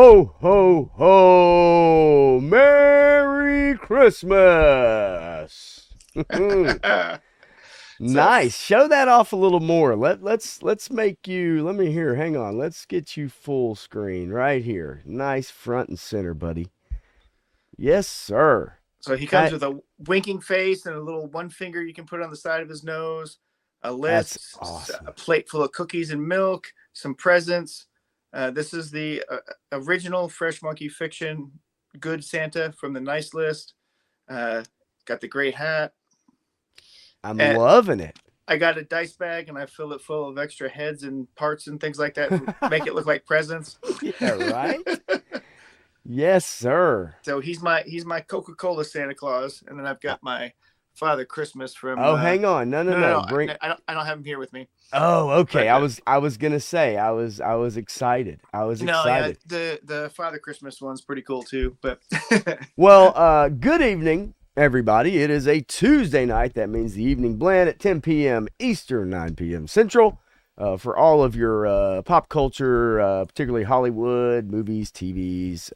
Ho, ho, ho! Merry Christmas! So Nice. Show that off a little more. Let's make you. Let me hear. Hang on. Let's get you full screen right here. Nice front and center, buddy. Yes, sir. so he comes I, with a winking face and a little one finger you can put on the side of his nose, a that's list, a awesome. plate full of cookies and milk, some presents. This is the original Fresh Monkey Fiction Good Santa from the Nice List. Uh, got the great hat. I'm And loving it. I got a dice bag and I fill it full of extra heads and parts and things like that to make it look like presents. Yeah, right. Yes, sir. So he's my Coca-Cola Santa Claus, and then I've Uh, got my Father Christmas from. oh, hang on. No, no, No, no, no. no, Bring. I don't have him here with me. Oh, okay. But I was gonna say I was excited. I was no, yeah, excited. the Father Christmas one's pretty cool too. But Well, good evening, everybody. It is a Tuesday night. That means the evening blend at 10 p.m. Eastern, 9 p.m. Central. For all of your pop culture, particularly Hollywood, movies, TVs,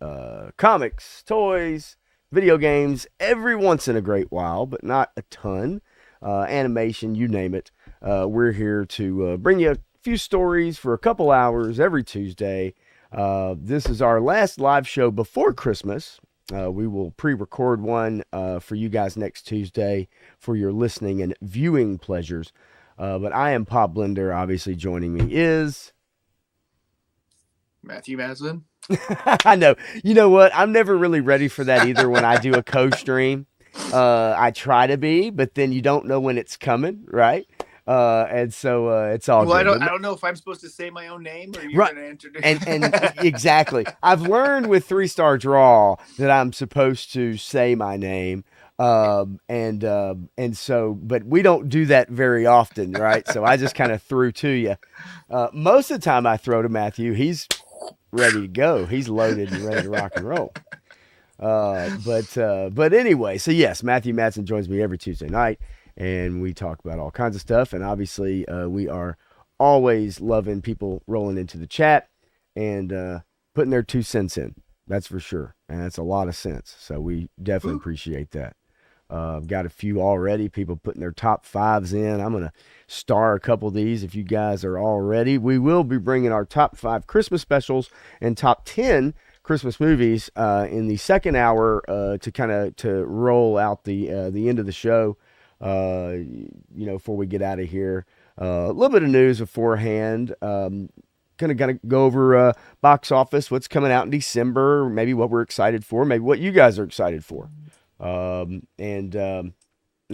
comics, toys, video games, every once in a great while, but not a ton, animation, you name it. We're here to bring you a few stories for a couple hours every Tuesday. This is our last live show before Christmas. We will pre-record one for you guys next Tuesday for your listening and viewing pleasures. But I am Pop Blender. Obviously, joining me is. Matthew Maslin. I know. You know what? I'm never really ready for that either when I do a co-stream. I try to be, but then you don't know when it's coming, right? And so it's all Well, good. I don't know if I'm supposed to say my own name or you're Right. going to introduce. And exactly. I've learned with 3 Star Draw that I'm supposed to say my name. And so, but we don't do that very often, right? So I just kind of threw to you. Most of the time I throw to Matthew, he's ready to go. He's loaded and ready to rock and roll. But anyway, so yes, Matthew Matson joins me every Tuesday night, and we talk about all kinds of stuff. And obviously, we are always loving people rolling into the chat and putting their 2 cents in. That's for sure, and that's a lot of sense. So we definitely appreciate that. Got a few already. People putting their top fives in. I'm gonna star a couple of these if you guys are all ready. We will be bringing our top 5 Christmas specials and top 10 Christmas movies in the second hour to kind of to roll out the end of the show. Before we get out of here, a little bit of news beforehand. Gonna go over box office, what's coming out in December, maybe what we're excited for, maybe what you guys are excited for. And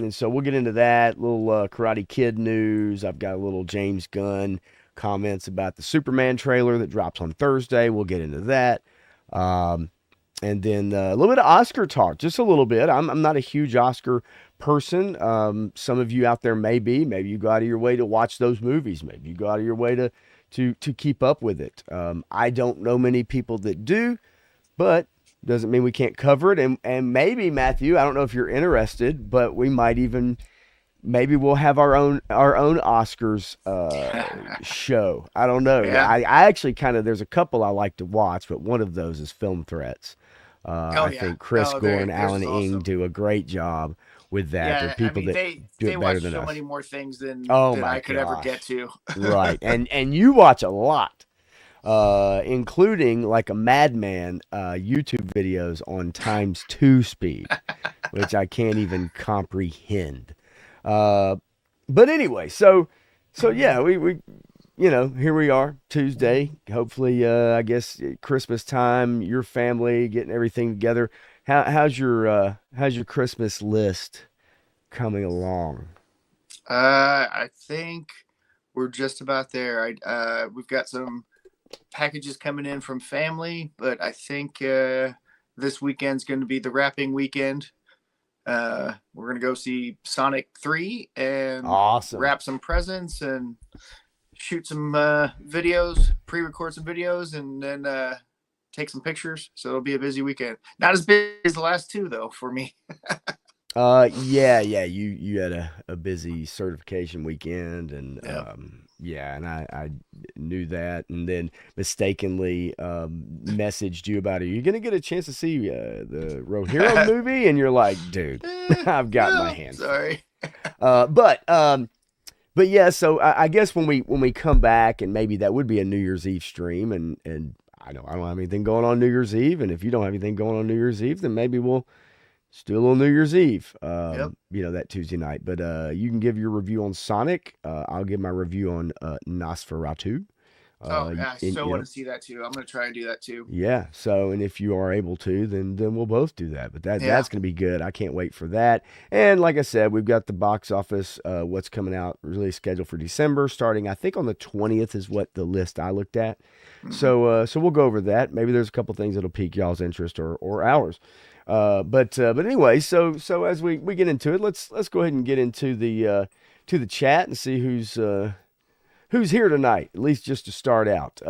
so we'll get into that. Little Karate Kid news. I've got a little James Gunn comments about the Superman trailer that drops on Thursday. We'll get into that. And then a little bit of Oscar talk, just a little bit. I'm not a huge Oscar person. Some of you out there may be. Maybe you go out of your way to watch those movies. Maybe you go out of your way to keep up with it. I don't know many people that do, but doesn't mean we can't cover it. And maybe, Matthew, I don't know if you're interested, but we might even maybe we'll have our own Oscars show. I don't know. Yeah. I actually kind of there's a couple I like to watch, but one of those is Film Threats. Oh I yeah. think Chris Oh, Gore and theirs Alan is Ing awesome. do a great job with that. They're Yeah, I people mean that do they it better watch than so us. many more things Oh than my I could ever gosh. get to. Right. And you watch a lot, including like a madman YouTube videos on times 2 speed, which I can't even comprehend. Uh, but anyway, so yeah, we here we are Tuesday. Hopefully, I guess Christmas time, your family getting everything together. How's your Christmas list coming along? I think we're just about there. We've got some packages coming in from family, but I think this weekend's going to be the wrapping weekend. We're going to go see Sonic 3 and Awesome. wrap some presents and shoot some videos, pre-record some videos, and then take some pictures. So it'll be a busy weekend. Not as busy as the last two, though, for me. Yeah, you had a busy certification weekend and Yep. Yeah, and I knew that, and then mistakenly messaged you about it. Are you gonna get a chance to see the Rohirrim movie? And you're like, dude, I've got my No, hands full. sorry. Uh, but um, but yeah, so I guess when we come back, and maybe that would be a New Year's Eve stream, and I don't have anything going on New Year's Eve, and if you don't have anything going on New Year's Eve, then maybe we'll still on New Year's Eve, Yep. that Tuesday night. But you can give your review on Sonic. I'll give my review on Nosferatu. Oh, yeah, I And, so want to see that too. I'm gonna try and do that too. yeah. So, and if you are able to, then we'll both do that. But Yeah. that's gonna be good. I can't wait for that. And like I said, we've got the box office. What's coming out really scheduled for December, starting I think on the 20th is what the list I looked at. Hmm. So we'll go over that. Maybe there's a couple things that'll pique y'all's interest or ours. But anyway, so as we get into it, let's go ahead and get into the chat and see who's here tonight. At least just to start out.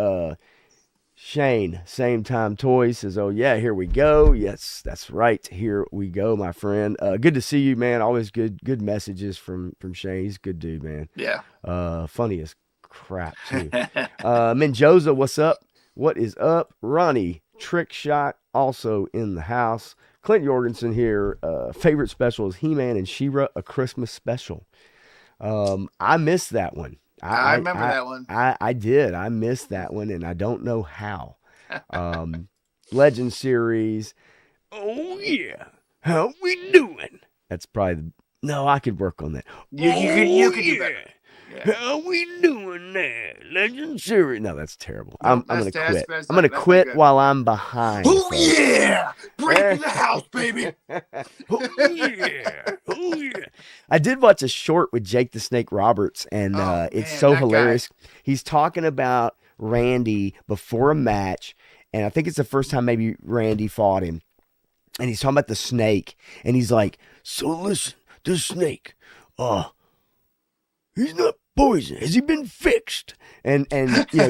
Shane, same time toy says, "Oh yeah, here we go. Yes, that's right. Here we go, my friend. Good to see you, man. Always good messages from Shane. He's a good dude, man. Yeah. Funny as crap too. Menjoza, what's up? What is up? Ronnie, trick shot, also in the house. Clint Jorgensen here. Favorite special is He-Man and She-Ra, a Christmas special. I missed that one. I I remember I that one. I did. I missed that one, and I don't know how. Um, Legend series. Oh yeah, how we doing? That's probably no. I could work on that. Oh You could do better. yeah, Yeah. how we doing there? Legend series. No, that's terrible. Nope, I'm gonna that's quit. that's I'm gonna not that's not quit good. while I'm behind, Oh folks. yeah! Eh. Breaking the house, baby. Oh yeah, oh yeah. I did watch a short with Jake the Snake Roberts, and Oh it's man, so that guy. hilarious. He's talking about Randy before a match, and I think it's the first time maybe Randy fought him, and he's talking about the snake, and he's like, "So listen, the snake, uh, he's not poison. Has he been fixed?" And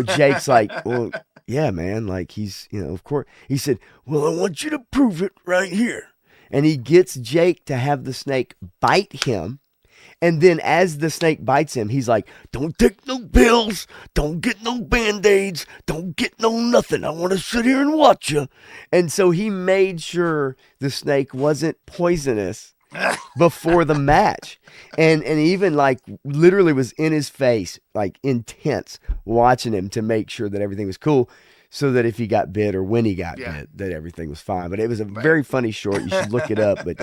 Jake's like, "Well, yeah, man. Like he's of course." He said, "Well, I want you to prove it right here." And he gets Jake to have the snake bite him. And then as the snake bites him, he's like, "Don't take no pills. Don't get no band-aids. Don't get no nothing. I want to sit here and watch you." And so he made sure the snake wasn't poisonous before the match, and even like literally was in his face, like intense, watching him to make sure that everything was cool, so that if he got bit or when he got Yeah. bit, that everything was fine. But it was a Right. very funny short. You should look it up. But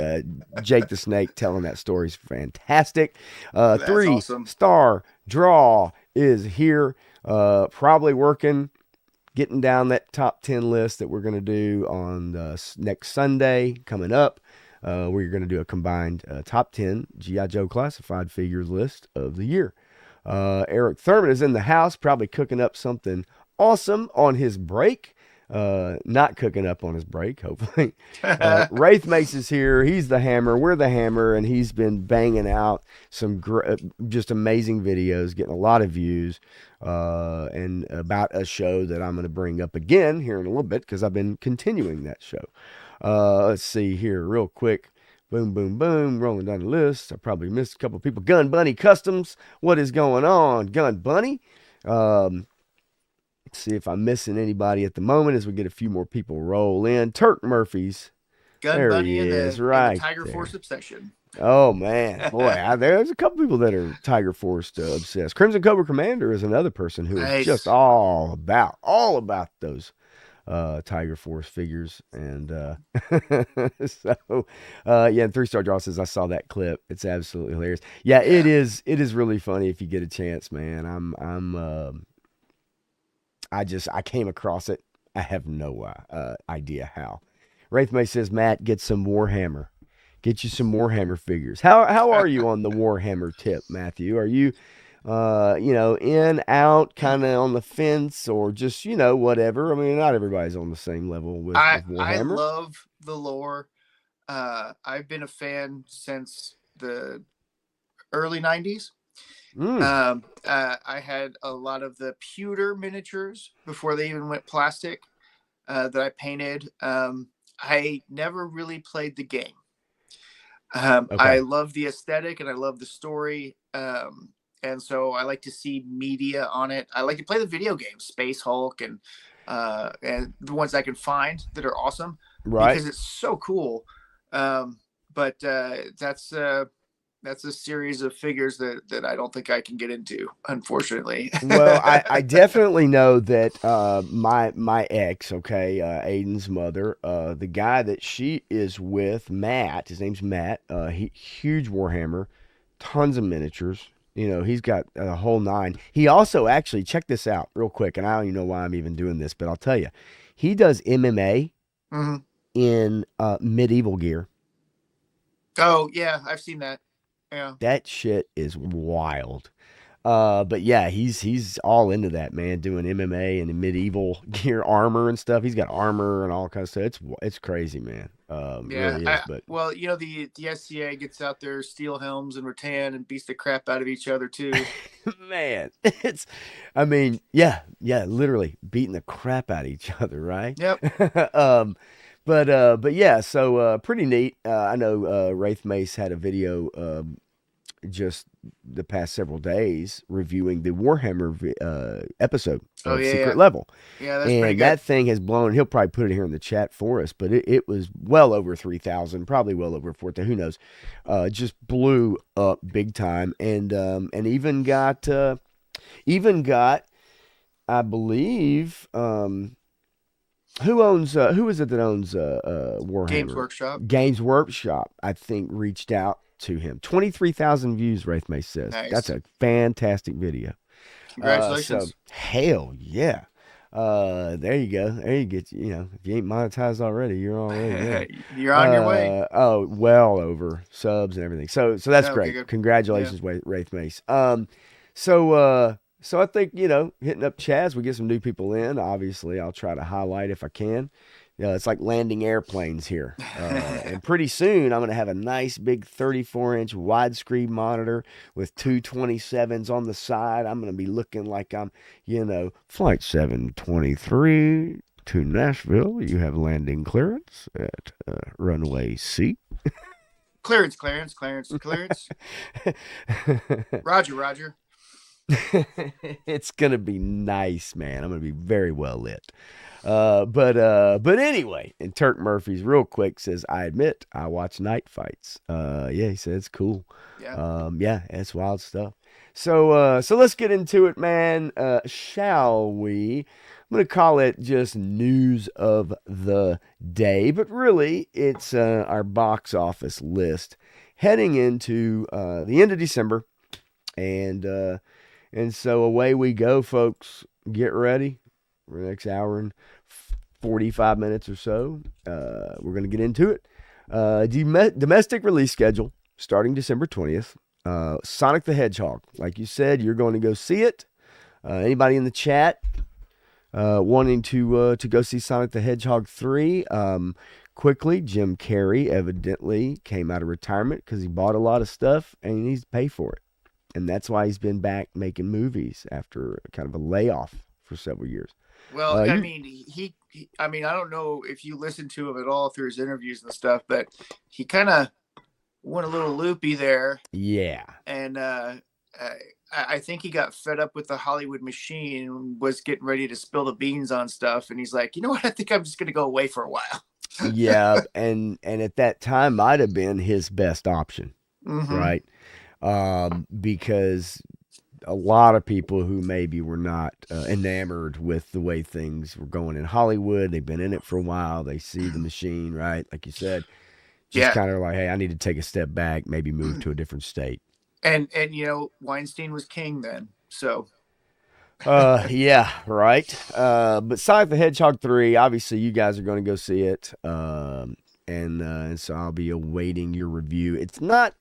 Jake the Snake telling that story is fantastic. That's Three awesome. star draw is here. Probably working, getting down that top 10 list that we're going to do on next Sunday coming up. We're going to do a combined top 10 G.I. Joe classified figures list of the year. Eric Thurman is in the house, probably cooking up something awesome on his break. Not cooking up on his break, hopefully. Wraith Mace is here. He's the hammer. We're the hammer, and he's been banging out some just amazing videos, getting a lot of views, and about a show that I'm going to bring up again here in a little bit because I've been continuing that show. Let's see here, real quick. Boom, boom, boom. Rolling down the list. I probably missed a couple of people. Gun Bunny Customs. What is going on, Gun Bunny? Um, let's see if I'm missing anybody at the moment as we get a few more people roll in. Turk Murphy's. Gun There he Bunny and is, the right Tiger Force there. obsession. Oh man, boy, there's a couple people that are Tiger Force obsessed. Crimson Cobra Commander is another person who is just Nice. all about those Tiger Force figures, and so yeah. And 3 star draw says I saw that clip. It's absolutely hilarious. Yeah, it Yeah. is. It is really funny if you get a chance, man. I came across it. I have no idea how. Wraithmay says, Matt, get some Warhammer. Get you some Warhammer figures. How are you on the Warhammer tip, Matthew? Are you in, out, kind of on the fence, or just, whatever? I mean, not everybody's on the same level with I Warhammer. love the lore. I've been a fan since the early '90s. Mm, I had a lot of the pewter miniatures before they even went plastic that I painted. I never really played the game. I okay. love the aesthetic and I love the story. and so I like to see media on it. I like to play the video games, Space Hulk, and the ones I can find that are awesome Right. because it's so cool. But that's a series of figures that I don't think I can get into, unfortunately. Well, I definitely know that my ex, okay, Aiden's mother, the guy that she is with, Matt, his name's Matt, he huge Warhammer, tons of miniatures. You know, he's got a whole nine. He also actually, check this out real quick, and I don't even know why I'm even doing this, but I'll tell you. He does MMA hmm in medieval gear. Oh yeah, I've seen that. Yeah. That shit is wild. But yeah, he's all into that, man, doing MMA and medieval gear armor and stuff. He's got armor and all kinds of stuff. It's crazy, man. Yeah, Really is. But well, the SCA gets out there, steel helms and rattan, and beats the crap out of each other too. man, it's I mean, yeah, literally beating the crap out of each other, right? Yep. um but yeah, so pretty neat. I know Wraith Mace had a video just the past several days reviewing the Warhammer episode Oh of yeah, Secret yeah, Level. yeah. That's pretty And good. that thing has blown, he'll probably put it here in the chat for us, but it was well over 3,000, probably well over 4,000, who knows. Just blew up big time and even got, I believe, who is it that owns Games Warhammer? Workshop. Games Workshop, I think, reached out to him. 23,000 views, Wraith Mace says. That's Nice. a fantastic video. So Congratulations. hell yeah. There you go. There you get, if you ain't monetized already, you're already there. You're on your way. Oh, well over subs and everything. So that's Okay, great. good. Yeah. Congratulations, Wraith Mace. So I think, hitting up Chaz, we get some new people in. Obviously, I'll try to highlight if I can. It's like landing airplanes here. And pretty soon, I'm going to have a nice big 34-inch widescreen monitor with two 27s on the side. I'm going to be looking like I'm, Flight 723 to Nashville. You have landing clearance at runway C. Clearance. Roger, Roger. It's gonna be nice, man. I'm gonna be very well lit. But anyway, and Turk Murphy's real quick says, I admit I watch night fights. Yeah, he said it's cool. Yeah. Yeah, it's wild stuff. So let's get into it, man. Shall we? I'm gonna call it just news of the day, but really it's our box office list heading into the end of December, and so away we go, folks. Get ready for the next hour and 45 minutes or so. We're going to get into it. Domestic release schedule starting December 20th. Sonic the Hedgehog. Like you said, you're going to go see it. Anybody in the chat wanting to go see Sonic the Hedgehog 3? Quickly, Jim Carrey evidently came out of retirement because he bought a lot of stuff and he needs to pay for it. And that's why he's been back making movies after kind of a layoff for several years. Well, I mean, I mean, I don't know if you listen to him at all through his interviews and stuff, but he kind of went a little loopy there. Yeah. And I think he got fed up with the Hollywood machine and was getting ready to spill the beans on stuff. And he's like, you know what? I think I'm just going to go away for a while. Yeah. And at that time might have been his best option. Mm-hmm. Right. Because a lot of people who maybe were not enamored with the way things were going in Hollywood, they've been in it for a while, they see the machine, right? Like you said, just kind of like, hey, I need to take a step back, maybe move to a different state. And Weinstein was king then, so. Yeah, right. But Sonic the Hedgehog 3, obviously you guys are going to go see it, and so I'll be awaiting your review. It's not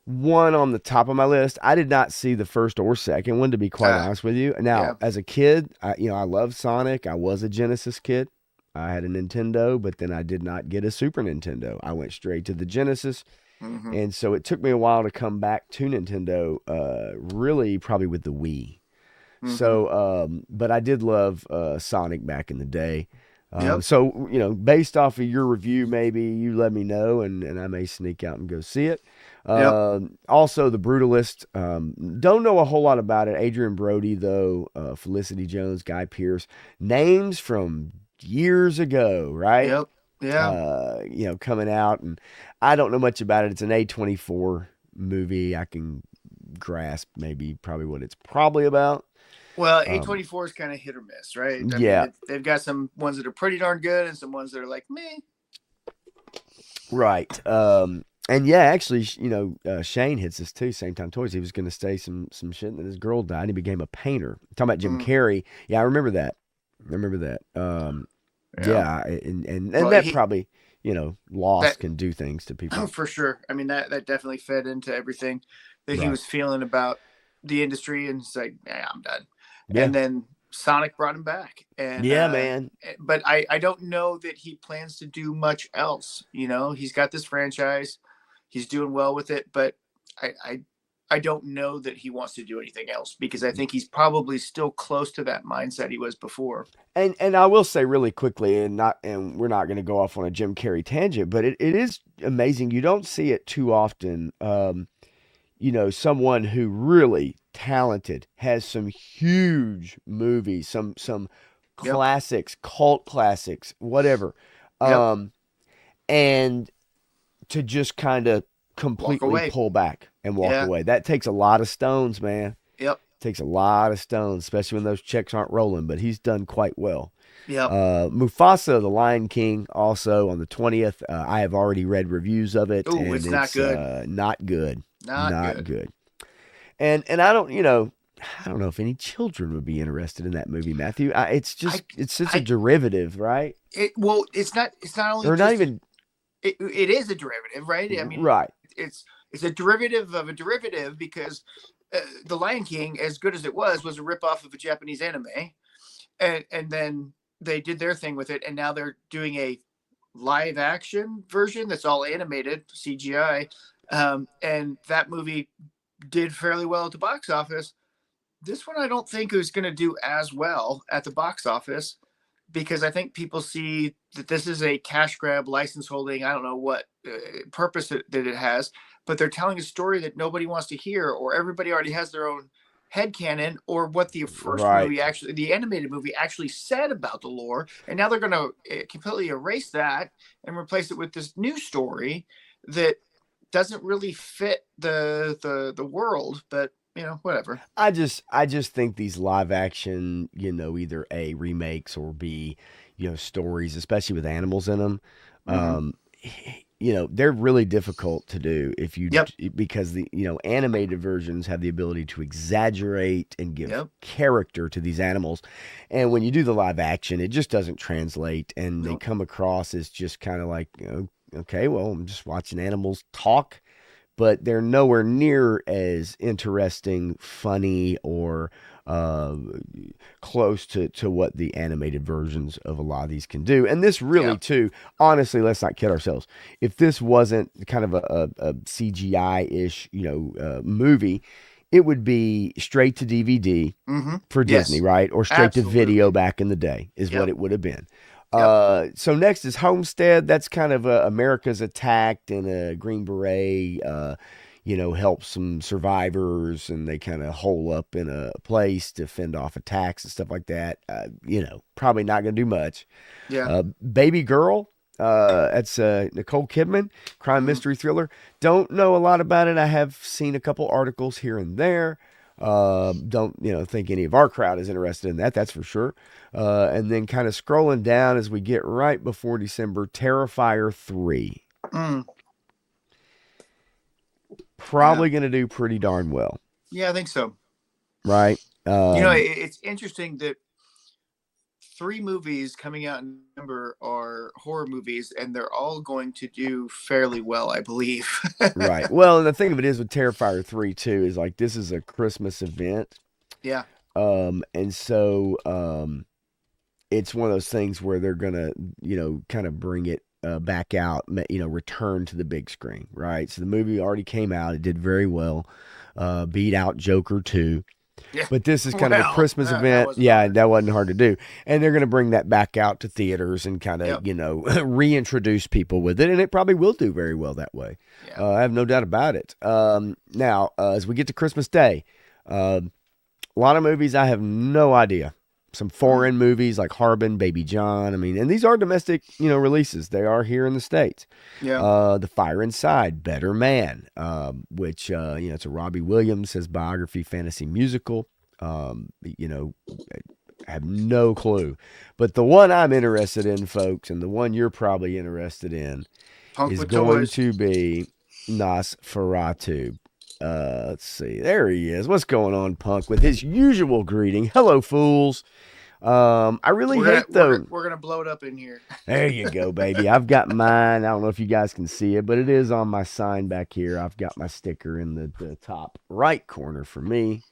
one on the top of my list. I did not see the first or second one, to be quite honest with you. Now, as a kid, I love Sonic. I was a Genesis kid. I had a Nintendo, but then I did not get a Super Nintendo. I went straight to the Genesis. Mm-hmm. And so it took me a while to come back to Nintendo, really probably with the Wii. Mm-hmm. So, but I did love Sonic back in the day. Yep. So, based off of your review, maybe you let me know, and I may sneak out and go see it. Yep. Also, The Brutalist. Don't know a whole lot about it. Adrian Brody, though, Felicity Jones, Guy Pearce, names from years ago, right? Yep. Yeah. Coming out, and I don't know much about it. It's an A24 movie. I can grasp maybe probably what it's probably about. Well, Um, A24 is kind of hit or miss, right? I mean, yeah, they've got some ones that are pretty darn good and some ones that are like me. right. And yeah, actually, Shane hits this too. Same time toys. He was going to say some shit, and then his girl died. And he became a painter. Talking about Jim Mm, Carrey. Yeah, I remember that. I remember that. yeah. Yeah, and Well, that probably, loss that can do things to people. for sure. I mean, that definitely fed into everything that he Right. was feeling about the industry, and it's like, yeah, I'm done. Yeah. And then Sonic brought him back, and Yeah, man. but I don't know that he plans to do much else. He's got this franchise, he's doing well with it, but I I, I don't know that he wants to do anything else because I think he's probably still close to that mindset he was before. And I will say really quickly, and we're not going to go off on a Jim Carrey tangent, but it is amazing. You don't see it too often. Someone who really talented has some huge movies, some Yep. classics, cult classics, whatever. Yep. Um, and to just kind of Walk completely away. pull back and walk Yeah. away. That takes a lot of stones, man. Yep. Takes a lot of stones, especially when those checks aren't rolling, but he's done quite well. Yep. Mufasa, The Lion King, also on the 20th. I have already read reviews of it, Ooh, and it's not it's good. not good. Not Not good. good. And I don't know if any children would be interested in that movie, Matthew. I It's just a I derivative, right? well, it's not only Or not just even it is a derivative, right? I mean, right. it's it's a derivative of a derivative because the Lion King, as good as it was a ripoff of a Japanese anime, and then they did their thing with it, and now they're doing a live action version that's all animated CGI, and that movie did fairly well at the box office. This one I don't think is going to do as well at the box office because I think people see that this is a cash grab, license holding. I don't know what purpose that it has, but they're telling a story that nobody wants to hear, or everybody already has their own head canon, or what the first movie Right. actually, the animated movie actually said about the lore, and now they're going to completely erase that and replace it with this new story that doesn't really fit the world. But whatever. I just think these live action, either A, remakes, or B, stories, especially with animals in them, Mm-hmm. um, they're really difficult to do if you Yep. because the animated versions have the ability to exaggerate and give Yep. character to these animals, and when you do the live action, it just doesn't translate, and they Nope. come across as just kind of like, okay, well, I'm just watching animals talk, but they're nowhere near as interesting, funny, or uh, close to what the animated versions of a lot of these can do. And this really, Yeah. too, honestly, let's not kid ourselves. If this wasn't kind of a CGI ish, movie, it would be straight to DVD Mm-hmm. for Disney, Yes. right? Or straight to video Absolutely. back in the day, is what Yep. it would have been. Yep. So next is Homestead. That's kind of America's attacked, and a Green Beret, helps some survivors, and they kind of hole up in a place to fend off attacks and stuff like that. Probably not going to do much. Yeah. Baby Girl. That's Nicole Kidman, crime Mm-hmm. mystery thriller. Don't know a lot about it. I have seen a couple articles here and there. Don't think any of our crowd is interested in that. That's for sure. And then kind of scrolling down as we get right before December, Terrifier 3. Mm. Yeah. Probably going to do pretty darn well, Yeah, I think so. right? It's interesting that three movies coming out in November are horror movies, and they're all going to do fairly well, I believe. Right. Well, and the thing of it is with Terrifier 3 too is like this is a Christmas event. Yeah. And so it's one of those things where they're gonna, kind of bring it back out, return to the big screen, right? So the movie already came out; it did very well, beat out Joker 2. Yeah. But this is kind of a Well, Christmas that event. wasn't Yeah, hard. that wasn't hard to do. And they're going to bring that back out to theaters and kind of, Yep. reintroduce people with it. And it probably will do very well that way. Yeah. I have no doubt about it. Now, as we get to Christmas Day, a lot of movies I have no idea. Some foreign movies like Harbin, Baby John. I mean, and these are domestic, releases. They are here in the States. Yeah. The Fire Inside, Better Man, which, it's a Robbie Williams, his biography fantasy musical. I have no clue. But the one I'm interested in, folks, and the one you're probably interested in, Punk is with going toys. to be Nosferatu. Let's see. There he is. What's going on, Punk? With his usual greeting. Hello, fools. I really hate though. We're gonna blow it up in here. There you go, baby. I've got mine. I don't know if you guys can see it, but it is on my sign back here. I've got my sticker in the top right corner for me.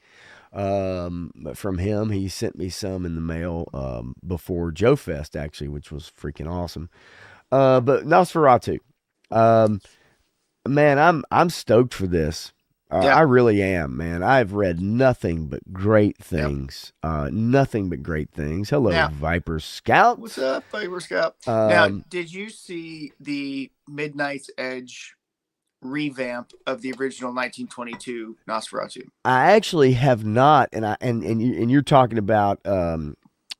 But from him, he sent me some in the mail before Joe Fest, actually, which was freaking awesome. But Nosferatu. Man, I'm stoked for this. Yeah. I really am, man. I've read nothing but great things. Nothing but great things. Hello, Now- Viper Scout. What's up, Viper Scout? Now, Um, did you see the Midnight's Edge revamp of the original 1922 Nosferatu? I actually have not, and you're talking about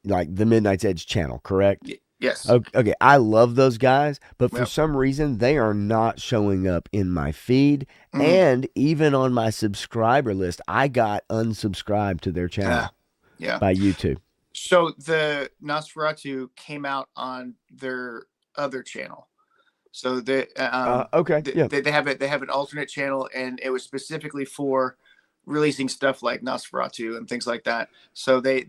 like the Midnight's Edge channel, correct? Yes. Okay, I love those guys, but for Yep. some reason they are not showing up in my feed, Mhm. and even on my subscriber list, I got unsubscribed to their channel Yeah. by YouTube. So the Nosferatu came out on their other channel. So Okay, yeah. they have it. They have an alternate channel, and it was specifically for releasing stuff like Nosferatu and things like that. So they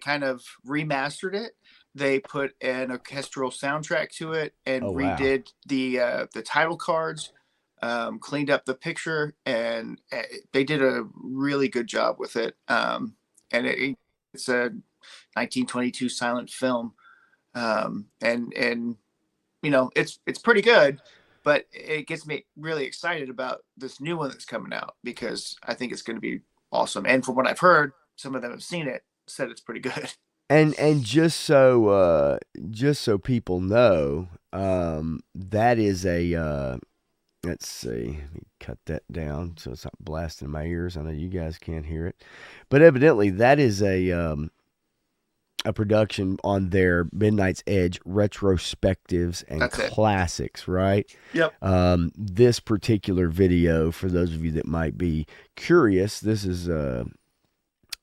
kind of remastered it. They put an orchestral soundtrack to it and Oh, wow. redid the title cards, cleaned up the picture, and they did a really good job with it. And it's a 1922 silent film, and it's pretty good. But it gets me really excited about this new one that's coming out because I think it's going to be awesome. And from what I've heard, some of them have seen it, said it's pretty good. And just so people know, that is a let's see, let me cut that down so it's not blasting my ears. I know you guys can't hear it, but evidently that is a production on their Midnight's Edge retrospectives and That's it. classics, right? Yep. This particular video, for those of you that might be curious, this is the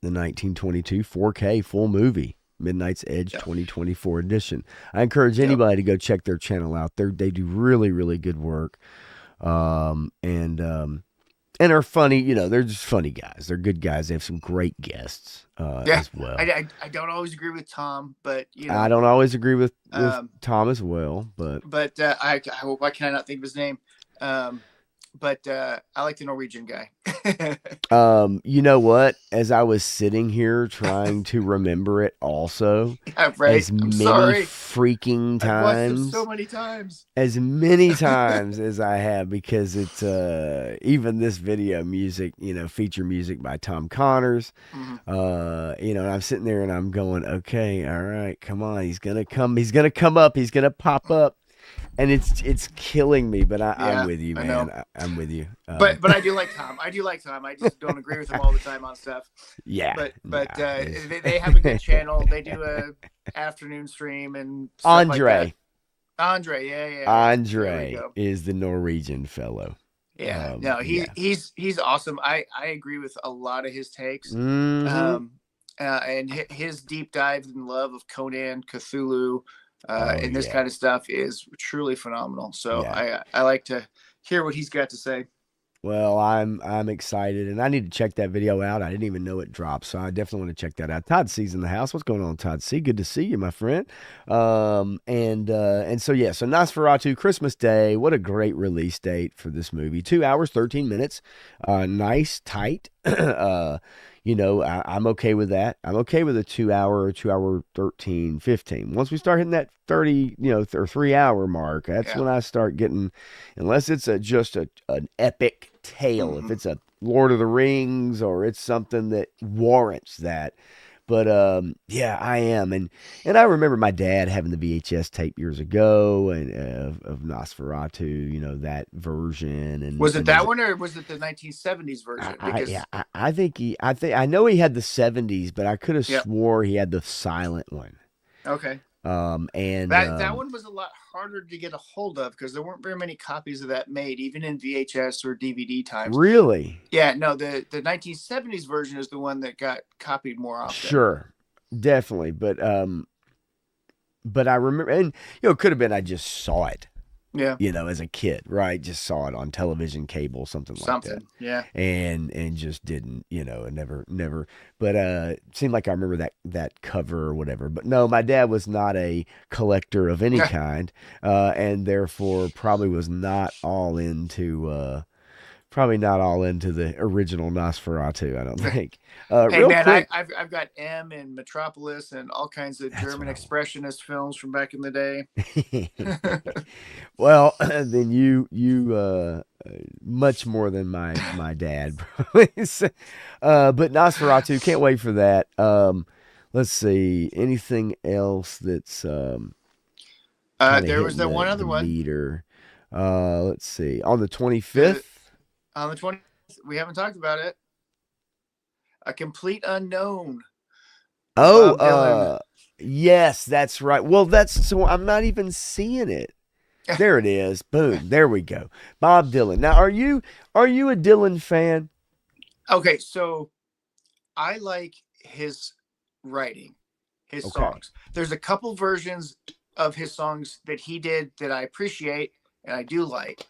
1922 4K full movie, Midnight's Edge 2024 edition. I encourage anybody to go check their channel out. They do really, really good work. And are funny, they're just funny guys. They're good guys. They have some great guests as well. I don't always agree with Tom, but I don't always agree with Tom as well, but I hope I cannot think of his name. But I like the Norwegian guy. you know what? As I was sitting here trying to remember it also, Yeah, right. as I'm many sorry. freaking I've watched him times, so many times. as many times as I have, because it's even this video music, feature music by Tom Connors. Mhm. And I'm sitting there and I'm going, okay, all right, come on, he's gonna come up, he's gonna pop up. And it's killing me, but I'm with you, I man. know. I'm with you. But I do like Tom. I just don't agree with him all the time on stuff. Yeah. But nah, they have a good channel. They do a afternoon stream and stuff like that. Andre, yeah. Andre There we go. is the Norwegian fellow. Yeah. Yeah. He's awesome. I agree with a lot of his takes. Mhm. And his deep dive and love of Conan, Cthulhu, and this yeah. kind of stuff is truly phenomenal. So Yeah. I like to hear what he's got to say. Well, I'm excited, and I need to check that video out. I didn't even know it dropped, so I definitely want to check that out. Todd C's in the house. What's going on, Todd C? Good to see you, my friend. And so Nosferatu, Christmas Day. What a great release date for this movie. 2 hours, 13 minutes. Nice, tight. I'm okay with that. I'm okay with a 2 hour, 13, 15. Once we start hitting that 30, or 3 hour mark, that's when I start getting, unless it's just an epic tale, if Mhm. it's a Lord of the Rings or it's something that warrants that. But yeah, I am, and I remember my dad having the VHS tape years ago, and of Nosferatu, that version, and Was it and there's that one or was it the 1970s version? yeah, Because I think I know he had the '70s, but I could have yeah, swore he had the silent one. okay. And That one was a lot harder to get a hold of because there weren't very many copies of that made, even in VHS or DVD times. really, Yeah, no, the 1970s version is the one that got copied more often. sure, definitely, but I remember, and it could have been I just saw it, Yeah, as a kid, right? Just saw it on television, cable, something like that. something. Yeah. And just didn't, and never. But it seemed like I remember that cover or whatever. But no, my dad was not a collector of any kind, and therefore probably not all into the original Nosferatu. I don't think. Hey Real man, quick, I've got M and Metropolis and all kinds of that's German what expressionist films from back in the day. I. Well, then much more than my dad probably. But Nosferatu, can't wait for that. Let's see, anything else that's kind of There was hitting that one the other one. meter. Let's see, on the The 25th. on the 20th, we haven't talked about it. A Complete Unknown with Oh, Bob Dylan. yes, that's right. Well, that's so I'm not even seeing it. There it is. Boom. There we go. Bob Dylan. Now, are you a Dylan fan? Okay, so I like his writing, his Okay. songs. There's a couple versions of his songs that he did that I appreciate and I do like,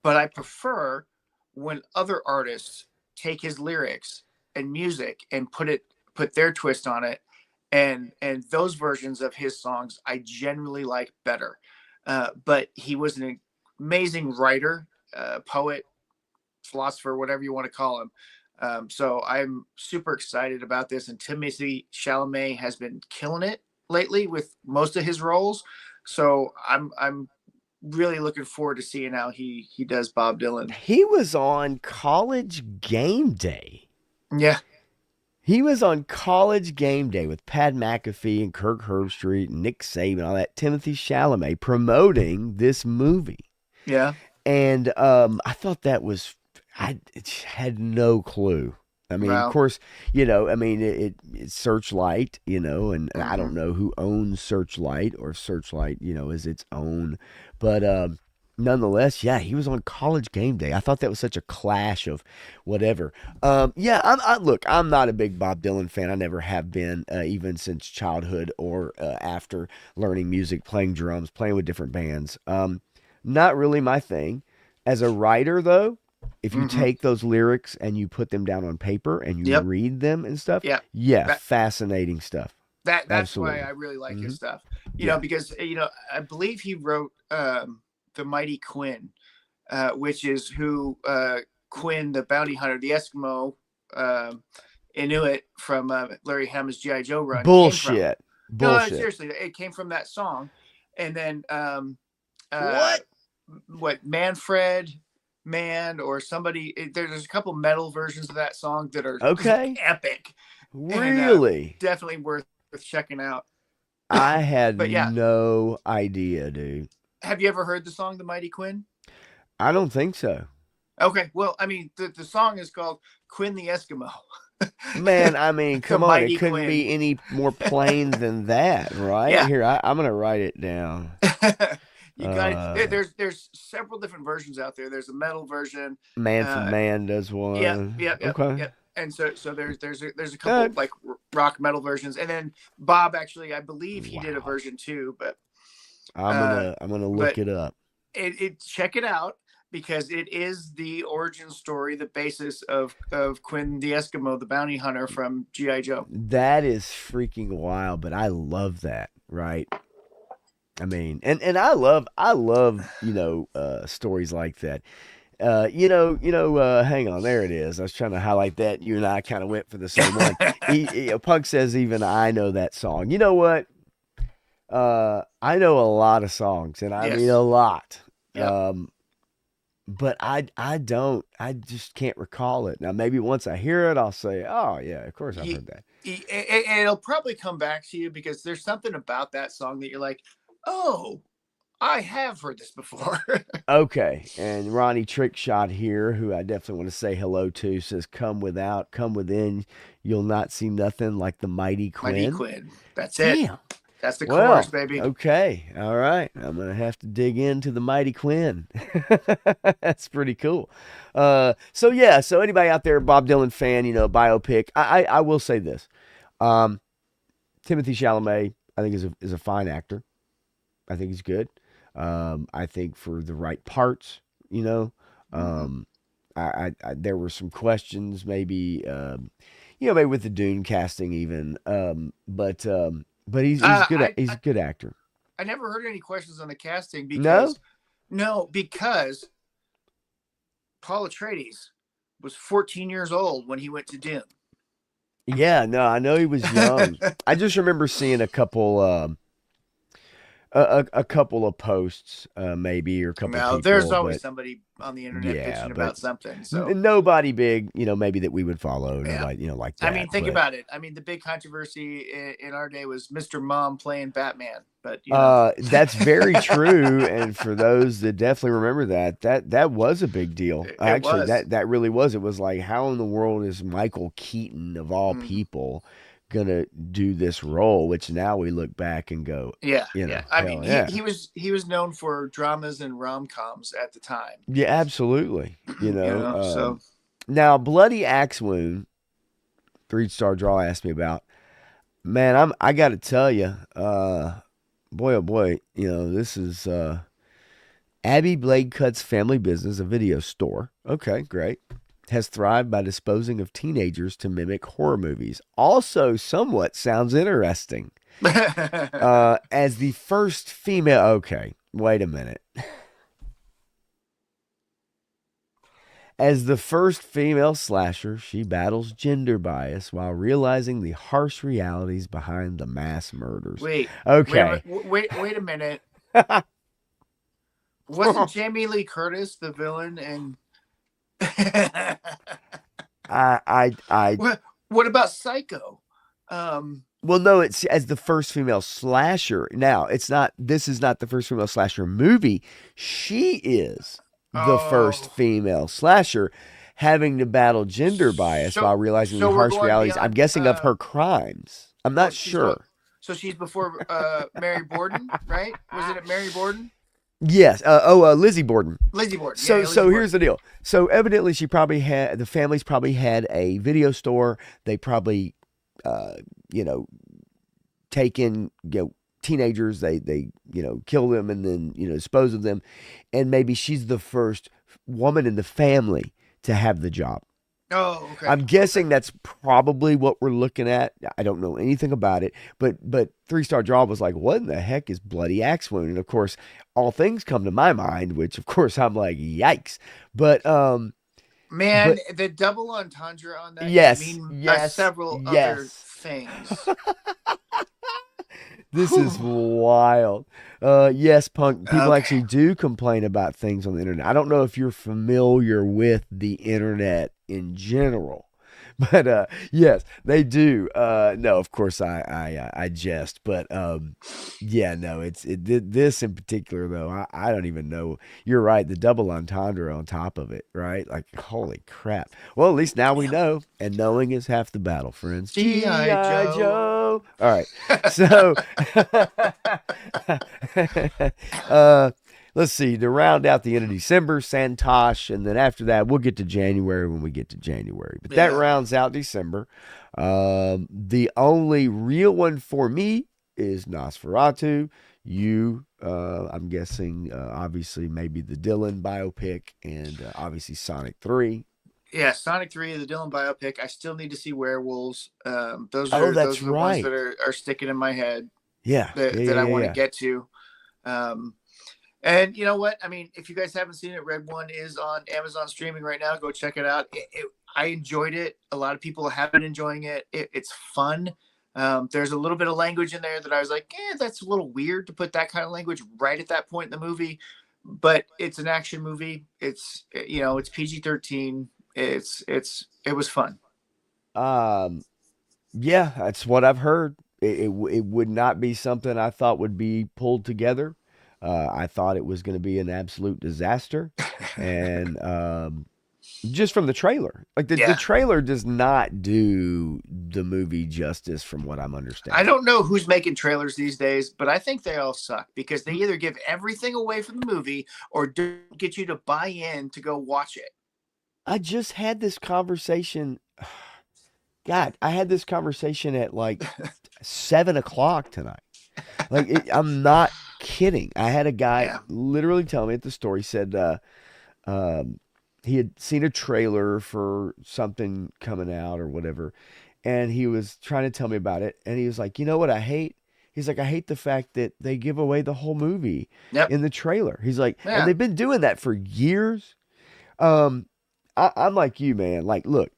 but I prefer when other artists take his lyrics and music and put their twist on it, and those versions of his songs I generally like better. But he was an amazing writer, poet, philosopher, whatever you want to call him. So I'm super excited about this, and Timothy Chalamet has been killing it lately with most of his roles. So I'm really looking forward to seeing how he does Bob Dylan. He was on College Game Day. Yeah, He was on College Game Day with Pat McAfee and Kirk Herbstreit and Nick Saban and all that. Timothy Chalamet promoting this movie, yeah, and I thought that was I had no clue. I mean, of wow. course, I mean, it's Searchlight, and I don't Hmm. know who owns Searchlight or if Searchlight, is its own, but nonetheless, yeah, he was on College Game Day. I thought that was such a clash of whatever. Yeah, look, I'm not a big Bob Dylan fan. I never have been, even since childhood or after learning music, playing drums, playing with different bands. Not really my thing. As a writer, though, if you Hmm. take those lyrics and you put them down on paper and you Yep, read them and stuff, yeah. yeah, That fascinating stuff. that's why I Absolutely. really like Hmm. his stuff. Yeah. Because I believe he wrote the Mighty Quinn, which is who Quinn the bounty hunter, the Eskimo Inuit from Larry Hammond's GI Joe run came from. Bullshit. No, Bullshit. seriously, it came from that song, and then uh, What? what Manfred Man or somebody. There's a couple metal versions of that song that are Okay. epic and Really? definitely worth checking out. I had But yeah, no idea, dude. have you ever heard the song "The Mighty Quinn"? I don't think so. Okay, well, I mean, the song is called "Quinn the Eskimo," Man, I mean, the come on. It Mighty couldn't Quinn. be any more plain than that, right? Yeah, Here, I'm going to write it down. you got it. Uh, There's several different versions out there. There's a metal version. Manfred Uh, Man does yep, one. yep, yep, Okay. yep. And so there's a couple Good. like rock metal versions, and then Bob actually, I believe he did a Wow. version too, I'm uh, gonna I'm gonna look but it up. it check it out because it is the origin story, the basis of Quinn the Eskimo, the bounty hunter from GI Joe. That is freaking wild, but I love that, right? I mean, and I love stories like that. Hang on, there it is. I was trying to highlight that. You and I kind of went for the same one. Punk says even I know that song. You know what? I know a lot of songs, and I mean Yes. a lot. Yep. Um, but I just can't recall it. Now maybe once I hear it, I'll say, oh yeah, of course I've You, heard that. it'll probably come back to you because there's something about that song that you're like, oh, I have heard this before. Okay, and Ronnie Trickshot here, who I definitely want to say hello to, says, "Come without, come within, you'll not see nothing like the mighty Mighty Quinn." Quinn. That's it. Damn. That's the chorus, Well, baby. okay, all right. I'm gonna have to dig into the mighty Quinn. That's pretty cool. So yeah, so anybody out there, Bob Dylan fan, biopic. I will say this. Um, Timothy Chalamet, I think is a fine actor. I think he's good. I think for the right parts, you know. Mm-hmm. Um, there were some questions, maybe, maybe with the Dune casting, even. But he's good. I, He's I a good actor. I never heard any questions on the casting No. because no, because Paul Atreides was 14 years old when he went to Dune. Yeah. No. I know he was young. I just remember seeing a couple of posts, maybe, or a couple of Now, there's people, always but somebody on the internet yeah, bitching but about something. So nobody big, maybe that we would follow. yeah, Nobody, like I that. mean, think But about it. I mean, the big controversy in our day was Mr. Mom playing Batman, but you know, That's very true, and for those that definitely remember that was a big deal. it Actually, was. that really was. It was like, how in the world is Michael Keaton of all Mhm. people gonna do this role? Which now we look back and go, Yeah, yeah. I mean, hell yeah, he was known for dramas and rom coms at the time. yeah, absolutely. So Now Bloody Axe Wound, 3-star draw asked me about. Man, I got to tell you, boy oh boy, this is Abby Blade Cut's family business, a video store. Okay, great. Has thrived by disposing of teenagers to mimic horror movies. Also, somewhat sounds interesting. As the first female. Okay, wait a minute. As the first female slasher, she battles gender bias while realizing the harsh realities behind the mass murders. wait, Okay. wait a minute. Wasn't Jamie Lee Curtis the villain? And I what about Psycho? Um, Well, no, it's as the first female slasher. Now, it's not, this is not the first female slasher movie. She is the first oh, female slasher having to battle gender bias so while realizing the so we're harsh going realities, I'm beyond. guessing, of her crimes. I'm Oh, not sure. so she's before Mary Borden, right? Was it Mary Borden? Yes. Lizzie Borden. Lizzie Borden. Yeah, So, yeah, Lizzie so Borden. here's the deal. So, evidently, the family's probably had a video store. They probably, uh, you know, take in teenagers, they kill them and then dispose of them, and maybe she's the first woman in the family to have the job. Oh, okay, I'm okay. guessing that's probably what we're looking at. I don't know anything about it, but 3-star draw was like, what in the heck is Bloody Axe Wound? And of course, all things come to my mind, which of course I'm like, yikes. But Man, but the double entendre on that can yes, mean yes, several other yes. things. This is Whew. wild. Yes, punk people Okay. actually do complain about things on the internet. I don't know if you're familiar with the internet in general, but yes, they do. No, of course I jest, but yeah, no, this in particular though. I don't even know. You're right. The double entendre on top of it, right? Like, holy crap. Well, at least now we Yeah. know, and knowing is half the battle, friends. G.I. GI Joe. Joe. All right, so uh, let's see. To round out the end of December, Santosh, and then after that, we'll get to January when we get to January. But that Yeah. rounds out December. The only real one for me is Nosferatu. I'm guessing, obviously, maybe the Dylan biopic, and obviously Sonic 3. Yeah, Sonic 3, the Dylan biopic. I still need to see Werewolves. Oh, Those that's are the ones right. that are sticking in my head Yeah, yeah, that yeah, I yeah, want to yeah. get to. Um, and you know what? I mean, if you guys haven't seen it, Red One is on Amazon streaming right now. Go check it out. I enjoyed it. A lot of people have been enjoying it. It's fun. There's a little bit of language in there that I was like, that's a little weird to put that kind of language right at that point in the movie. but it's an action movie. It's PG-13. It was fun. Um, yeah, that's what I've heard. It would not be something I thought would be pulled together. I thought it was going to be an absolute disaster, and just from the trailer, like the Yeah. trailer does not do the movie justice, from what I'm I understanding. don't know who's making trailers these days, but I think they all suck because they either give everything away from the movie or don't get you to buy in to go watch it. I just had this conversation. God, I had this conversation at like 7 o'clock tonight. I'm not kidding. I had a guy Yeah. literally tell me at the store. He said um, he had seen a trailer for something coming out or whatever, and he was trying to tell me about it. And he was like, "You know what I hate?" He's like, "I hate the fact that they give away the whole movie Yep. in the trailer." He's like, and Yeah. they've been doing that for years. Um, I'm like you, man. Like, look,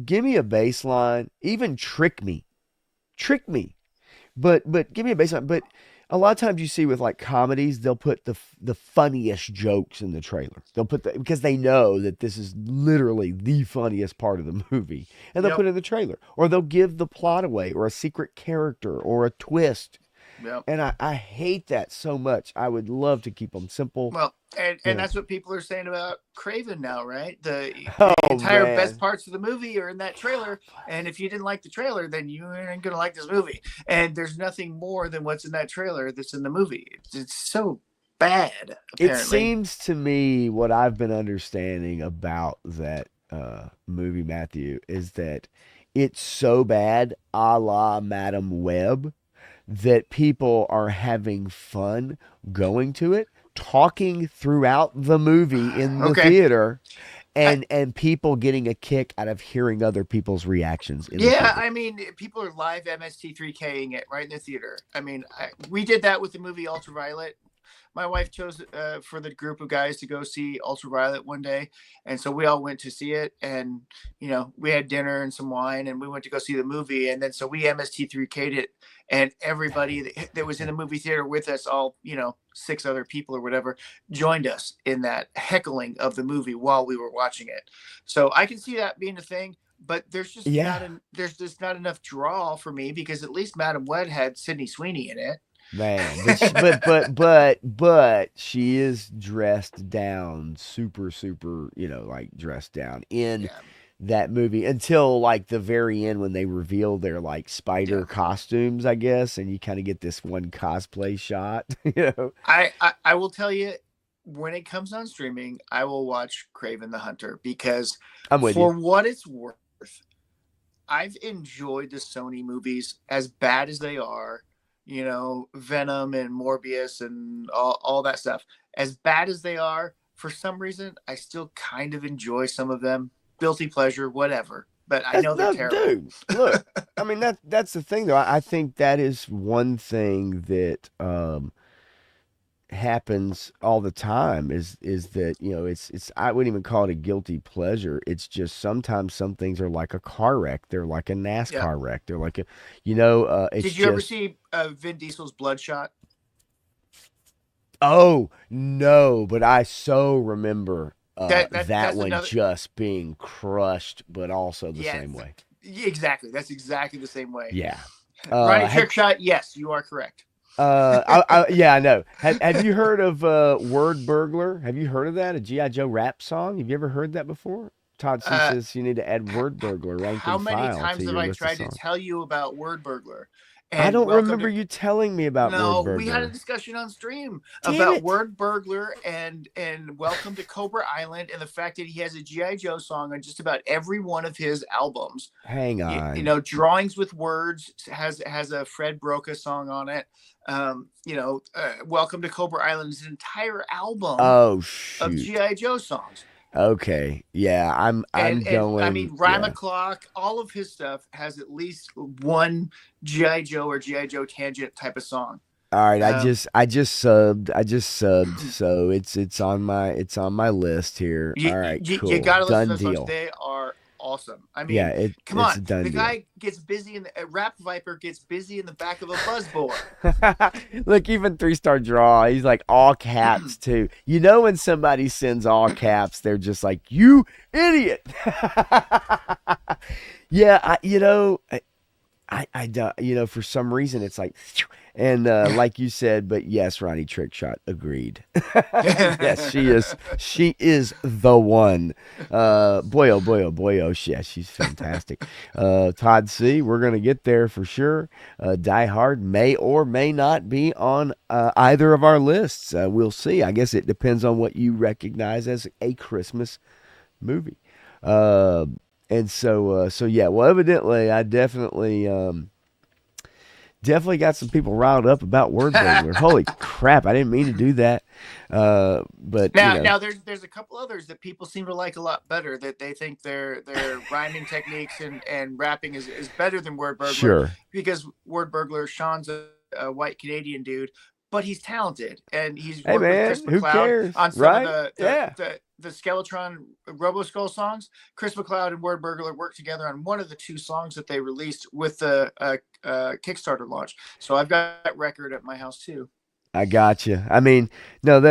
give me a baseline, even trick me. But give me a baseline. But a lot of times you see with like comedies, they'll put the funniest jokes in the trailer. They'll put because they know that this is literally the funniest part of the movie, and they'll Yep. put it in the trailer, or they'll give the plot away, or a secret character, or a twist. Yep. And I hate that so much. I would love to keep them simple. Well, and Yeah. that's what people are saying about Craven now, right? The Oh entire best man. parts of the movie are in that trailer, and if you didn't like the trailer, then you ain't gonna like this movie. And there's nothing more than what's in that trailer that's in the movie. It's so bad, It apparently. seems to me what I've been understanding about that movie, Matthew, is that it's so bad, a la Madam Web, that people are having fun going to it, talking throughout the movie in the Okay. theater, I, and people getting a kick out of hearing other people's reactions in the yeah, theater. I mean, people are live MST3King it right in the theater. I mean, we did that with the movie Ultraviolet. My wife chose for the group of guys to go see Ultraviolet one day, and so we all went to see it. And we had dinner and some wine, and we went to go see the movie. And then so we MST3K'd it, and everybody that was in the movie theater with us, all 6 other people or whatever, joined us in that heckling of the movie while we were watching it. So I can see that being a thing. But Yeah. there's just not enough draw for me because at least Madam Web had Sydney Sweeney in it. Man, but she is dressed down, super super, like dressed down in Yeah, that movie until like the very end when they reveal their like yeah. spider costumes, I guess, and you kind of get this one cosplay shot, I will tell you, when it comes on streaming, I will watch Craven the Hunter because I'm with you. for what it's worth, I've enjoyed the Sony movies as bad as they are, Venom and Morbius and all that stuff. As bad as they are, for some reason, I still kind of enjoy some of them. Guilty pleasure, whatever. But I That's know they're no, terrible. dude. Look, I mean that's the thing though. I think that is one thing that happens all the time is that it's I wouldn't even call it a guilty pleasure. It's just sometimes some things are like a car wreck. They're like a Yeah. NASCAR wreck. They're like it's Did you ever just, see Vin Diesel's Bloodshot? oh no, but I so remember that That's one another. just being crushed, but also the Yeah, same way. exactly. That's exactly the same way. Yeah. Ronnie Have Trickshot, yes, you are correct. yeah, I know. Have you heard of Word Burglar? Have you heard of that? A G.I. Joe rap song? Have you ever heard that before? Todd C Uh, says you need to add Word Burglar rank how and many file to times have your I list of tried to songs. tell you about Word Burglar? I And don't welcome remember to. you telling me about Word No, we had a Burglar. discussion on stream Damn about it. Word Burglar and Welcome to Cobra Island and the fact that he has a GI Joe song on just about every one of his albums. Hang on. Drawings with Words has a Fred Broca song on it. Welcome to Cobra Island is an entire album Oh of shoot. GI Joe songs. Okay. Yeah, I'm And I going. mean, Rhyme Yeah. O'Clock, all of his stuff has at least one GI Joe or GI Joe tangent type of song. All right, Um, I just subbed, so it's on my list here. you, All right, you cool. got to listen Done to those folks. deal. They are awesome. I Yeah, mean, come it's on, a done the deal. guy gets busy in the Rap Viper gets busy in the back of a buzzball. Look, even 3 Star Draw, he's like all caps too. You know when somebody sends all caps, they're just like, "You idiot." Yeah, I don't, for some reason it's like, and like you said, but yes, Ronnie Trickshot agreed. Yes, she is the one. Boy, oh boy, oh boy, oh yeah, she's fantastic. Todd C, we're gonna get there for sure. Die Hard may or may not be on either of our lists. We'll see. I guess it depends on what you recognize as a Christmas movie. Uh, and so yeah. Well, evidently, I definitely got some people riled up about word burglar. Holy crap! I didn't mean to do that. But Now there's a couple others that people seem to like a lot better. That they think their rhyming techniques and rapping is better than Word Burglar, sure. because Word Burglar, Sean's a white Canadian dude, but he's talented and he's Hey worked with man, Chris who McLeod cares, on some of right? Yeah, the Skeletron Robo Skull songs. Chris McLeod and Word Burglar worked together on one of the 2 songs that they released with the Kickstarter launch. So I've got that record at my house too. I got you. I mean, no,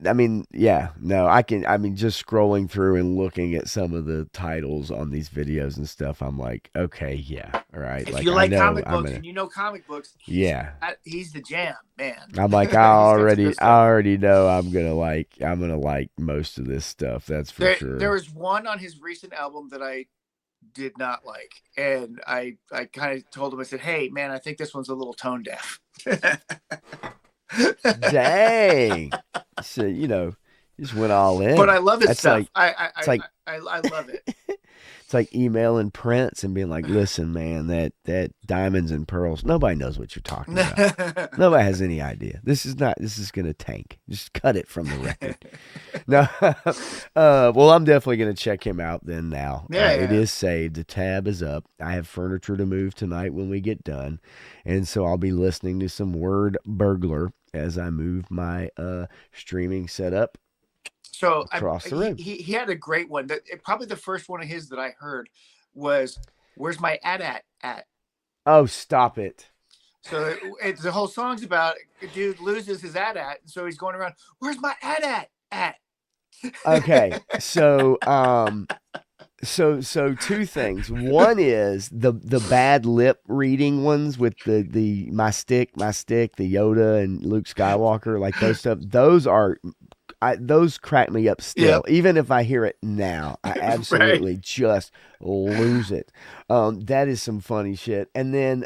I mean, yeah, no, I can. I mean, just scrolling through and looking at some of the titles on these videos and stuff, I'm like, okay, yeah, all right. If Like you I like know, comic I'm books gonna, and you know comic books, yeah. he's the jam, man. I'm like, He's got some good I stuff. already know I'm gonna like most of this stuff. That's for There sure. was one on his recent album that I did not like, and I kind of told him, I said, "Hey, man, I think this one's a little tone deaf." Dang. So, just went all But in. I love his That's stuff. like it's like I love it. it's like emailing Prince and being like, "Listen, man, that diamonds and pearls, nobody knows what you're talking about. Nobody has any idea. This is going to tank. Just cut it from the record." No. Well, I'm definitely going to check him out then now. It Yeah. is saved. The tab is up. I have furniture to move tonight when we get done. And so I'll be listening to some Word Burglar as I move my streaming setup So across the room. he had a great one. Probably the first one of his that I heard was "Where's my at?" Oh, stop it. So the whole song's about a dude loses his at, so he's going around. Where's my at? Okay. So two things. One is the bad lip reading ones with the my stick, the Yoda and Luke Skywalker, like those stuff. Those crack me up still. Yep. Even if I hear it now, I Right. absolutely just lose it. That is some funny shit. And then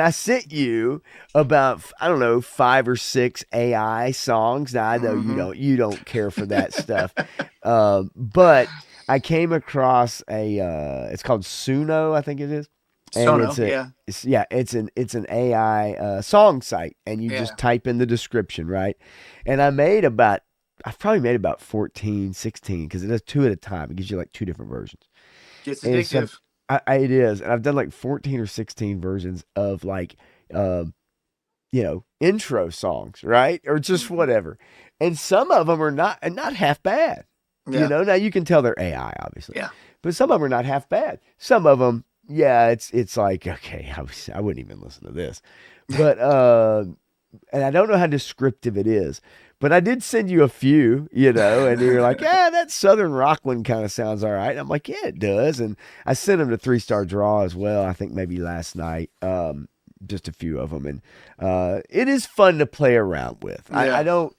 I sent you about, I don't know, 5 or 6 AI songs. Now I know Mm-hmm. you don't care for that stuff, but I came across it's called Suno, I think it is, and Sono, yeah. it's an AI song site, and you Yeah. just type in the description, right? And I've probably made about 14, 16 because it does 2 at a time. It gives you like 2 different versions. Gets And so addictive. it is. And I've done like 14 or 16 versions of like, um, intro songs, right? Or just Mm-hmm. whatever. And some of them are not half bad. Yeah. Now you can tell they're AI, obviously, Yeah. but some of them are not half bad. Some of them, yeah, it's like, okay, I wouldn't even listen to this. But, and I don't know how descriptive it is, but I did send you a few, and you're like, yeah, that Southern rock one kind of sounds all right. And I'm like, yeah, it does. And I sent them to 3 Star Draw as well. I think maybe last night, just a few of them, and it is fun to play around with. I Yeah. don't,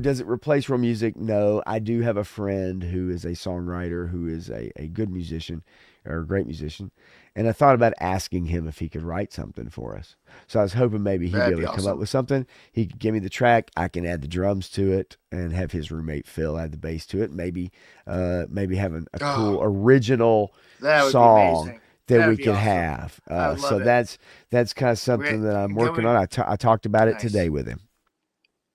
does it replace real music? No. I do have a friend who is a songwriter who is a good musician or a great musician. And I thought about asking him if he could write something for us. So I was hoping maybe he'd be That'd able be to come up awesome. with something. He could give me the track. I can add the drums to it and have his roommate Phil add the bass to it. Maybe having a cool Oh, original that would be song amazing. that That we would be could awesome. have. I would So love it. that's kind of something that I'm working on. I talked about it Nice. today with him.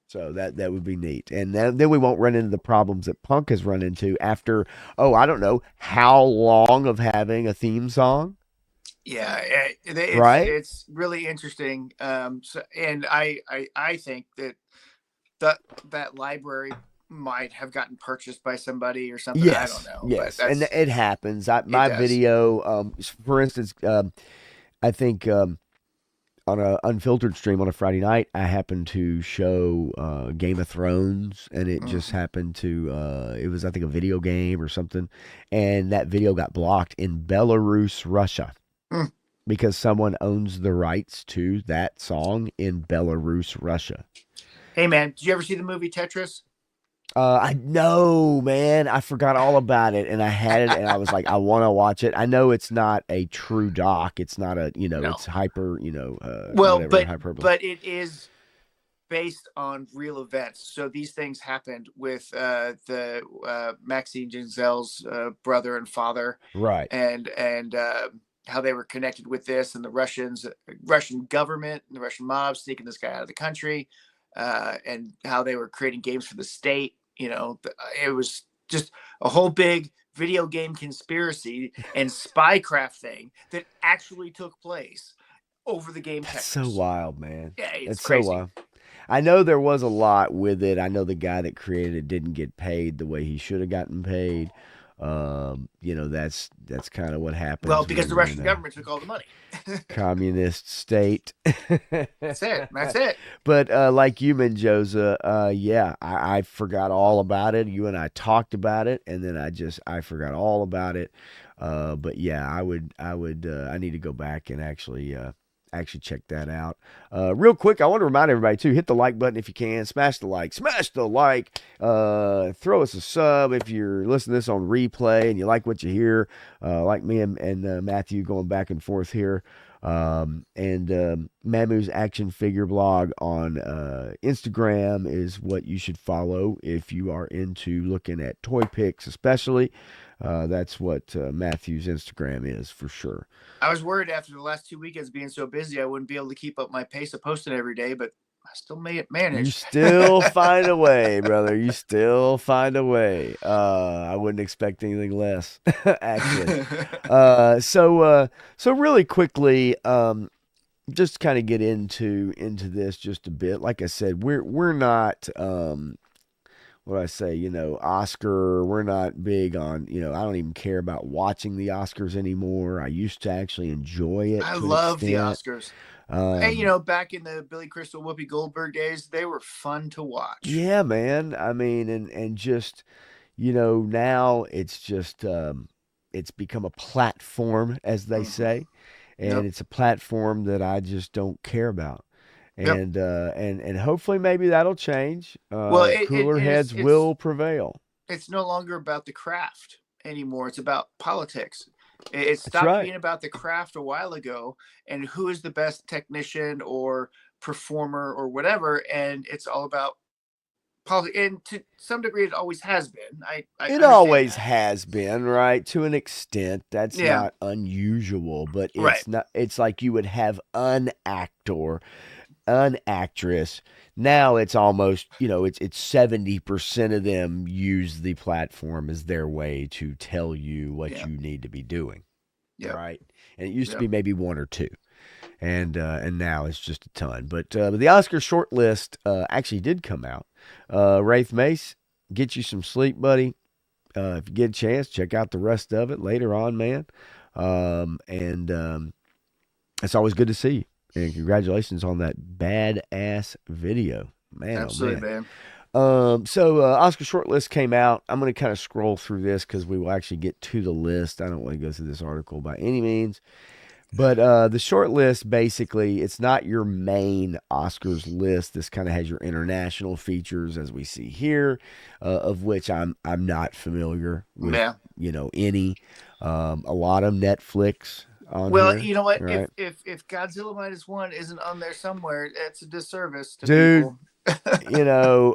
So that would be neat. And then we won't run into the problems that Punk has run into after, oh, I don't know, how long of having a theme song, Yeah, right? it's really interesting. So, and I think that that library might have gotten purchased by somebody or something. I don't Yes, know, but yes, and it happens. it My does. video, for instance, I think on a unfiltered stream on a Friday night, I happened to show Game of Thrones, and it just Mm. happened to it was I think a video game or something, and that video got blocked in Belarus, Russia, Mm. because someone owns the rights to that song in Belarus, Russia. Hey man, did you ever see the movie Tetris? I know, man. I forgot all about it, and I had it, and I was like, I want to watch it. I know it's not a true doc. It's not a, it's No. hyper, Well, whatever but hyperbole. but it is based on real events. So these things happened with the Maxine Ginzel's brother and father, Right. and how they were connected with this, and the Russian government, and the Russian mob sneaking this guy out of the country, and how they were creating games for the state. It was just a whole big video game conspiracy and spycraft thing that actually took place over the game That's so Tetris. wild, man. Yeah, it's That's so crazy. wild. I know there was a lot with it. I know the guy that created it didn't get paid the way he should have gotten paid. That's kind of what Well, happens because when the you're in Russian a government took all the money. communist state. That's it. That's it. But like you, Menjoza, yeah, I forgot all about it. You and I talked about it, and then I forgot all about it. But yeah, I need to go back and actually check that out. Real quick, I want to remind everybody too, hit the like button if you can, smash the like, throw us a sub if you're listening to this on replay and you like what you hear, like me and Matthew going back and forth here. And Mamu's action figure blog on Instagram is what you should follow if you are into looking at toy pics, especially. That's what Matthew's Instagram is for sure. I was worried after the last 2 weekends being so busy, I wouldn't be able to keep up my pace of posting every day, but I still may You manage. still find a way, brother. You still find a way. I wouldn't expect anything less, actually. So really quickly, just kind of get into this just a bit. Like I said, we're not what do I say, Oscar. We're not big on, I don't even care about watching the Oscars anymore. I used to actually enjoy it I to an love the extent. Oscars. And Um, back in the Billy Crystal, Whoopi Goldberg days, they were fun to watch. yeah, man. I mean, and just now it's just it's become a platform, as they Hmm. say, and Yep. it's a platform that I just don't care about. Yep. And hopefully maybe that'll change. Well, Cooler and heads it's will prevail. it's no longer about the craft anymore. It's about politics. It That's stopped right. being about the craft a while ago and who is the best technician or performer or whatever, and it's all about politics. And to some degree, it always has been. I It understand always that. has been, right? To an extent. That's Yeah. not unusual, but Right. it's not it's like you would have an actor, an actress. Now it's almost, it's 70% of them use the platform as their way to tell you what Yeah. you need to be doing, Yep. right? And it used to Yep. be maybe one or two. And now it's just a ton. But the Oscar short list actually did come out. Wraith Mace, get you some sleep, buddy. If you get a chance, check out the rest of it later on, man. And It's always good to see you. And congratulations on that badass video, man. Oh Absolutely, man. man. So Oscar shortlist came out. I'm going to kind of scroll through this because we will actually get to the list. I don't want to go through this article by any means. But the short list, basically, it's not your main Oscars list. This kind of has your international features, as we see here, of which I'm not familiar with, Yeah. Any. A lot of Netflix on Well, here, you know what? right? If Godzilla -1 isn't on there somewhere, that's a disservice to Dude, people. you know,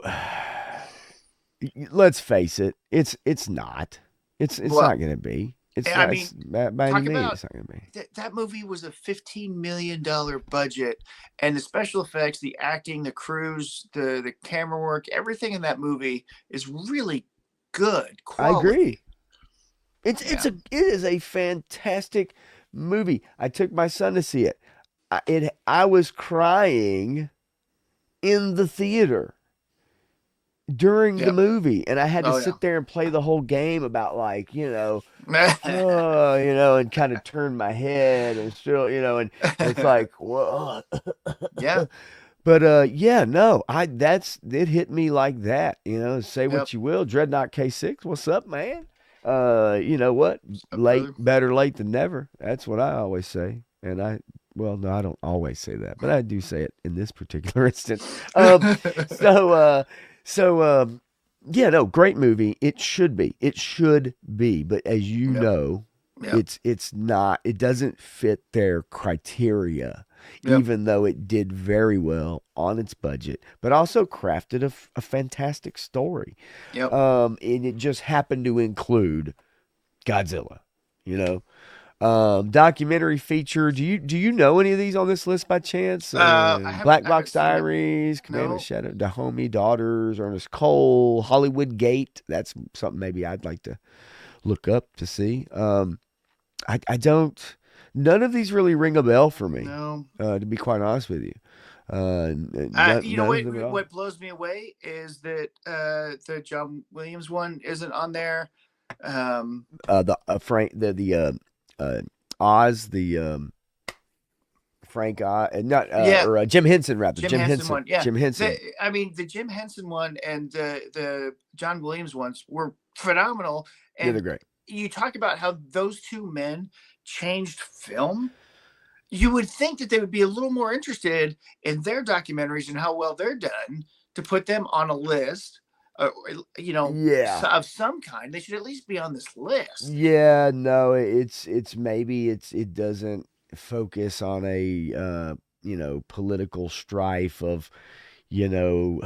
let's face it, it's not. It's Well, not going to be. It's I not mean, by any talk means. about It's not going to be. that movie was a $15 million budget, and the special effects, the acting, the crews, the camera work, everything in that movie is really good I agree. quality. It Yeah. is a fantastic movie. I took my son to see it. I was crying in the theater. during the Yep. movie, and I had to Oh yeah. sit there and play the whole game about like, and kind of turn my head and still, and it's like, whoa. Yeah. But yeah, no, I that's it hit me like that, say Yep. what you will. Dreadnought K6, what's up, man? You know what? What's up, Late, brother? better late than never. That's what I always say. And well, no, I don't always say that, but I do say it in this particular instance. So yeah, no, great movie. It should be. It should be. But as you Yep. know, Yep. it's not. It doesn't fit their criteria, Yep. even though it did very well on its budget, but also crafted a fantastic story. Yep. And it just happened to include Godzilla. You know, documentary feature. Do you know any of these on this list by chance? I Black haven't Box seen it. Diaries, Commandment No. Shadow, Dahomey Daughters, Ernest Cole, Hollywood Gate. That's something maybe I'd like to look up to see. I don't. None of these really ring a bell for me, No. to be quite honest with you. You know None of what? them at all. What blows me away is that the John Williams one isn't on there. Um, The Frank, the uh, Oz, the Frank Oz, not yeah, or Jim Henson rather. Jim Jim Henson Henson. one. Yeah, Jim Henson. I mean, the Jim Henson one and the John Williams ones were phenomenal. Yeah, they're And great. you talk about how those two men changed film. You would think that they would be a little more interested in their documentaries and how well they're done to put them on a list, Yeah. of some kind. They should at least be on this list. Yeah, no, it's maybe it doesn't focus on a political strife of you know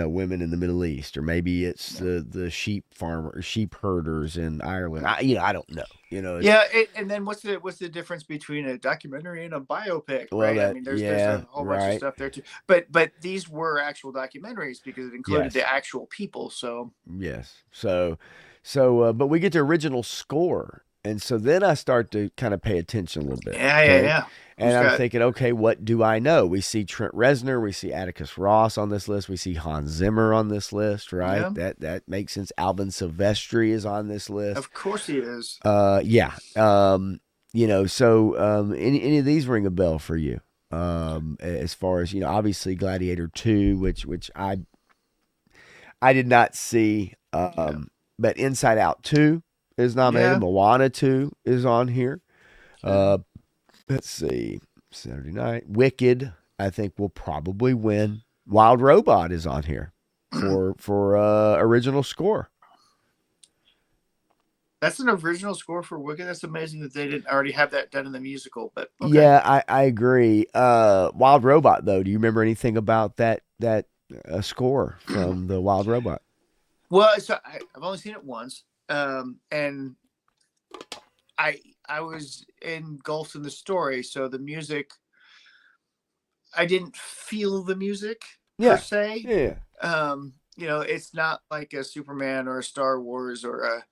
women in the Middle East, or maybe it's Yeah. the sheep herders in Ireland. I don't know. It's, Yeah, and then what's the difference between a documentary and a biopic, well, right? I that, mean, there's yeah, a whole bunch of right, stuff there too. But these were actual documentaries because it included yes, the actual people. So yes. But we get to original score, and so then I start to kind of pay attention a little bit. yeah, yeah, Okay. yeah. And Who's I'm got? thinking, okay, what do I know? We see Trent Reznor, we see Atticus Ross on this list, we see Hans Zimmer on this list, right? Yeah, That makes sense. Alvin Silvestri is on this list. of course he is. Yeah. Any of these ring a bell for you? As far as obviously Gladiator 2, which I did not see. Yeah, But Inside Out 2 is nominated. yeah, Moana 2 is on here. yeah. Uh, let's see. Saturday Night. Wicked, I think, will probably win. Wild Robot is on here for original score. That's an original score for Wicked. That's amazing that they didn't already have that done in the musical. But okay. Yeah, I agree. Wild Robot, though, do you remember anything about that score from the Wild Robot? Well, so I've only seen it once, and I was engulfed in the story, so the music, I didn't feel the music per Yeah, se. yeah, It's not like a Superman or a Star Wars or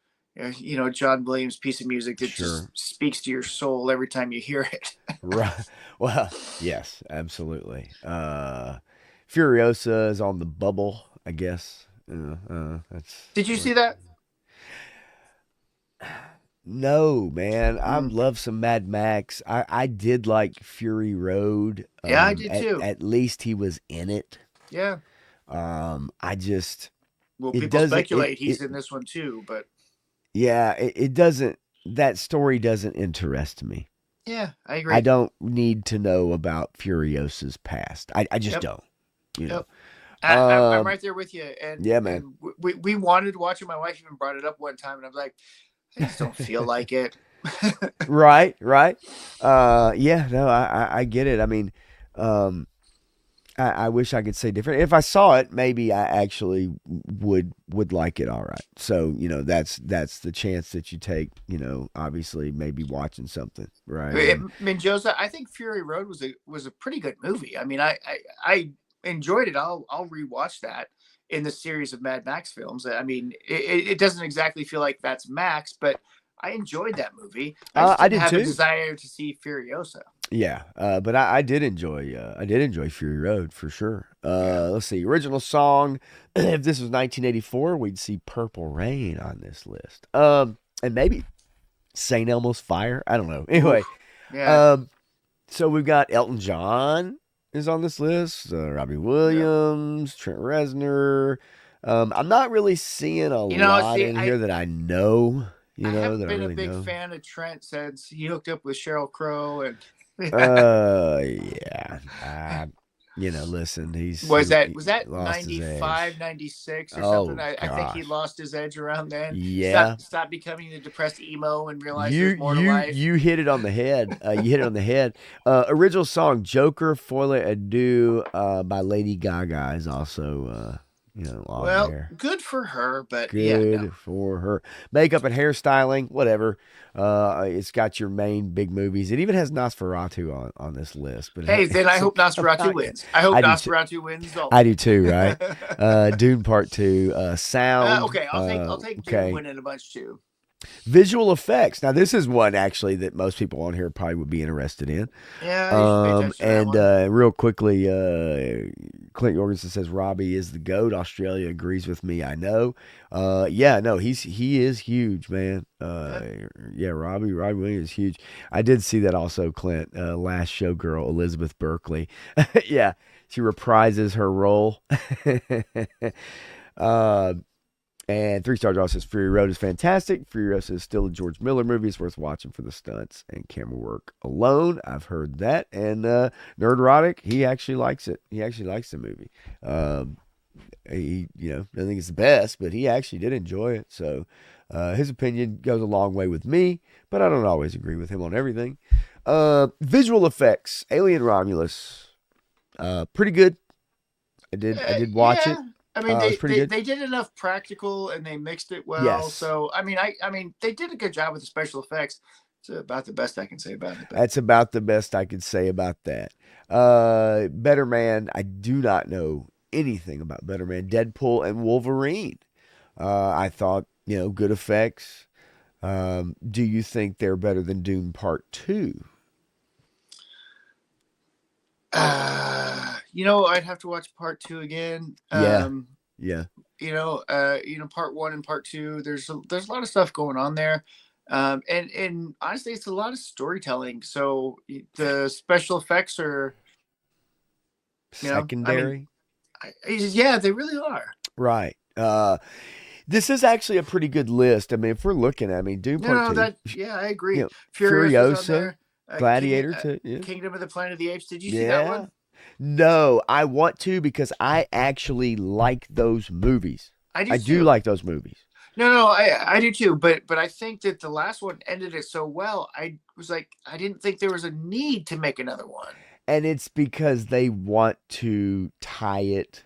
John Williams piece of music that just sure. speaks to your soul every time you hear it. Right. Well, yes, absolutely. Furiosa is on the bubble, I guess. That's Did you see that? no, man. I Mm. love some Mad Max. I did like Fury Road. Yeah, I did At too. at least he was in it. Yeah. I just Well, it people doesn't speculate he's it in this one too, but yeah, it doesn't, that story doesn't interest me. yeah, I I agree. don't need to know about Furiosa's past. I just Yep. don't. You Yep. know. I'm right there with you, and Yeah, man. and we wanted to watch it. My wife even brought it up one time, and I was like, I just don't feel like it. Right, right. Yeah, no, I get it. I mean, um, I wish I could say different. If I saw it, maybe I actually would like it. All right. So that's the chance that you take. Obviously, maybe watching something, right? And Menjoza, I think Fury Road was a pretty good movie. I mean, I enjoyed it. I'll rewatch that in the series of Mad Max films. I mean, it doesn't exactly feel like that's Max, but I enjoyed that movie. I just I didn't did have a too. desire to see Furiosa. Yeah, but I did enjoy Fury Road for sure. Yeah. Let's see, original song. If this was 1984, we'd see Purple Rain on this list. And maybe St. Elmo's Fire. I don't know. Anyway, Oof. Yeah. um, so we've got Elton John is on this list. Robbie Yep. Williams, Trent Reznor. I'm not really seeing a lot See, in here that I know. I That haven't I been a really big know. fan of Trent since he hooked up with Cheryl Crow, and Yeah. Listen, was he that lost his edge. 95, 96 or something? Oh I think he gosh. lost his edge around then. Yeah. Stop becoming the depressed emo and realize You there's more to you life. you hit it on the head. You hit it on the head. Original song Joker Folie à Deux by Lady Gaga is also on Well, there. good for her, but yeah, no. Good for her. Makeup and hairstyling, whatever. It's got your main big movies. It even has Nosferatu on this list, but Hey, then I it's hope Nosferatu about wins. I hope I do too. Nosferatu wins I also. do too, right? Dune Part Two, sound. Okay, I'll take Dune Okay, winning a bunch too. visual effects. Now this is one actually that most people on here probably would be interested in. Yeah, you should pay attention to that And one. real quickly, Clint Jorgensen says Robbie is the GOAT. Australia agrees with me. I know. Yeah, no, he is huge, man. Yeah. Yeah, Robbie Williams is huge. I did see that also, Clint. Last Showgirl, Elizabeth Berkley. Yeah, she reprises her role. uh, and Three Star Draw says Fury Road is fantastic. Fury Road is still a George Miller movie. It's worth watching for the stunts and camera work alone. I've heard that. And Nerdrotic, he actually likes it. He actually likes the movie. He, doesn't think it's the best, but he actually did enjoy it. So his opinion goes a long way with me, but I don't always agree with him on everything. Visual effects, Alien Romulus, pretty good. I did watch Yeah. it. I mean, It was pretty good. they did enough practical and they mixed it well. Yes. So I mean they did a good job with the special effects. It's about the best I can say about it. But That's about the best I could say about that. Better Man, I do not know anything about Better Man. Deadpool and Wolverine. I thought, good effects. Do you think they're better than Dune Part 2? I'd have to watch part two again. Yeah, yeah. Part one and part two. There's a lot of stuff going on there. And honestly, it's a lot of storytelling. So the special effects are, I mean, Secondary? yeah, they really are. Right. This is actually a pretty good list. I mean, if we're looking at, I mean, Dune Part 2, Yeah, I you agree. know, Furiosa's on Furiosa, there. Gladiator, too. Yeah. Kingdom of the Planet of the Apes. Did you see that Yeah. one? No, I want to because I actually like those movies. I do I do too. like those movies. No, I do too. But I think that the last one ended it so well. I was like, I didn't think there was a need to make another one. And it's because they want to tie it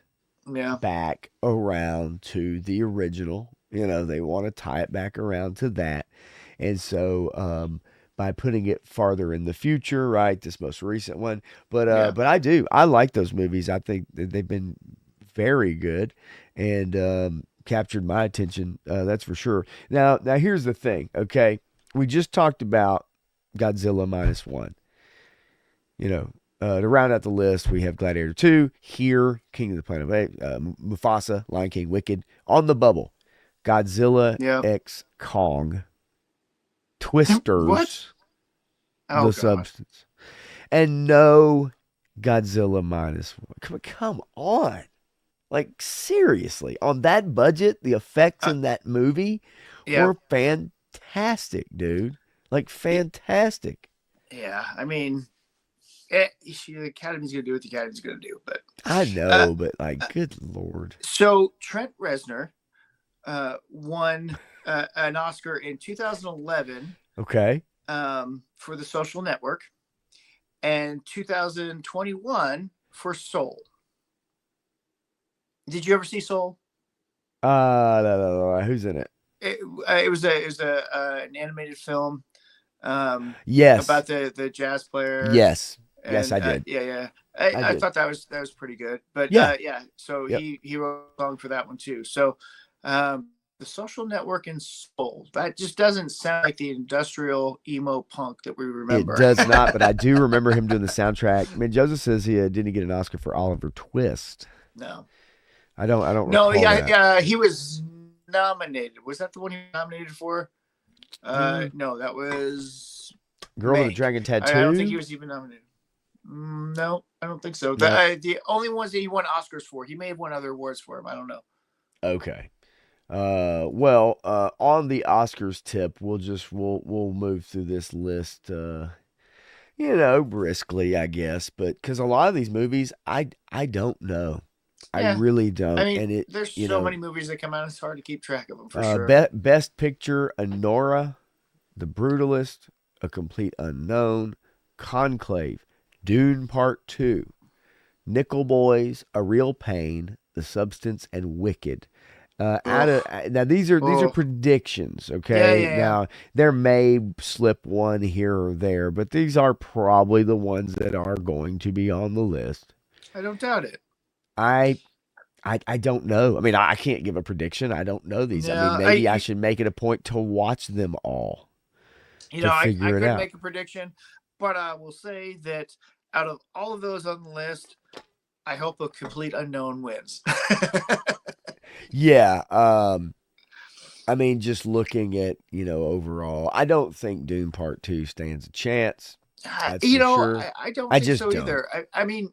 Yeah, back around to the original. They want to tie it back around to that. And so by putting it farther in the future, right, this most recent one. But yeah. I like those movies. I think that they've been very good and captured my attention. That's for sure. Now here's the thing. Okay, we just talked about Godzilla minus one. To round out the list, we have Gladiator 2, here, King of the Planet of Apes, Mufasa, Lion King, Wicked, on the bubble, Godzilla Yeah. X Kong, What? Twisters, Oh The God. Substance, and no Godzilla minus one. Come on. Like, seriously, on that budget, the effects Uh, in that movie yeah. were fantastic, dude. Like, fantastic. Yeah. I mean, the Academy's gonna do what the Academy's gonna do. But I uh, know, but like, good Lord. so Trent Reznor won an Oscar in 2011 Okay. for The Social Network and 2021 for Soul. Did you ever see Soul? No, who's in it? It was an animated film Yes. about the jazz player. Yes. Yes, And I did. yeah. I I did. thought that was pretty good. But Yeah. yeah, so Yep. he wrote a song for that one too. So The Social Network and Soul. That just doesn't sound like the industrial emo punk that we It remember. does not, but I do remember him doing the soundtrack. I mean, Joseph says he didn't get an Oscar for Oliver Twist. No. I don't No, recall yeah, that. yeah, he was nominated. Was that the one he was nominated for? Mm, No, that was Girl with a Mank. Dragon I don't think he Tattoo. was even nominated. No, I don't think so. No. The only ones that he won Oscars for, he may have won other awards for him. I don't know. Okay. Well, on the Oscars tip, we'll move through this list, briskly, I guess, but because a lot of these movies, I don't know, I Yeah, really I don't, mean, and there's so many movies that come out. It's hard to keep track of them for sure. best picture, Anora, The Brutalist, A Complete Unknown, Conclave, Dune Part Two, Nickel Boys, A Real Pain, The Substance, and Wicked. Out of Oh, now, these are oh, predictions. yeah, Okay, yeah, yeah. now there may slip one here or there, but these are probably the ones that are going to be on the list. I don't doubt it. I I don't know. I mean, I can't give a prediction. I don't know these. I mean, No, maybe I should make it a point to watch them all to I figure it couldn't out. make a prediction, but I will say that out of all of those on the list, I hope a complete unknown wins. Yeah. I mean, just looking at overall, I don't think Dune Part Two stands a chance. That's for sure. I don't I think just so don't. either. I mean,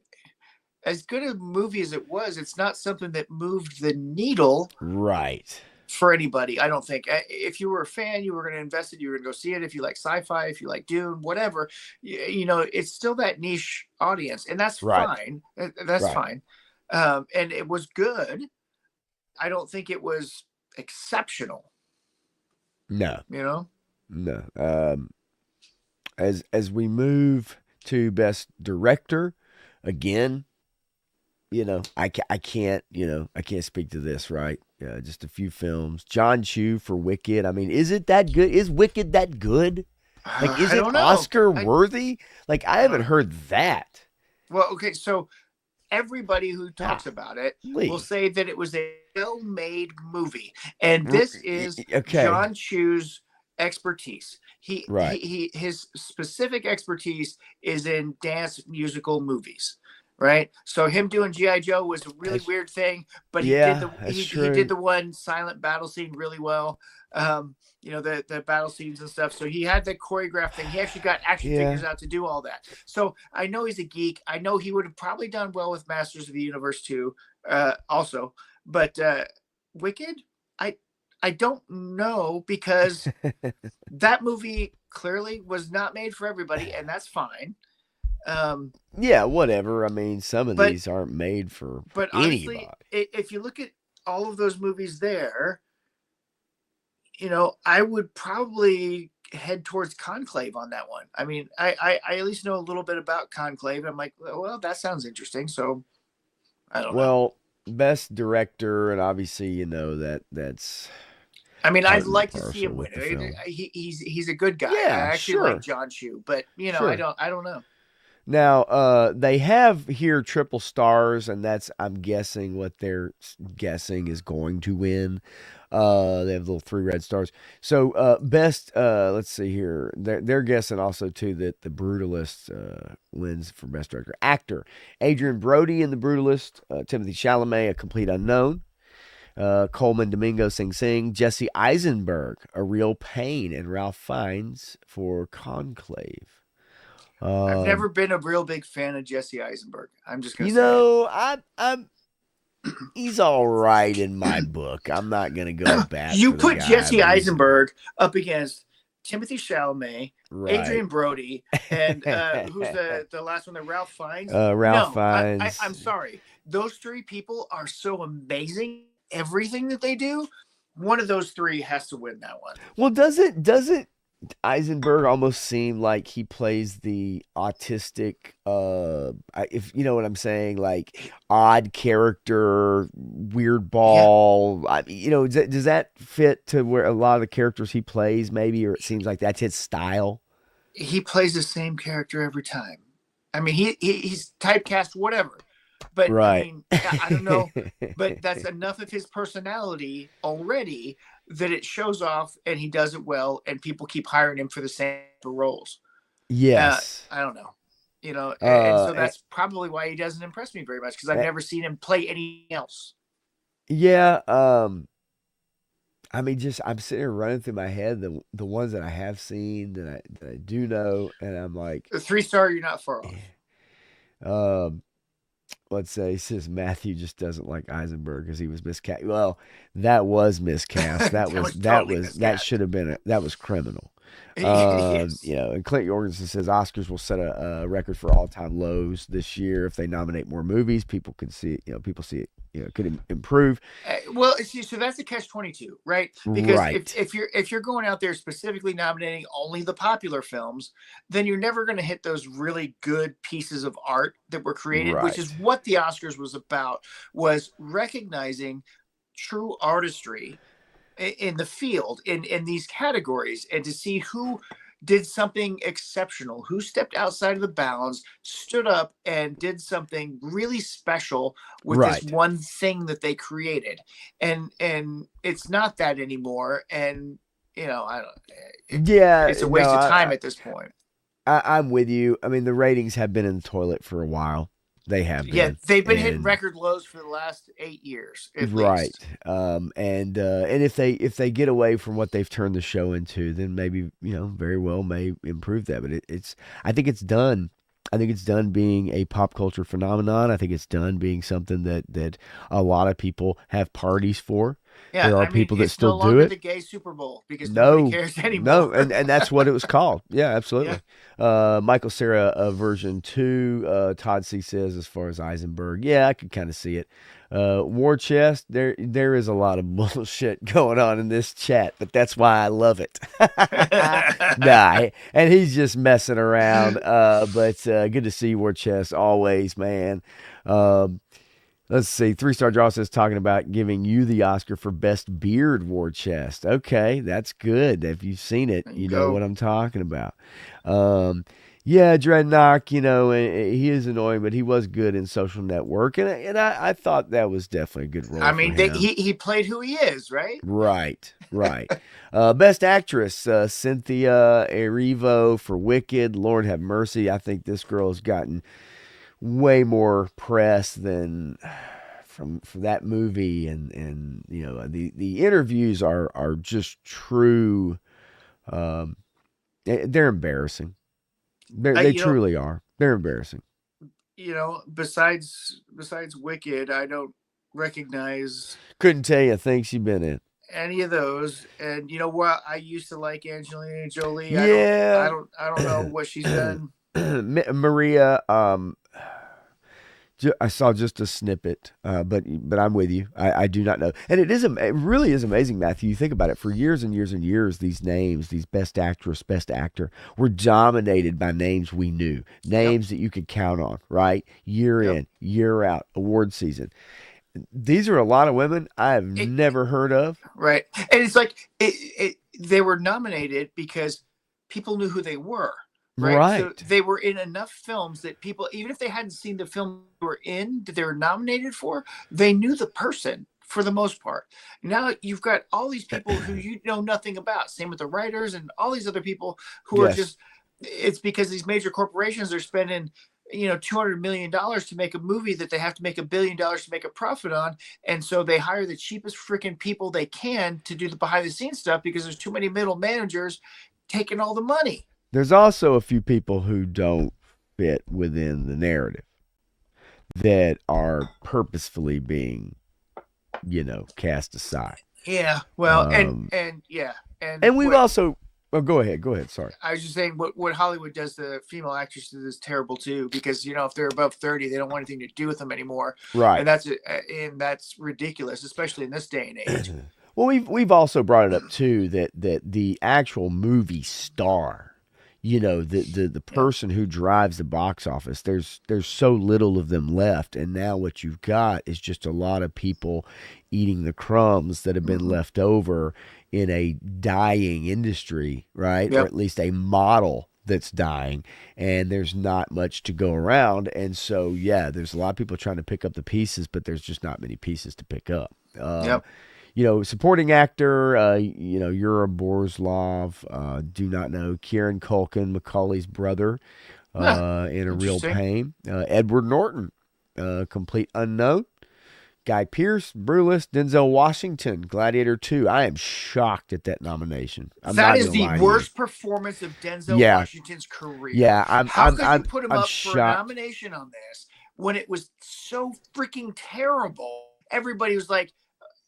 as good a movie as it was, it's not something that moved the needle Right. for anybody. I don't think. If you were a fan, you were going to invest it. You were going to go see it. If you like sci-fi, if you like Dune, whatever, it's still that niche audience, and that's Right. fine. That's Right. fine. And it was good. I don't think it was exceptional. No. You know. No. As we move to best director, again, I can't, I can't speak to this, right? Just a few films. John Chu for Wicked. I mean, is it that good? Is Wicked that good? Like, is I it don't know. Oscar worthy? Like, I I haven't don't know. heard that. Well, okay, so everybody who talks about it will Golly. say that it was a well-made movie, and this is Okay. John Chu's expertise. Right. His specific expertise is in dance musical movies, right? So him doing GI Joe was a really That's, weird thing, but yeah, that's he did true. the one silent battle scene really well. The battle scenes and stuff. So he had the choreographed thing. He actually got action Yeah. figures out to do all that. So I know he's a geek. I know he would have probably done well with Masters of the Universe too, also. But Wicked, I I don't know because that movie clearly was not made for everybody, and that's fine. Um, Yeah, whatever. I mean, some of but these aren't made for but honestly, anybody. if you look at all of those movies there, I would probably head towards Conclave on that one. I mean, I at least know a little bit about Conclave. I'm like, well, that sounds interesting. So I don't know. Well, best director, and obviously, that's I mean, I'd part and like to see parcel him win. with the film. He's a good guy. I Yeah, actually like sure, John Chu, but sure. I don't know. Now, they have here triple stars, and that's I'm guessing what they're guessing is going to win. They have little three red stars. So, best. Let's see here. They're guessing also too that The Brutalist wins for best director. Actor: Adrian Brody in The Brutalist. Timothy Chalamet, A Complete Unknown. Coleman Domingo, Sing Sing. Jesse Eisenberg, A Real Pain, and Ralph Fiennes for Conclave. I've Um, never been a real big fan of Jesse Eisenberg. I'm just gonna you say it. know, I'm he's all right in my book. I'm not gonna go bat You for the put guy, Jesse but he's Eisenberg up against Timothy Chalamet, right. Adrian Brody, and who's the last one? The Ralph Fiennes. Ralph No, Fiennes. I'm sorry. Those three people are so amazing. Everything that they do, one of those three has to win that one. Well, doesn't Eisenberg almost seem like he plays the autistic, if you know what I'm saying, like odd character, weird Yeah, ball. Does that fit to where a lot of the characters he plays, maybe, or it seems like that's his style? he plays the same character every time. I mean, he's typecast, whatever. But I Right. mean, I don't know. But that's enough of his personality already that it shows off and he does it well, and people keep hiring him for the same roles. Yes. I don't know, and Uh, so and, that's probably why he doesn't impress me very much, because I've never seen him play anything else. yeah. I mean, just I'm sitting here running through my head the ones that I have seen that I do know, and I'm like, The 3-star, you're not far eh. off. um, let's say he says Matthew just doesn't like Eisenberg because he was miscast. Well, that was miscast. That That was was totally that miscast. should have been that was criminal. Yes. And Clint Jorgensen says Oscars will set a record for all-time lows this year if they nominate more movies. People can see it. People see it. Could improve. Well, see, so that's the catch-22, right? Because if, Right. if you're if you're going out there specifically nominating only the popular films, then you're never going to hit those really good pieces of art that were created, which is Right. what the Oscars was about, was recognizing true artistry in the field in these categories, and to see who did something exceptional, who stepped outside of the bounds, stood up and did something really special with this Right. one thing that they created. And it's not that anymore. And I don't Yeah. it's a No. waste of time at this point. I'm with you. I mean, the ratings have been in the toilet for a while. They have Yeah, been, they've been hitting and record lows for the last 8 years at right. least. And if they get away from what they've turned the show into, then maybe very well may improve that. But it's I think it's done. I think it's done being a pop culture phenomenon. I think it's done being something that a lot of people have parties for. Yeah, There are I mean, people that it's still no do longer it. the gay Super Bowl because nobody No, cares no, anymore. and that's what it was called. Yeah, Yeah. absolutely. Michael Cera, version 2. Todd C says, as far as Eisenberg, yeah, I could kind of see it. War Chest, there is a lot of bullshit going on in this chat, but that's why I love it. Nah, and he's just messing around. But good to see you, War Chest, always, man. Um, Let's see. 3-star draw says talking about giving you the Oscar for best beard, War Chest. Okay, that's good. If you've seen it, There you you know go. what I'm talking about. Um, yeah, Dreadnought, he is annoying, but he was good in Social Network, and I thought that was definitely a good role I for mean, him. he played who he is, right? Right, right. Best actress, Cynthia Erivo for Wicked. Lord have mercy. I think this girl has gotten way more press than from that movie, and the interviews are just true. um they're embarrassing. I, They you know, truly are. They're embarrassing. besides Wicked, I don't recognize Couldn't tell you things you've been in. any of those. And you know what? I used to like Angelina Jolie. Yeah. I don't know what she's done. Maria, I saw just a snippet, but I'm with you. I do not know, and it really is amazing, Matthew. You think about it. For years and years and years, these names, these best actress, best actor, were dominated by names we knew, Yep. names that you could count on, right? Year Yep. in, year out, award season. These are a lot of women I have It, never heard of. right. And it's like they were nominated because people knew who they were. Right. So Right. they were in enough films that people, even if they hadn't seen the film they were in that they were nominated for, they knew the person for the most part. Now you've got all these people who you know nothing about. Same with the writers and all these other people who are Yes. just, it's because these major corporations are spending, $200 million to make a movie that they have to make $1 billion to make a profit on. And so they hire the cheapest freaking people they can to do the behind the scenes stuff because there's too many middle managers taking all the money. There's also a few people who don't fit within the narrative that are purposefully being, cast aside. Yeah, well, and Um, and yeah, and and we've what also. Oh, go ahead. Go ahead. Sorry. I was just saying, what Hollywood does to female actresses is terrible too, because if they're above 30, they don't want anything to do with them anymore, Right. and that's ridiculous, especially in this day and age. Well, we've also brought it up too that the actual movie star, the Yep. person who drives the box office, there's so little of them left, and now what you've got is just a lot of people eating the crumbs that have been Hmm. left over in a dying industry, right? Or Yep. at least a model that's dying, and there's not much to go around. And so, yeah, there's a lot of people trying to pick up the pieces, but there's just not many pieces to pick up. Yep. supporting actor, Yura Borslov, do not know. Kieran Culkin, Macaulay's brother, Huh, in A Real interesting. Pain. Edward Norton, complete unknown. Guy Pearce, Bruce, Denzel Washington, Gladiator 2. I am shocked at that nomination. I'm That not is going to the lie to you. worst performance of Denzel Yeah, Washington's career. yeah, I'm How I'm could you I'm put him I'm up for a shocked. nomination on this when it was so freaking terrible? Everybody was like,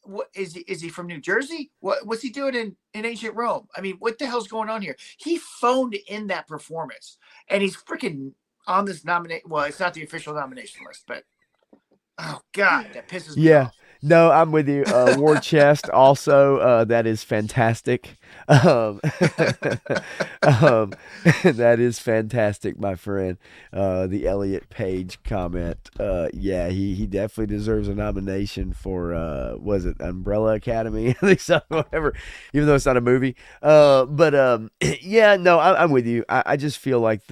"What is he? Is he from New Jersey? What's he doing in ancient Rome? I mean, what the hell's going on here?" He phoned in that performance, and he's freaking on this nomination. Well, it's not the official nomination list, but oh god, that pisses me Yeah. off. No, I'm with you. War Chest also, that is fantastic. Um, um, that is fantastic, my friend. The Elliot Page comment. Yeah, he definitely deserves a nomination for, was it Umbrella Academy? I think so, whatever, even though it's not a movie. But yeah, no, I'm with you. I just feel like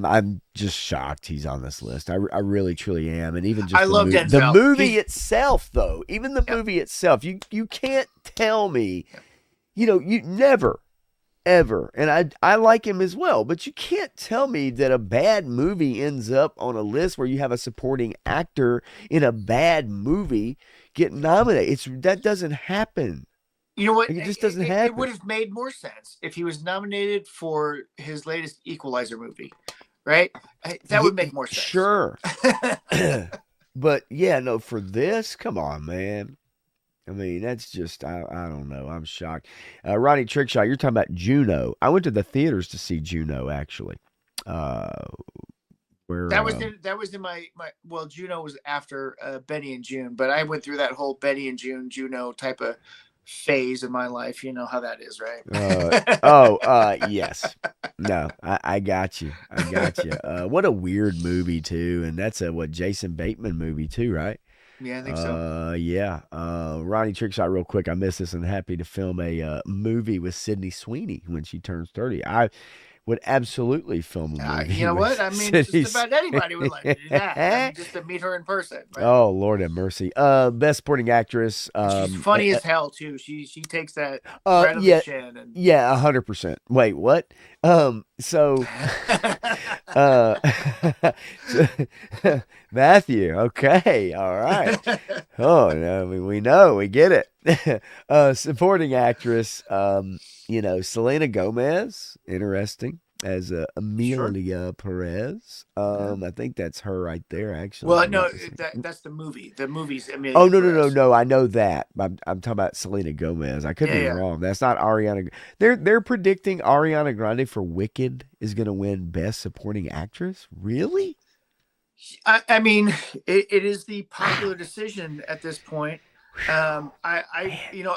I'm just shocked he's on this list. I really truly am, and even I just love the Denzel. movie He's itself, though, even the yep, movie itself, you can't tell me, yep. you never ever, and I like him as well, but you can't tell me that a bad movie ends up on a list where you have a supporting actor in a bad movie get nominated. That doesn't happen. You know what? Like, it just doesn't It would happen. have made more sense if he was nominated for his latest Equalizer movie, right? That Yeah, would make more sense. sure. But yeah, no, for this, come on, man. I mean, that's just I don't know. I'm shocked. Ronnie Trickshot, you're talking about Juno. I went to the theaters to see Juno actually. Uh, where That was in my well, Juno was after Benny and June, but I went through that whole Benny and June Juno type of phase in my life. You know how that is, uh right? oh yes. No, I got you. I got you. What a weird movie too, and that's a what Jason Bateman movie too, right? Yeah, I think so. Yeah. Ronnie Trickshot, real quick. I missed this and happy to film a movie with Sydney Sweeney when she turns 30. I would absolutely film a You movie know what? with I mean, Sydney just about anybody would like to do that. I Sweeney. mean, just to meet her in person, right? Oh, Lord have mercy. Best supporting actress. And she's funny as hell too. She takes that right on the Yeah, chin and yeah, 100%. Wait, what? So, uh, Matthew. Okay, all right. Oh, no, we know, we get it. Supporting actress, Selena Gomez, interesting, as sure. Amelia Perez. Yeah. I think that's her right there, actually, if Well, I'm no, not mistaken. that's the movie. The movie's Oh Amelia no, no, no, Perez. no! I know that. I'm talking about Selena Gomez. I could Yeah, be yeah. wrong. That's not Ariana. They're predicting Ariana Grande for Wicked is going to win Best Supporting Actress. Really? I mean, it is the popular Wow. decision at this point. Whew. Man.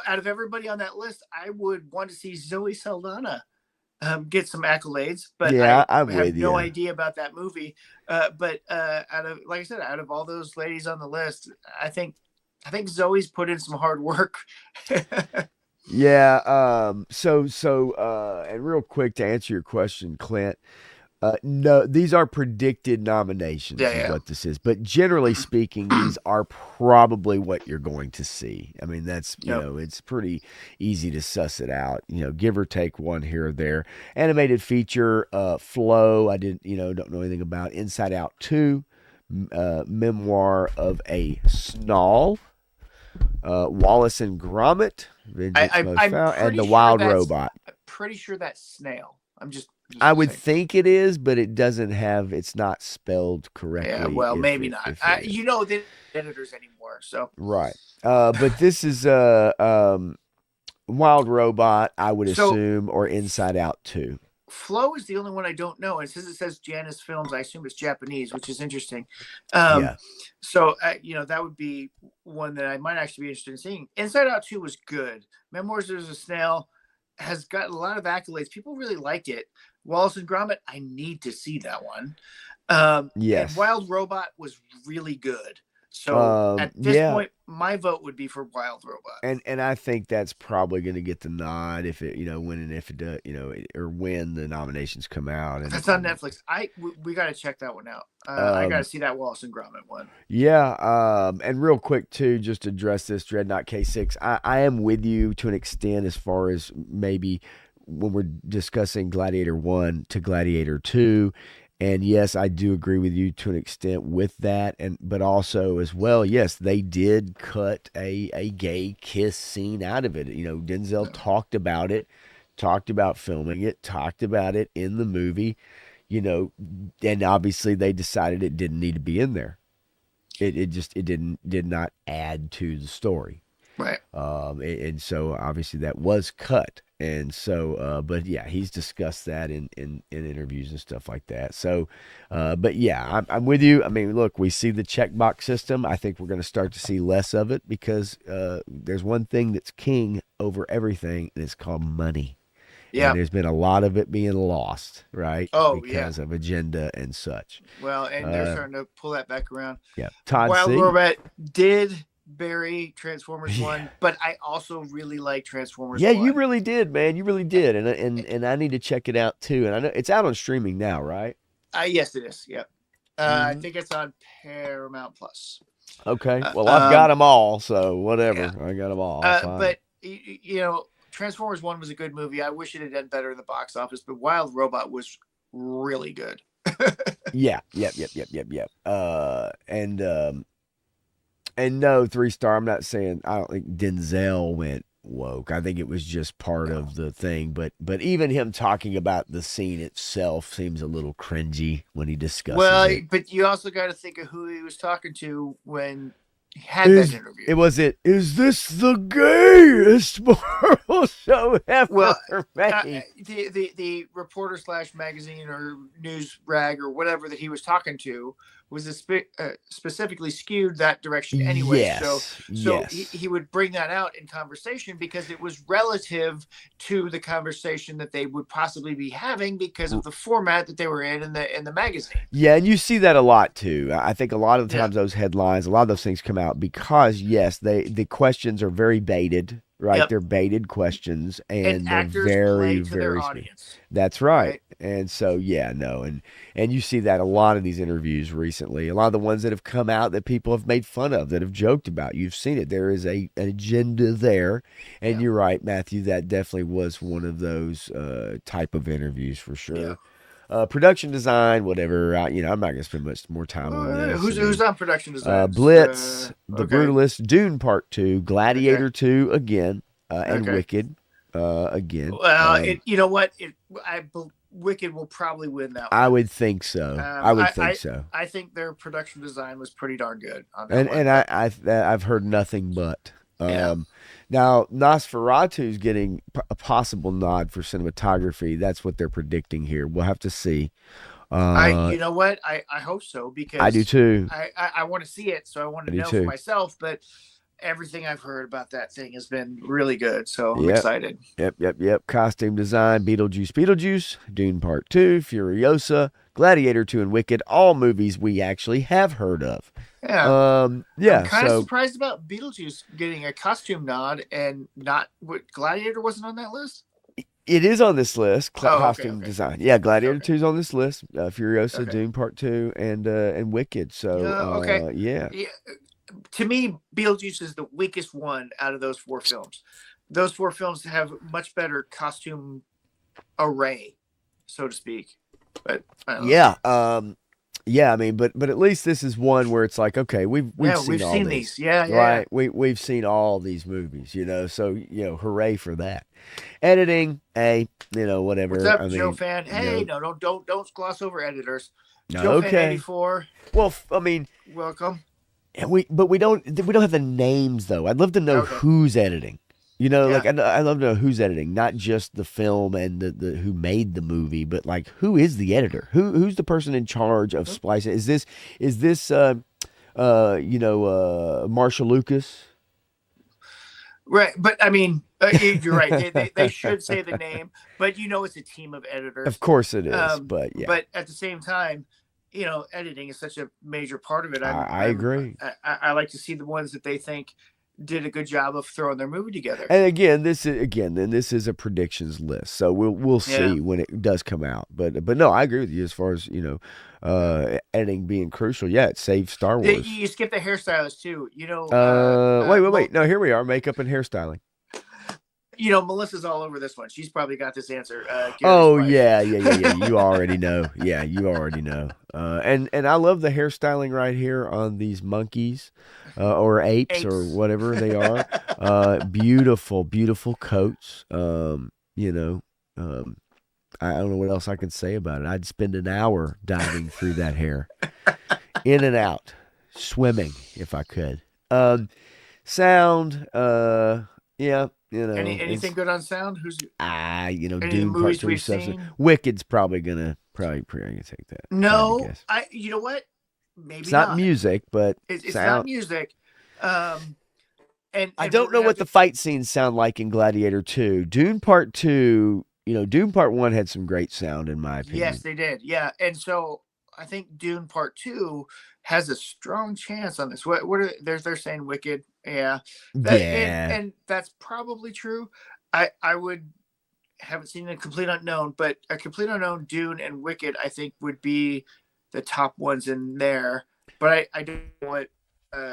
Out of everybody on that list, I would want to see Zoe Saldana get some accolades, but Yeah, I I'm have with no you. idea about that movie. But out of, like I said, out of all those ladies on the list, I think Zoe's put in some hard work. Yeah, Yeah. And real quick to answer your question, Clint. No, these are predicted nominations, is yeah. what this is. But generally speaking, these are probably what you're going to see. I mean, Yep. it's pretty easy to suss it out, give or take one here or there. Animated feature, Flow, I didn't, don't know anything about. Inside Out 2, Memoir of a Snarl, Wallace and Gromit, Vengeance Most I'm Foul, and pretty The sure Wild that's Robot. snail. I Just would saying. think it is, but it's not spelled Yeah, correctly well, maybe not. if it is. You know, the editors anymore. So Right. But this is Wild Robot, I would so assume, or Inside Out too. Flow is the only one I don't know. It says Janus Films. I assume it's Japanese, which is interesting. Um, Yeah. so that would be one that I might actually be interested in seeing. Inside Out 2 was good. Memoirs of a Snail has got a lot of accolades. People really like it. Wallace and Gromit, I need to see that one. And Yes. Wild Robot was really good. So at this Yeah, point, my vote would be for Wild Robot. and I think that's probably going to get the nod if it, when and if it does, or when the nominations come out. That's on Netflix. We got to check that one out. I got to Um, see that Wallace and Gromit one. yeah, and real quick too, just to address this Dreadnought K6, I am with you to an extent as far as maybe when we're discussing Gladiator 1 to Gladiator 2. And yes, I do agree with you to an extent with that, but also as well, yes, they did cut a gay kiss scene out of it. Denzel talked about it, talked about filming it, talked about it in the movie, you know, and obviously they decided it didn't need to be in there. It did not add to the story. Right. And so obviously that was cut. And so, but yeah, he's discussed that in interviews and stuff like that. So, but yeah, I'm with you. I mean, look, we see the checkbox system. I think we're going to start to see less of it because there's one thing that's king over everything, and it's called money. Yeah. And there's been a lot of it being lost, right? Oh, because yeah. of agenda and such. Well, and they're starting to pull that back around. Yeah. Todd Wild C. Robot did bury Transformers Yeah. 1, but I also really like Transformers Yeah, 1. you really did, man. You really did, and I need to check it out too. And I know it's out on streaming now, right? Yes, it is. Yep. I think it's on Paramount Plus. Okay. Well, I've got them all, so whatever. Yeah. I got them all. But Transformers 1 was a good movie. I wish it had done better in the box office, but Wild Robot was really good. Yeah. Yep. And no 3-star. I'm not saying I don't think Denzel went woke. I think it was just part of the thing. But even him talking about the scene itself seems a little cringy when he discusses it. But you also got to think of who he was talking to when he had that interview. Is this the gayest Marvel show ever made? The reporter / magazine or news rag or whatever that he was talking to was specifically skewed that direction anyway. Yes, so he would bring that out in conversation because it was relative to the conversation that they would possibly be having because of the format that they were in the magazine. Yeah, and you see that a lot too. I think a lot of the times those headlines, a lot of those things come out because yes, the questions are very baited. Right, they're baited questions, and they're very, very. That's right. And so and you see that a lot of these interviews recently, a lot of the ones that have come out that people have made fun of, that have joked about. You've seen it. There is an agenda there, and you're right, Matthew. That definitely was one of those type of interviews for sure. Yeah. Production design, whatever. I'm not going to spend much more time on this. Who's on production design? Blitz, The Brutalist, Dune Part 2, Gladiator 2 again, and Wicked again. Well, you know what? Wicked will probably win that one. I would think so. I think their production design was pretty darn good on that one. And I've heard nothing but. Now, Nosferatu's getting a possible nod for cinematography. That's what they're predicting here. We'll have to see. You know what? I hope so because I do too. I want to see it, so I want to know for myself. But everything I've heard about that thing has been really good, so I'm excited. Yep. Costume design: Beetlejuice, Dune Part 2, Furiosa, Gladiator 2, and Wicked. All movies we actually have heard of. Yeah. I'm kind of surprised about Beetlejuice getting a costume nod and not Gladiator wasn't on that list. It is on this list. Costume design. Yeah, Gladiator 2 is on this list. Furiosa, Dune Part 2, and Wicked. So yeah. To me, Beetlejuice is the weakest one out of those 4 films. Those 4 films have much better costume array, so to speak. But I don't know. Yeah, I mean, but at least this is one where it's like, okay, we've seen these. Yeah. Right. We've seen all these movies, so hooray for that. Editing, whatever. What's up, Joe fan? Hey, no, don't gloss over editors. No, Joe fan 84. Well, I mean, welcome. And we don't have the names though. I'd love to know who's editing. Like I love to know who's editing, not just the film and the who made the movie, but like who is the editor? Who's the person in charge of splicing? Is this Marshall Lucas? Right, but I mean, you're right. They should say the name, but it's a team of editors. Of course it is, but yeah. But at the same time, editing is such a major part of it. I agree. I like to see the ones that they think did a good job of throwing their movie together. And this is a predictions list, so we'll Yeah. see when it does come out. But no, I agree with you as far as editing being crucial. Yeah, it saved Star Wars. You skip the hairstylist too. Wait. No, here we are. Makeup and hairstyling. Melissa's all over this one. She's probably got this answer. Gary's Oh wife. yeah. You already know. Yeah, you already know. And I love the hairstyling right here on these monkeys, or apes or Apes. whatever they are. Beautiful, beautiful coats. Um, I don't know what else I can say about it. I'd spend an hour diving through that hair, in and out, swimming if I could. Sound. Yeah. Anything good on sound? Who's any Dune Part movies Three we've stuff. seen? Wicked's probably gonna take that. If I had to No, guess. you know what? It's Maybe not not. music, but It's not sound. music. Um, I and we're don't know gonna have what the to. fight scenes sound like in Gladiator 2. Dune Part 2, Dune Part 1 had some great sound in my Yes, opinion. they did. Yeah, and so I think Dune Part Two has a strong chance on this. What are they're saying? Wicked. Yeah, that Yeah. and that's probably true. I would haven't seen a complete unknown, but a complete unknown, Dune and Wicked, I think would be the top ones in there. But I don't know what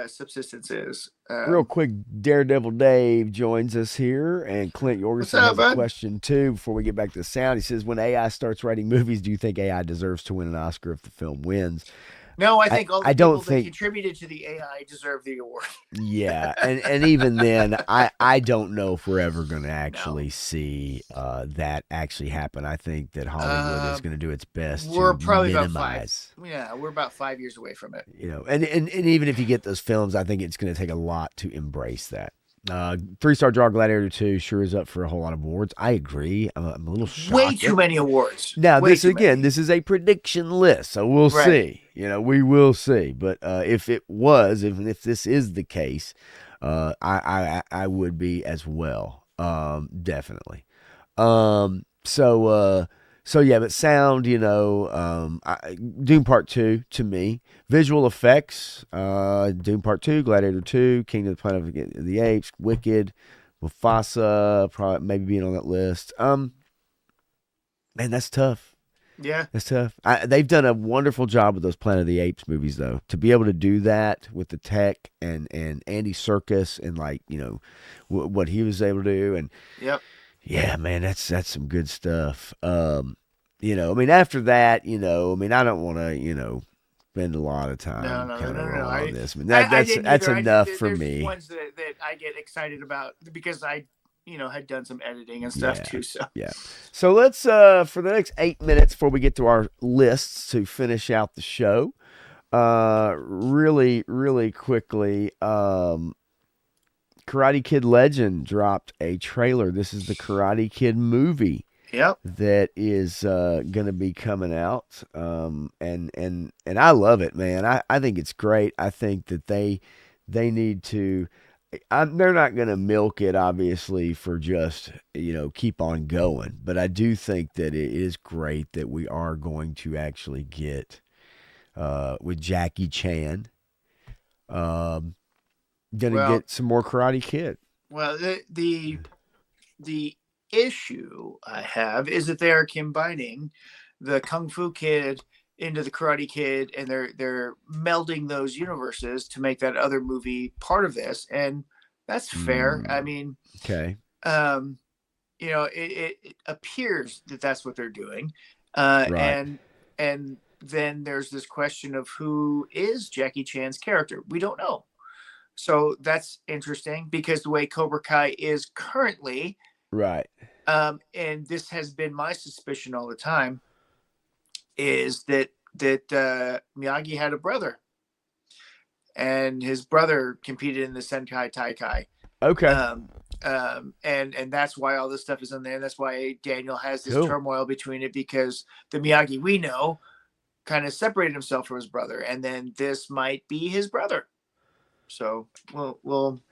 subsistence is. Real quick, Daredevil Dave joins us here, and Clint What's Jorgensen up, has a bud? question too before we get back to the sound. He says, when AI starts writing movies, do you think AI deserves to win an Oscar if the film wins? No, I I, think all the I don't people that think contributed to the AI deserve the award. Yeah, and even then, I don't know if we're ever going to No. actually see that actually happen. I think that Hollywood is going to do its best We're to probably about five. minimize. Yeah, we're about 5 years away from it. And even if you get those films, I think it's going to take a lot to embrace that. Three-star draw Gladiator 2 sure is up for a whole lot of awards. I agree. I'm a little Way shocked. too many awards. Now, Way too many. this is a prediction list, so we'll Right. see. We will see. But if it was, if this is the case, I would be as well. Definitely. So yeah, but sound, Doom Part 2 to me. Visual effects, Doom Part 2, Gladiator 2, Kingdom of the Planet of the Apes, Wicked, Mufasa, probably maybe being on that list. Man, that's tough. Yeah. That's tough. They've done a wonderful job with those Planet of the Apes movies, though. To be able to do that with the tech and Andy Serkis and what he was able to do, and Yep. yeah, man, that's some good stuff. I mean, after that, I don't want to, spend a lot of No, time no, no, kind of no, no. on this. I mean, I didn't that's either. enough for There's me. ones that I get excited about because I, had done some editing and stuff Yeah, too. So yeah. So let's for the next 8 minutes before we get to our lists to finish out the show. Really, really quickly. Karate Kid Legend dropped a trailer. This is the Karate Kid movie yep. that is going to be coming out. And I love it, man. I think it's great. I think that they need to. They're not going to milk it, obviously, for just keep on going. But I do think that it is great that we are going to actually get with Jackie Chan. Gonna Well, get some more Karate Kid. well, the issue I have is that they are combining the Kung Fu Kid into the Karate Kid, and they're melding those universes to make that other movie part of this, and that's fair. I mean, Okay. um, it appears that that's what they're doing, Right. and then there's this question of who is Jackie Chan's character. We don't know, so that's interesting because the way Cobra Kai is currently, Right. and this has been my suspicion all the time, is that Miyagi had a brother, and his brother competed in the Senkai Taikai. Okay. And that's why all this stuff is in there. That's why Daniel has this Cool. turmoil between it, because the Miyagi we know kind of separated himself from his brother, and then this might be his brother. So we'll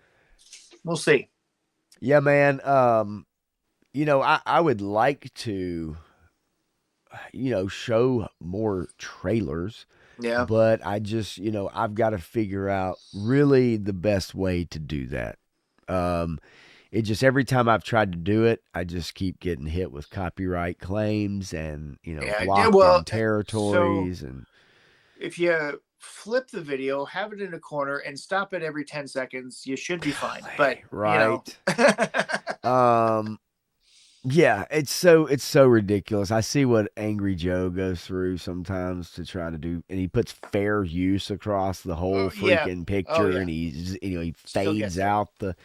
see. Yeah, man. I would like to. show more trailers, Yeah. but I just, I've got to figure out really the best way to do that. Um, it just every time I've tried to do it, I just keep getting hit with copyright claims and Yeah. blocked Well, in so territories and if you flip the video, have it in a corner, and stop it every 10 seconds, you should be fine. But, right. Um, yeah, it's so ridiculous. I see what Angry Joe goes through sometimes to try to do, and he puts fair use across the whole yeah. freaking Oh, picture, yeah. and he Still fades gets there. out the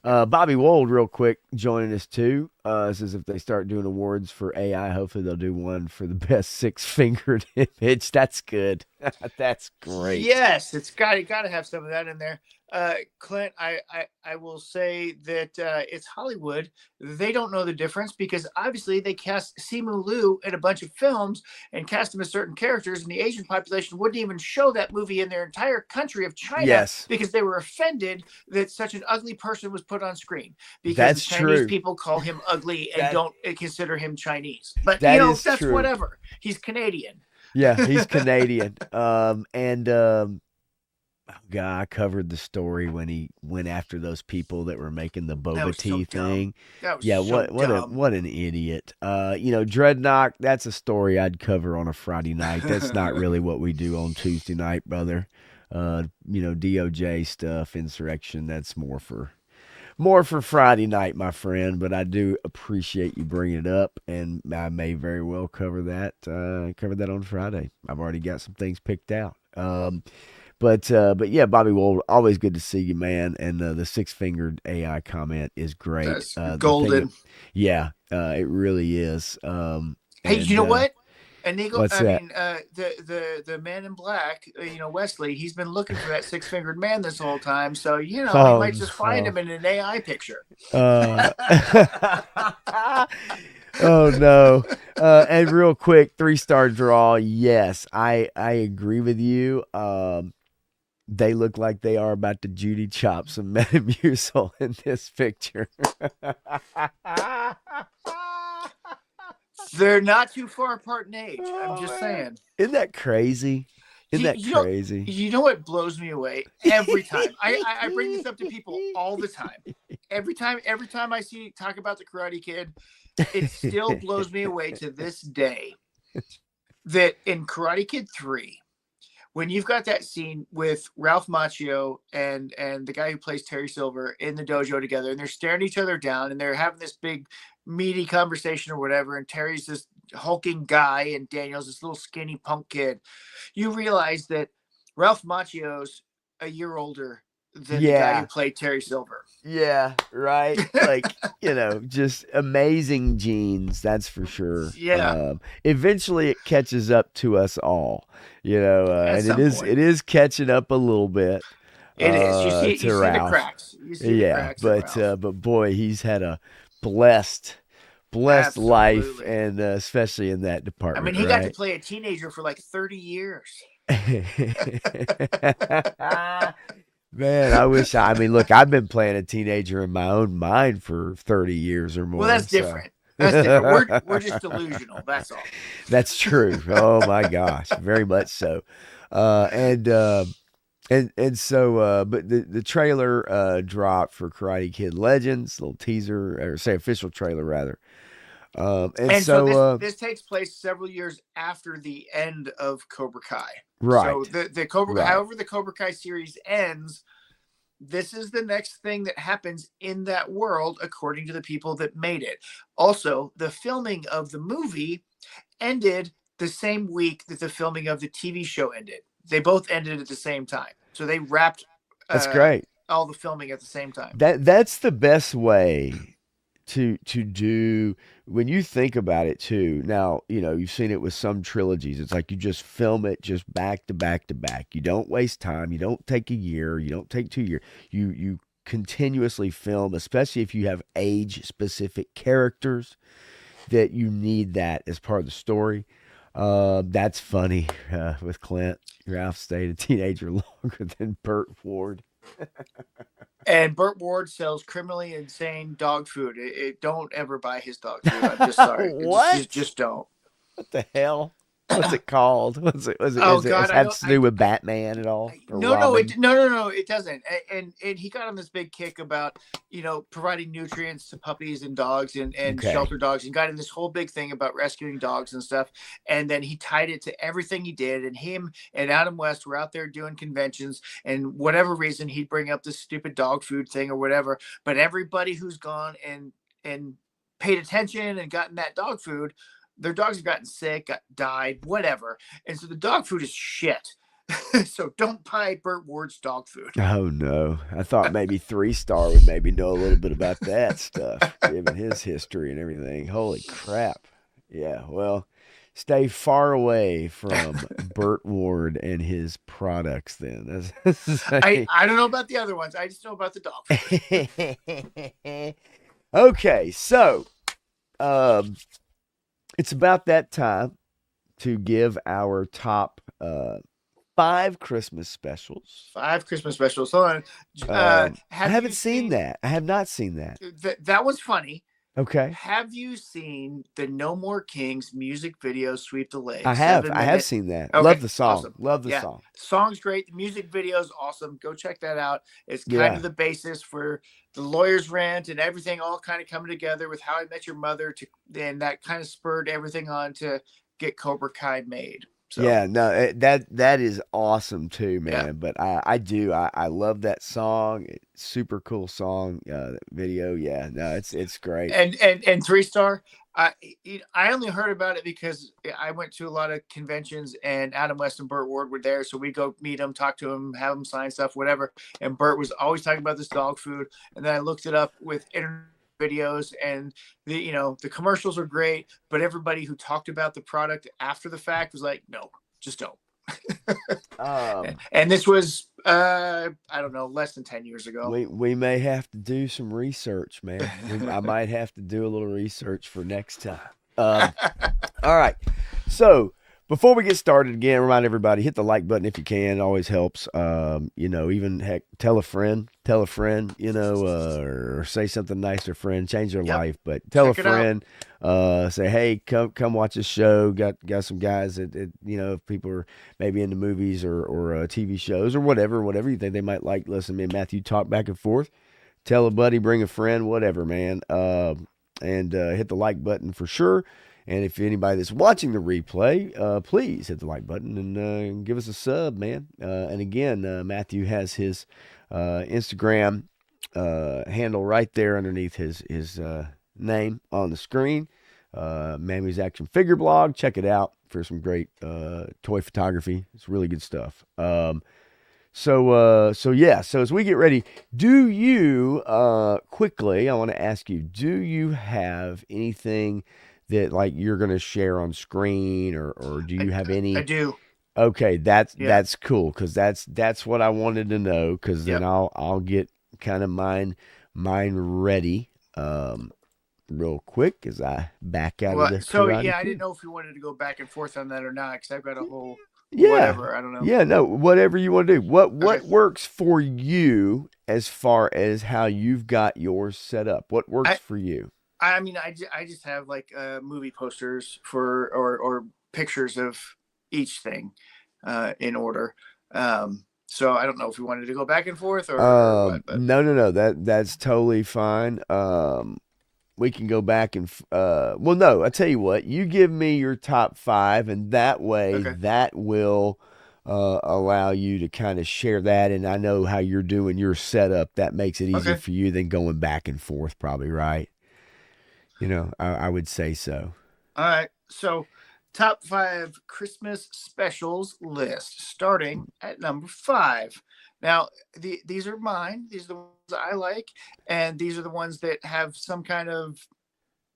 Bobby Wold, real quick, joining us too. Says if they start doing awards for AI, hopefully they'll do one for the best six-fingered image. That's good. That's great. Yes, it's got to have some of that in there. Clint, I will say that it's Hollywood. They don't know the difference because obviously they cast Simu Liu in a bunch of films and cast him as certain characters, and the Asian population wouldn't even show that movie in their entire country of China Yes, because they were offended that such an ugly person was put on screen because the that's Chinese true. people call him ugly and That don't consider him Chinese. But that is that's true. whatever. He's Canadian. Yeah, he's Canadian. And oh God, I covered the story when he went after those people that were making the That boba was so tea dumb. thing. That was Yeah, so dumb. what an idiot. Dreadnought, that's a story I'd cover on a Friday night. That's not really what we do on Tuesday night, brother. DOJ stuff, insurrection, that's more for Friday night, my friend, but I do appreciate you bringing it up, and I may very well cover that. Cover that on Friday. I've already got some things picked out. But yeah, Bobby Wold, always good to see you, man. And the six-fingered AI comment is great. That's The thing, golden. yeah, it really is. Hey, you And know what? Inigo, what's I that? mean, the man in black, Wesley, he's been looking for that six-fingered man this whole time. So, he Oh might just find no. him in an AI picture. Uh, oh no. And real quick, 3-star draw. Yes, I agree with you. They look like they are about to Judy chop some Metamucil in this picture. They're not too far apart in age. I'm Oh just man, saying. isn't that crazy? Isn't You, that you know, crazy? you know what blows me away every time. I bring this up to people all the time. Every time I see talk about the Karate Kid, it still blows me away to this day that in Karate Kid 3, when you've got that scene with Ralph Macchio and the guy who plays Terry Silver in the dojo together, and they're staring each other down, and they're having this big meaty conversation or whatever, and Terry's this hulking guy, and Daniel's this little skinny punk kid. You realize that Ralph Macchio's a year older than the guy who Yeah, played Terry Silver. yeah, right. Like, just amazing genes, that's for sure. Yeah, Eventually it catches up to us all, at and it some is point. it is catching up a little bit It is. You to see the Ralph. cracks. You see the Yeah, cracks in Ralph. but boy, he's had a blessed life, Absolutely. and especially in that I mean, department, he got to right? play a teenager for like 30 years. Man, I wish I mean, look, I've been playing a teenager in my own mind for 30 years or Well, more, that's so different. That's different. We're just delusional. That's all. that's true. Oh my gosh, very much so. And so but the trailer dropped for Karate Kid Legends, little teaser, or say official trailer rather. And And so so this takes place several years after the end of Cobra Kai. So right, the Cobra, right. however the Cobra Kai series ends, this is the next thing that happens in that world, according to the people that made it. Also, the filming of the movie ended the same week that the filming of the TV show ended. They both ended at the same time. So they wrapped That's uh, great. all the filming at the same time. That's the best way to do when you think about it too. Now, you've seen it with some trilogies. It's like you just film it just back to back to back. You don't waste time. You don't take a year. You don't take 2 years. You continuously film, especially if you have age specific characters that you need that as part of the story. That's funny with Clint. Ralph stayed a teenager longer than Burt Ward. And Burt Ward sells criminally insane dog food. Don't ever buy his dog food. I'm just sorry. Just What? don't. What the hell? What's it called? Oh Is it God, have to do with Batman at all or Robin? no, it doesn't. And he got on this big kick about providing nutrients to puppies and dogs and Okay. shelter dogs, and got in this whole big thing about rescuing dogs and stuff. And then he tied it to everything he did. And him and Adam West were out there doing conventions, and whatever reason he'd bring up this stupid dog food thing or whatever. But everybody who's gone and paid attention and gotten that dog food, their dogs have gotten sick, died, whatever. And so the dog food is shit. So don't buy Burt Ward's dog food. Oh no. I thought maybe 3 Star would maybe know a little bit about that stuff, given his history and everything. Holy crap. Yeah, well, stay far away from Burt Ward and his products then. I don't know about the other ones. I just know about the dog food. Okay, so um it's about that time to give our top 5 Christmas specials. 5 Christmas specials. Hold on. I haven't seen that. I have not seen that. That was funny. Okay. Have you seen the No More Kings music video, Sweep the Leg? I have seen that. Okay, Love the song. awesome. Love the song. Song's great. The music video is awesome. Go check that out. It's kind Yeah. of the basis for the Lawyer's Rent and everything all kind of coming together with How I Met Your Mother, and that kind of spurred everything on to get Cobra Kai made. So, Yeah, no, that is awesome too, man. Yeah. But I love that song. Super cool song, video. Yeah, no, it's great. and 3 Star, I only heard about it because I went to a lot of conventions and Adam West and Burt Ward were there, so we go meet them, talk to them, have them sign stuff, whatever. And Burt was always talking about this dog food, and then I looked it up with internet videos, and the commercials are great, but everybody who talked about the product after the fact was like, no, just don't. And this was I don't know, less than 10 years ago. We may have to do some research, man. I might have to do a little research for next time. All right. So before we get started, again, remind everybody, hit the like button if you can. It always helps. Even heck, tell a friend, or say something nice to a friend, change their life. But tell Check a friend, say, hey, come watch this show. Got some guys that if people are maybe into movies or TV shows or whatever you think they might like. Listen, me and Matthew talk back and forth. Tell a buddy, bring a friend, whatever, man. And hit the like button for sure. And if anybody that's watching the replay, please hit the like button and give us a sub, man. And again, Matthew has his Instagram handle right there underneath his name on the screen. Mammy's Action Figure Blog. Check it out for some great toy photography. It's really good stuff. So as we get ready, do you quickly? I want to ask you: do you have anything that like you're going to share on screen, or do you have any? I do. Okay, that's cool, because that's what I wanted to know, because then I'll get kind of mine ready real quick as I back out of the Karate I didn't know if you wanted to go back and forth on that or not, because I've got a whole whatever, I don't know. Yeah, no, whatever you want to do. What works for you as far as how you've got yours set up? What works for you? I mean, I just have like movie posters for or pictures of each thing in order. So I don't know if we wanted to go back and forth or what, but. No. That's totally fine. We can go back and well, no, I tell you what, you give me your top 5, and that way that will allow you to kind of share that, and I know how you're doing your setup. That makes it easier for you than going back and forth, probably, right? I would say so. All right. So, top 5 Christmas specials list, starting at number 5. Now, these are mine. These are the ones I like, and these are the ones that have some kind of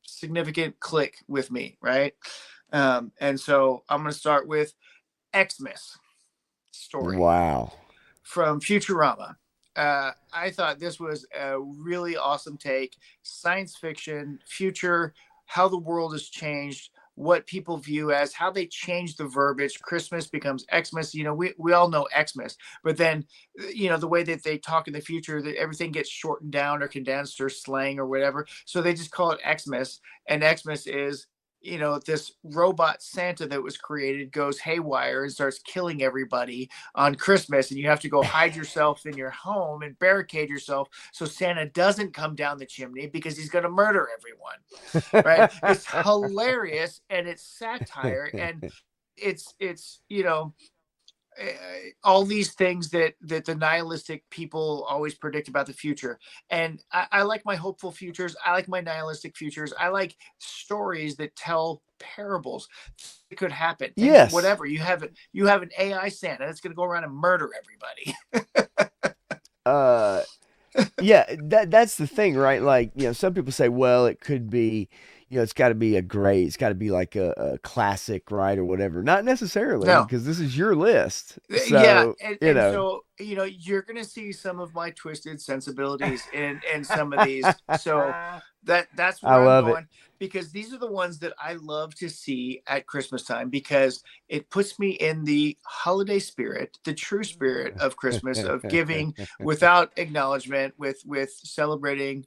significant click with me, right? And so I'm going to start with Xmas story. Wow. From Futurama. I thought this was a really awesome take. Science fiction, future, how the world has changed, what people view as, how they change the verbiage. Christmas becomes Xmas. We all know Xmas, but then, the way that they talk in the future, that everything gets shortened down or condensed or slang or whatever. So they just call it Xmas, and Xmas is this robot Santa that was created goes haywire and starts killing everybody on Christmas, and you have to go hide yourself in your home and barricade yourself so Santa doesn't come down the chimney because he's going to murder everyone. Right? It's hilarious, and it's satire, and it's all these things that the nihilistic people always predict about the future. And I like my hopeful futures. I like my nihilistic futures. I like stories that tell parables. It could happen. Yes. Whatever. You have an AI Santa that's going to go around and murder everybody. Yeah, that's the thing, right? Like, some people say, well, it could be, it's got to be it's got to be like a classic, right, or whatever. Not necessarily, No. because this is your list. Yeah, So, and so you're gonna see some of my twisted sensibilities in some of these. So that's where I I'm love it. going, because these are the ones that I love to see at Christmas time, because it puts me in the holiday spirit, the true spirit of Christmas, of giving without acknowledgement, with celebrating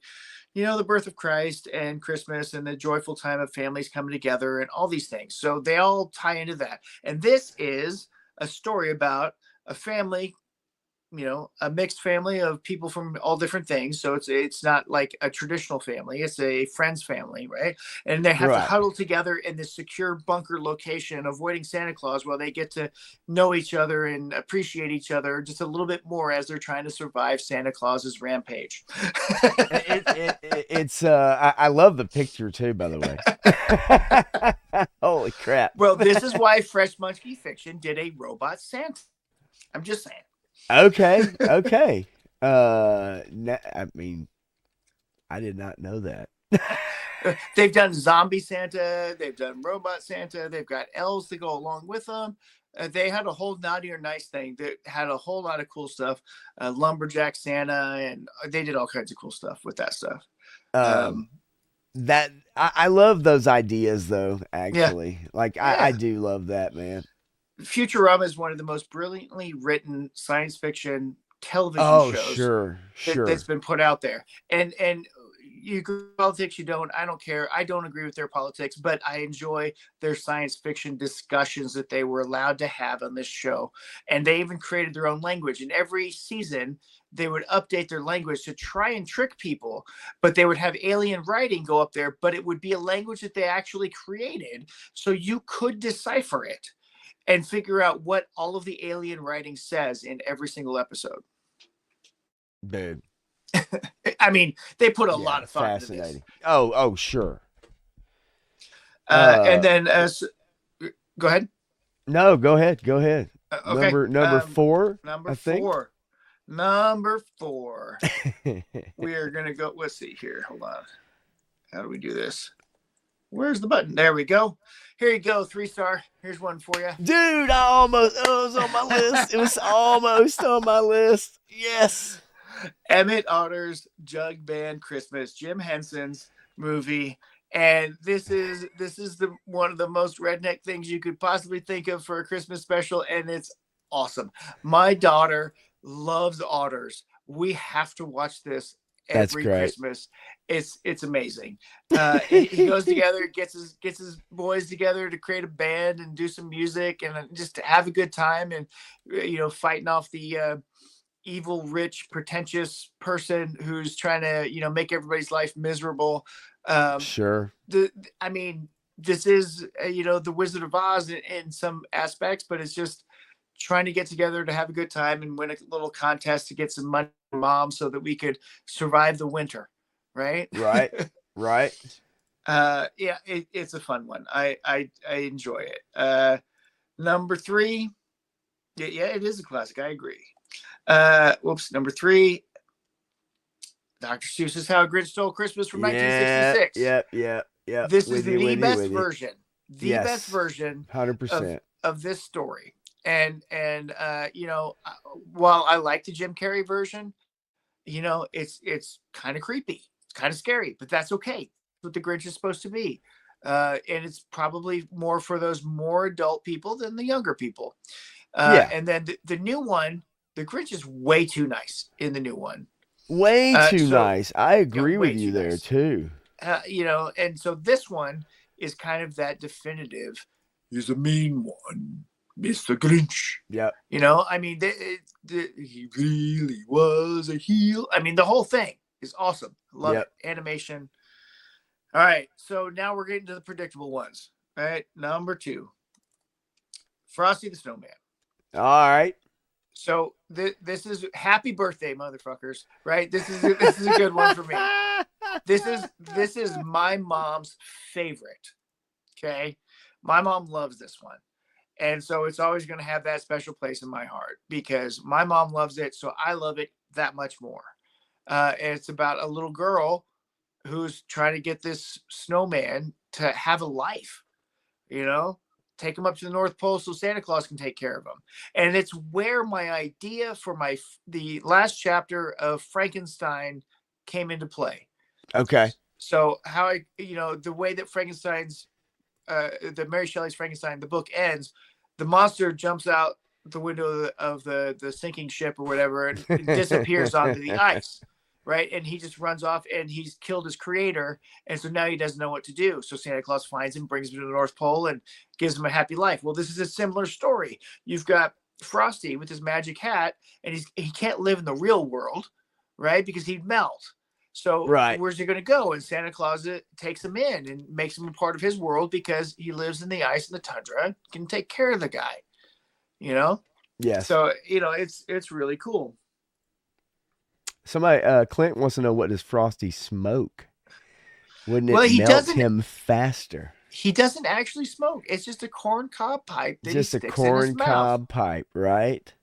the birth of Christ and Christmas and the joyful time of families coming together and all these things. So they all tie into that. And this is a story about a family, a mixed family of people from all different things. So it's not like a traditional family. It's a friend's family, right? And they have to Right. huddle together in this secure bunker location, avoiding Santa Claus, while they get to know each other and appreciate each other just a little bit more as they're trying to survive Santa Claus's rampage. I love the picture too, by the way. Holy crap. Well, this is why Fresh Monkey Fiction did a robot Santa. I'm just saying. Okay. I mean, I did not know that. They've done zombie Santa. They've done robot Santa. They've got elves to go along with them. They had a whole naughty or nice thing that had a whole lot of cool stuff. Lumberjack Santa, and they did all kinds of cool stuff with that stuff. That I love those ideas, though. Actually, yeah. like I do love that, man. Futurama is one of the most brilliantly written science fiction television shows sure. that's been put out there. And you agree with politics, you don't. I don't care. I don't agree with their politics, but I enjoy their science fiction discussions that they were allowed to have on this show. And they even created their own language. And every season, they would update their language to try and trick people, but they would have alien writing go up there, but it would be a language that they actually created, so you could decipher it and figure out what all of the alien writing says in every single episode. Dude. I mean, they put a lot of thought into this. Oh, sure. And then, go ahead. No, go ahead. Okay. Number 4. Number 4. We are gonna go. Let's see here. Hold on. How do we do this? Where's the button? There we go. Here you go. 3-star. Here's one for you. Dude, it was on my list. It was almost on my list. Yes. Emmett Otter's Jug Band Christmas, Jim Henson's movie. And this is the one of the most redneck things you could possibly think of for a Christmas special, and it's awesome. My daughter loves otters. We have to watch this every Christmas. It's amazing. He goes together, gets his boys together to create a band and do some music and just to have a good time, and fighting off the evil, rich, pretentious person who's trying to make everybody's life miserable. Sure. I mean, this is the Wizard of Oz in some aspects, but it's just trying to get together to have a good time and win a little contest to get some money from Mom so that we could survive the winter. Right. Yeah, it's a fun one. I enjoy it. Number 3. Yeah, it is a classic. I agree. Number 3. Dr. Seuss's How a Grinch Stole Christmas from 1966. Yeah. This is the best version. The best version 100% of this story. And while I like the Jim Carrey version, it's kind of creepy. It's kind of scary, but that's okay. That's what the Grinch is supposed to be. And it's probably more for those more adult people than the younger people. And then the new one, the Grinch is way too nice in the new one. Way too nice. I agree with you there too. And so this one is kind of that definitive. He's a mean one, Mr. Grinch. Yep. You know, I mean, he really was a heel. I mean, the whole thing is awesome. Love it. Animation. All right, so now we're getting to the predictable ones. All right, number 2, Frosty the Snowman. All right. So this is happy birthday, motherfuckers! Right? This is a good one for me. This is my mom's favorite. Okay, my mom loves this one, and so it's always going to have that special place in my heart because my mom loves it, so I love it that much more. And it's about a little girl who's trying to get this snowman to have a life. You know, take him up to the North Pole so Santa Claus can take care of him. And it's where my idea for the last chapter of Frankenstein came into play. Okay. So how the way that Frankenstein's, the Mary Shelley's Frankenstein, the book ends, the monster jumps out the window of the sinking ship or whatever and disappears onto the ice. Right. And he just runs off and he's killed his creator. And so now he doesn't know what to do. So Santa Claus finds him, brings him to the North Pole and gives him a happy life. Well, this is a similar story. You've got Frosty with his magic hat and he can't live in the real world, right? Because he'd melt. So where's he going to go? And Santa Claus takes him in and makes him a part of his world because he lives in the ice and the tundra, can take care of the guy, you know? Yes. So, it's really cool. Somebody, Clint wants to know, what does Frosty smoke? Wouldn't it melt him faster? He doesn't actually smoke. It's just a corn cob pipe. Just a corn cob pipe, right?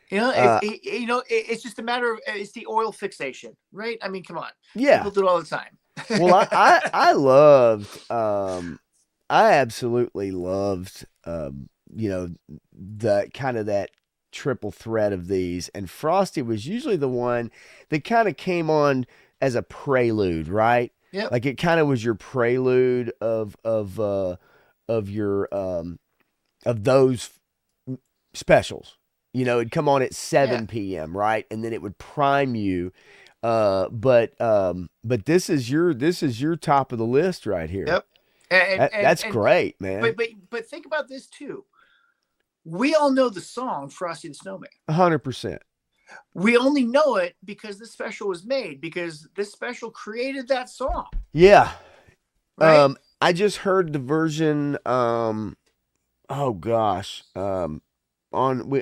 It's just a matter of, it's the oil fixation, right? I mean, come on. Yeah. People do it all the time. Well, I loved, I absolutely loved, the kind of that triple threat of these, and Frosty was usually the one that kind of came on as a prelude, right? Yeah, like it kind of was your prelude of your of those specials. It'd come on at 7 p.m. right, and then it would prime you. But this is your top of the list right here. Yep, that's great, man. But think about this too. We all know the song Frosty the Snowman. 100%. We only know it because this special was made, because this special created that song. Yeah. Right? I just heard the version, I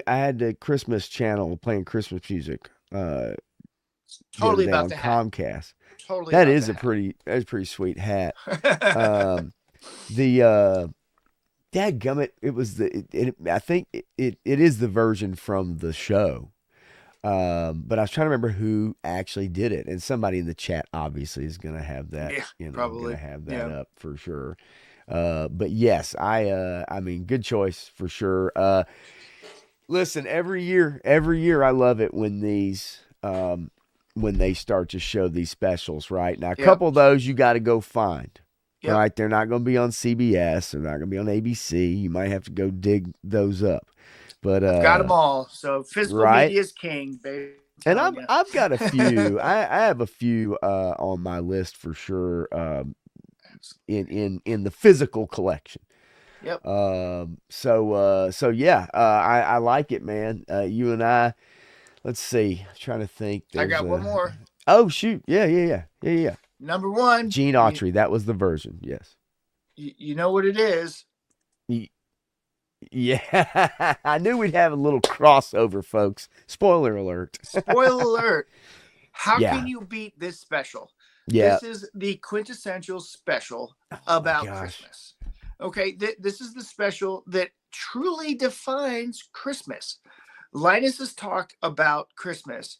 had the Christmas channel playing Christmas music. Totally about the Comcast. Totally. That is a pretty sweet hat. Dadgummit, it was I think it is the version from the show. But I was trying to remember who actually did it, and somebody in the chat obviously is going to have that. Yeah, probably going to have that up for sure. But yes, I mean, good choice for sure. Listen, every year I love it when these when they start to show these specials. Right now, a couple of those you got to go find. Yep. Right, they're not going to be on CBS. They're not going to be on ABC. You might have to go dig those up. But I've got them all. So physical media is king, baby. And I've got a few. I have a few on my list for sure. In the physical collection. Yep. So yeah. I like it, man. You and I. Let's see. I'm trying to think. I got one more. Oh shoot! Yeah. Number 1, Gene Autry. That was the version. Yes. You know what it is? Yeah, I knew we'd have a little crossover, folks. Spoiler alert. Spoiler alert. How can you beat this special? Yeah. This is the quintessential special about Christmas. Okay, this is the special that truly defines Christmas. Linus's talk about Christmas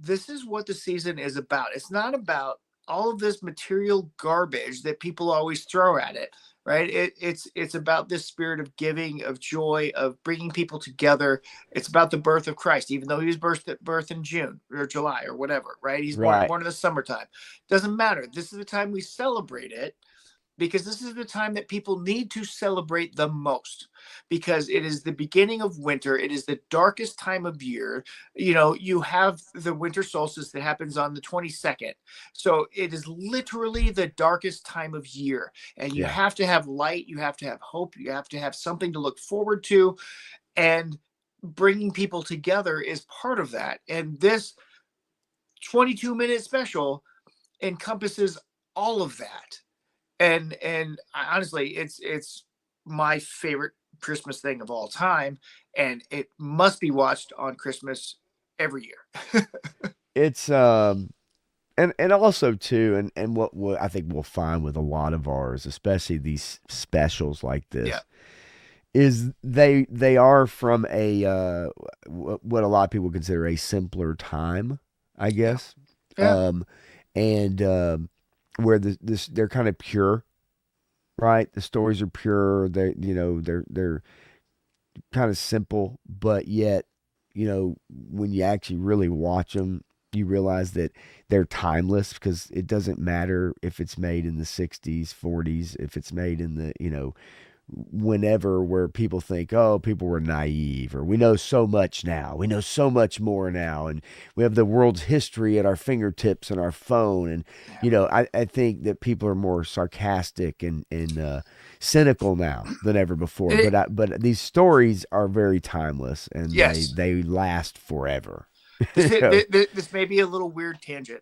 this is what the season is about. It's not about all of this material garbage that people always throw at it, right? It's about this spirit of giving, of joy, of bringing people together. It's about the birth of Christ, even though he was birthed in June or July or whatever, right? He's born in the summertime. Doesn't matter. This is the time we celebrate it because this is the time that people need to celebrate the most, because it is the beginning of winter. It is the darkest time of year. You know, you have the winter solstice that happens on the 22nd. So it is literally the darkest time of year. And you Yeah. have to have light, you have to have hope, you have to have something to look forward to. And bringing people together is part of that. And this 22-minute special encompasses all of that. And honestly, it's my favorite Christmas thing of all time, and it must be watched on Christmas every year. It's and also too, and what I think we'll find with a lot of ours, especially these specials like Yeah, this, is they are from a what a lot of people consider a simpler time, I yeah, guess. yeah. Um, and where this they're kind of pure, right? The stories are pure. They they're kind of simple, but yet when you actually really watch them, you realize that they're timeless because it doesn't matter if it's made in the 60s, 40s, if it's made in the whenever, where people think, oh, people were naive, or we know so much now, we know so much more now, and we have the world's history at our fingertips and our phone. And Yeah. I think that people are more sarcastic and cynical now than ever before, It, but these stories are very timeless, and yes, they last forever. this, You know? this may be a little weird tangent.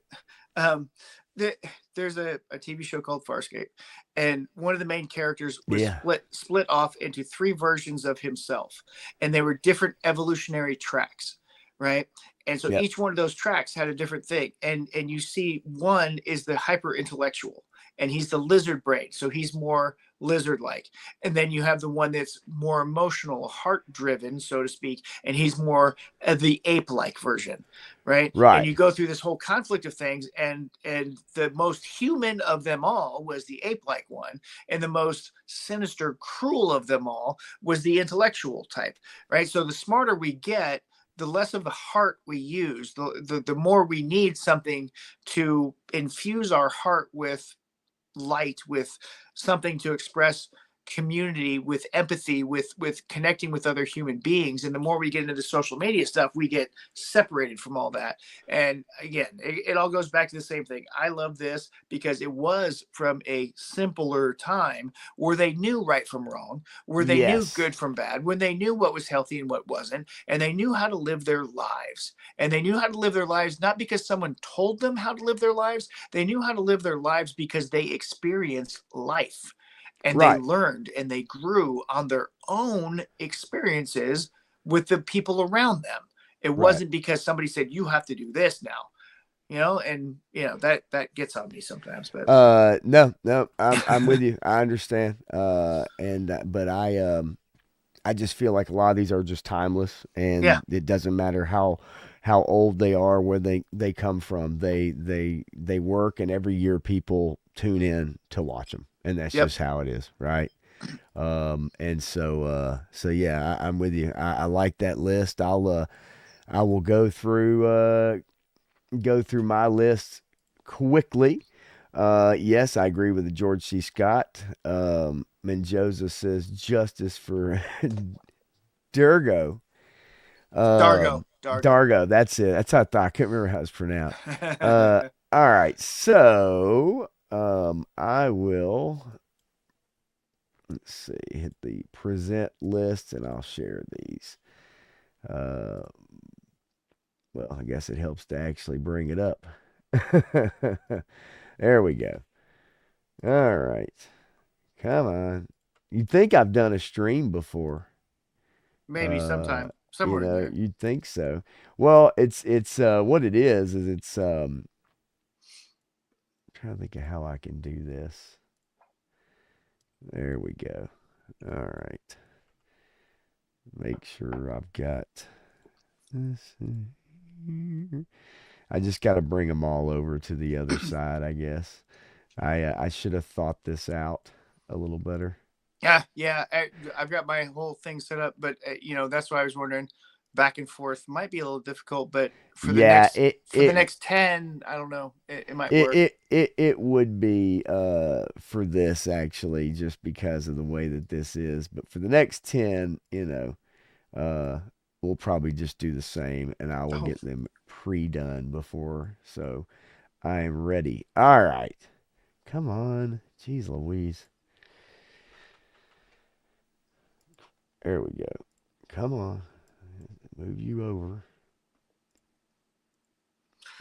Um, the, there's a TV show called Farscape, and one of the main characters was Yeah. split off into three versions of himself, and they were different evolutionary tracks, right? And so Yep. each one of those tracks had a different thing, and you see one is the hyper intellectual, and he's the lizard brain, so he's more lizard like. And then you have the one that's more emotional, heart driven, so to speak, and he's more the ape like version, right? And Right. you go through this whole conflict of things, and the most human of them all was the ape like one, and the most sinister, cruel of them all was the intellectual type, right? So the smarter we get, the less of the heart we use, the more we need something to infuse our heart with light, with something to express community, with empathy, with connecting with other human beings. And the more we get into the social media stuff, we get separated from all that. And again, it all goes back to the same thing. I love this because it was from a simpler time where they knew right from wrong, where they knew Yes. good from bad, when they knew what was healthy and what wasn't, and they knew how to live their lives. And they knew how to live their lives not because someone told them how to live their lives. They knew how to live their lives because they experienced life, and they Right. learned and they grew on their own experiences with the people around them. It Right. wasn't because somebody said you have to do this now, and that gets on me sometimes. But No, no, I'm with you. I understand. And but I just feel like a lot of these are just timeless, yeah, and it doesn't matter how old they are, where they come from. They work, and every year people tune in to watch them, and that's yep. just how it is, right? And so yeah, I'm with you. I like that list. I will go through my list quickly. Yes, I agree with the George C. Scott. Menjoza says justice for Durgo. Dargo, Um, Dargo. Dargo, that's it. That's how I thought. I couldn't remember how it's pronounced. All right. So, I will, let's see, hit the present list and I'll share these. Uh, well, I guess it helps to actually bring it up. There we go. All right. Come on. You'd think I've done a stream before. Maybe sometime somewhere in there. You'd think so. Well, it's what it is it's I'm trying to think of how I can do this. There we go. All right. Make sure I've got this. I just got to bring them all over to the other side, I guess. I should have thought this out a little better. Yeah, yeah. I've got my whole thing set up, but that's why I was wondering. back and forth might be a little difficult, but Yeah, for the next 10, I don't know, it might it work. it it, it would be for this actually just because of the way that this is, but for the next 10, uh we'll probably just do the same and I will Oh, get them pre-done before, so I am ready. All right. Come on. Jeez Louise. There we go. Come on. Move you over.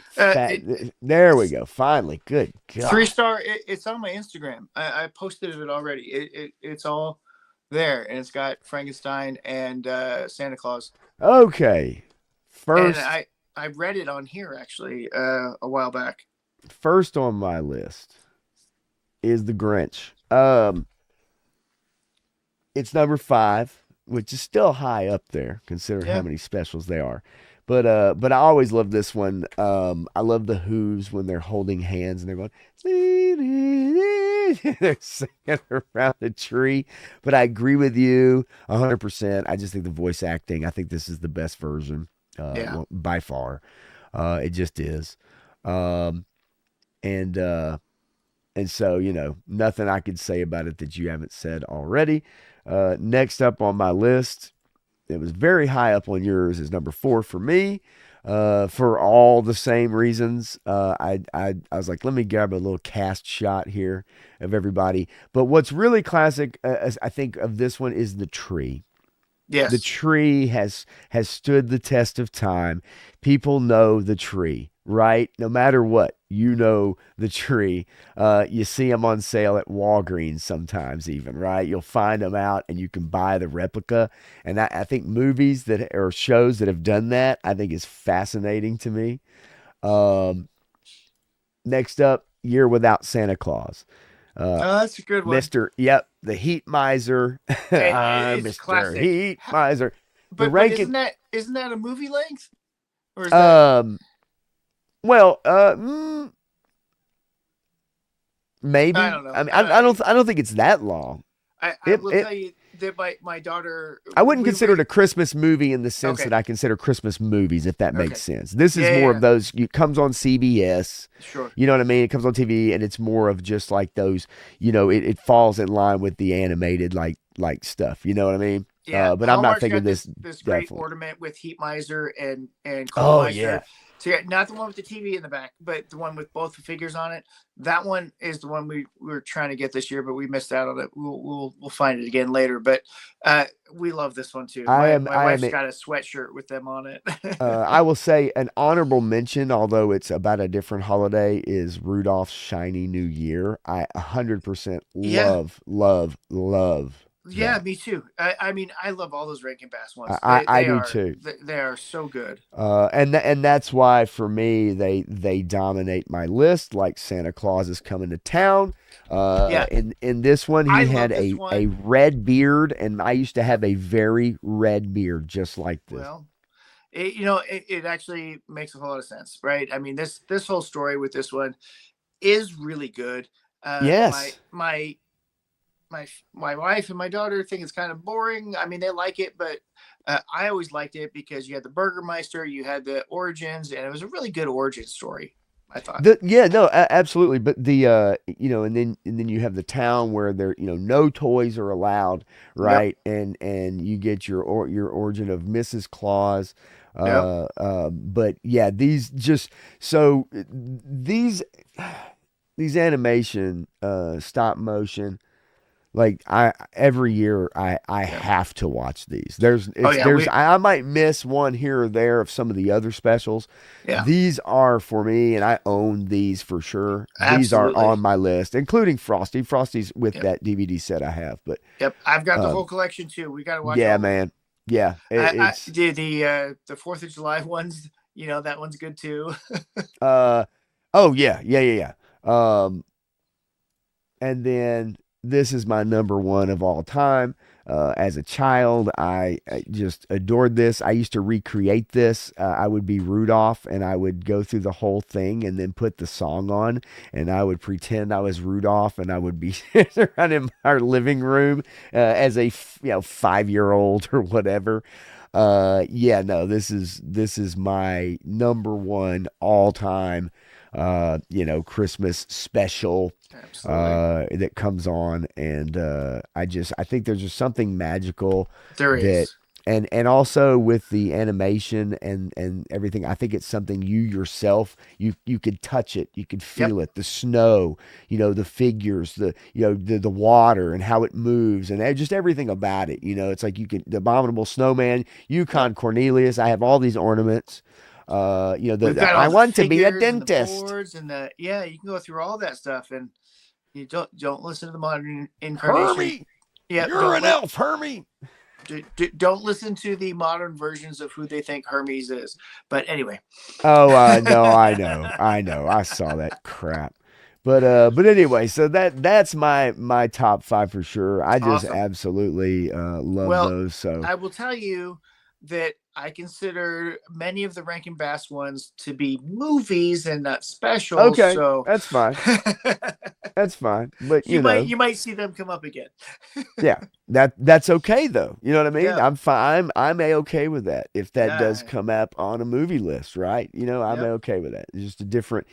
Fat. it, There we go. Finally. Good three God. star. It's on my Instagram. I posted it already. It's all there, and it's got Frankenstein and Santa Claus. Okay. And First I read it on here actually a while back. first on my list is The Grinch. It's number 5, which is still high up there considering how Yeah. many specials they are. But I always love this one. I love the Who's when they're holding hands and they're going they're singing around the tree. But I agree with you 100%. I just think the voice acting, I think this is the best version Yeah. by far. It just is. Um, and and so, nothing I could say about it that you haven't said already. Next up on my list, it was very high up on yours, is number 4 for me. For all the same reasons, I was like, let me grab a little cast shot here of everybody. But what's really classic, I think, of this one is the tree. The Yes. tree has stood the test of time. People know the tree, right? No matter what, the tree. You see them on sale at Walgreens sometimes, even, right? You'll find them out, and you can buy the replica. And I think movies that or shows that have done that, I think is fascinating to me. Um, Next up, Year Without Santa Claus. Uh, Oh, that's a good one. Yep, the Heat Miser. I'm It's Mr. classic. Heat Miser. The But Rankin, isn't that a movie length, or is that? um, well, I maybe. don't know. I mean, I don't think it's that long. I It, will it, tell you that my daughter I wouldn't we consider it re a Christmas movie in the sense okay. that I consider Christmas movies, if that makes Okay. sense. This is Yeah, yeah, more of yeah. those. It comes on CBS. Sure. You know what I mean? It comes on TV, and it's more of just like those. It falls in line with the animated like stuff. You know what I mean? Yeah, But I'm not Hallmark's thinking got this this great definitely. ornament with Heat Miser and Coal Oh yeah. Miser. So yeah, not the one with the TV in the back, but the one with both the figures on it. That one is the one we were trying to get this year, but we missed out on it. We'll find it again later. But we love this one too. I am My I am wife's got a sweatshirt with them on it. I will say an honorable mention, although it's about a different holiday, is Rudolph's Shiny New Year. I 100% Yeah, love yeah, that. me too. I mean, I love all those Rankin Bass ones. I do too. They are so good. And that's why for me they dominate my list. Like Santa Claus is coming to town. Yeah, In this one I he had love this a one. red beard, and I used to have a very red beard just like this. Well, it actually makes a whole lot of sense, right? I mean, this whole story with this one is really good. Uh, my Yes. my my wife and my daughter think it's kind of boring. I mean, they like it, but I always liked it because you had the Burgermeister, you had the origins, and it was a really good origin story. I thought. Yeah, no, absolutely. But and then you have the town where there, no toys are allowed, Yep. right? And you get your origin of Mrs. Claus. Yep. But yeah, these just so these animation, stop motion, like I every year I Yep. have to watch these. Oh yeah. I might miss one here or there of some of the other specials. Yeah. These are for me, and I own these for sure. These are on Absolutely. my list, including Frosty. Frosty's with Yep. that DVD set I have. But Yep. I've got the um, whole collection too. We got to watch yeah, all of them. man, yeah, I it's did the Fourth of July ones. That one's good too. uh oh yeah, yeah, yeah, yeah. And then this is my number one of all time. As a child, I just adored this. I used to recreate this. I would be Rudolph, and I would go through the whole thing and then put the song on, and I would pretend I was Rudolph, and I would be around in our living room as a 5-year old or whatever. Yeah, no, this is my number one all time, Christmas special Absolutely. that comes on, and I think there's just something magical There that. is. And also with the animation and everything, I think it's something you yourself you could touch it, you could Yep. feel it, the snow, the figures, the water and how it moves and just everything about it. It's like you can the abominable snowman, Yep. Yukon Cornelius. I have all these ornaments. We've got I all the want to be a figures and the dentist. boards and the yeah, you can go through all that stuff and you don't listen to the modern incarnation. Hermie, Yep, you're an elf, Hermie. don't listen to the modern versions of who they think Hermes is. But anyway, Oh, no, I know, I saw that crap. But anyway, so that's my top five for sure. I just awesome. absolutely love Well, those. So I will tell you that I consider many of the Rankin Bass ones to be movies and not specials. okay, So that's fine. That's fine. But you might see them come up again. yeah, that's okay though. You know what I mean? Yeah, I'm fine. I'm a okay with that. If that does yeah, come up on a movie list, right? I'm a yep, okay with that. It's just a different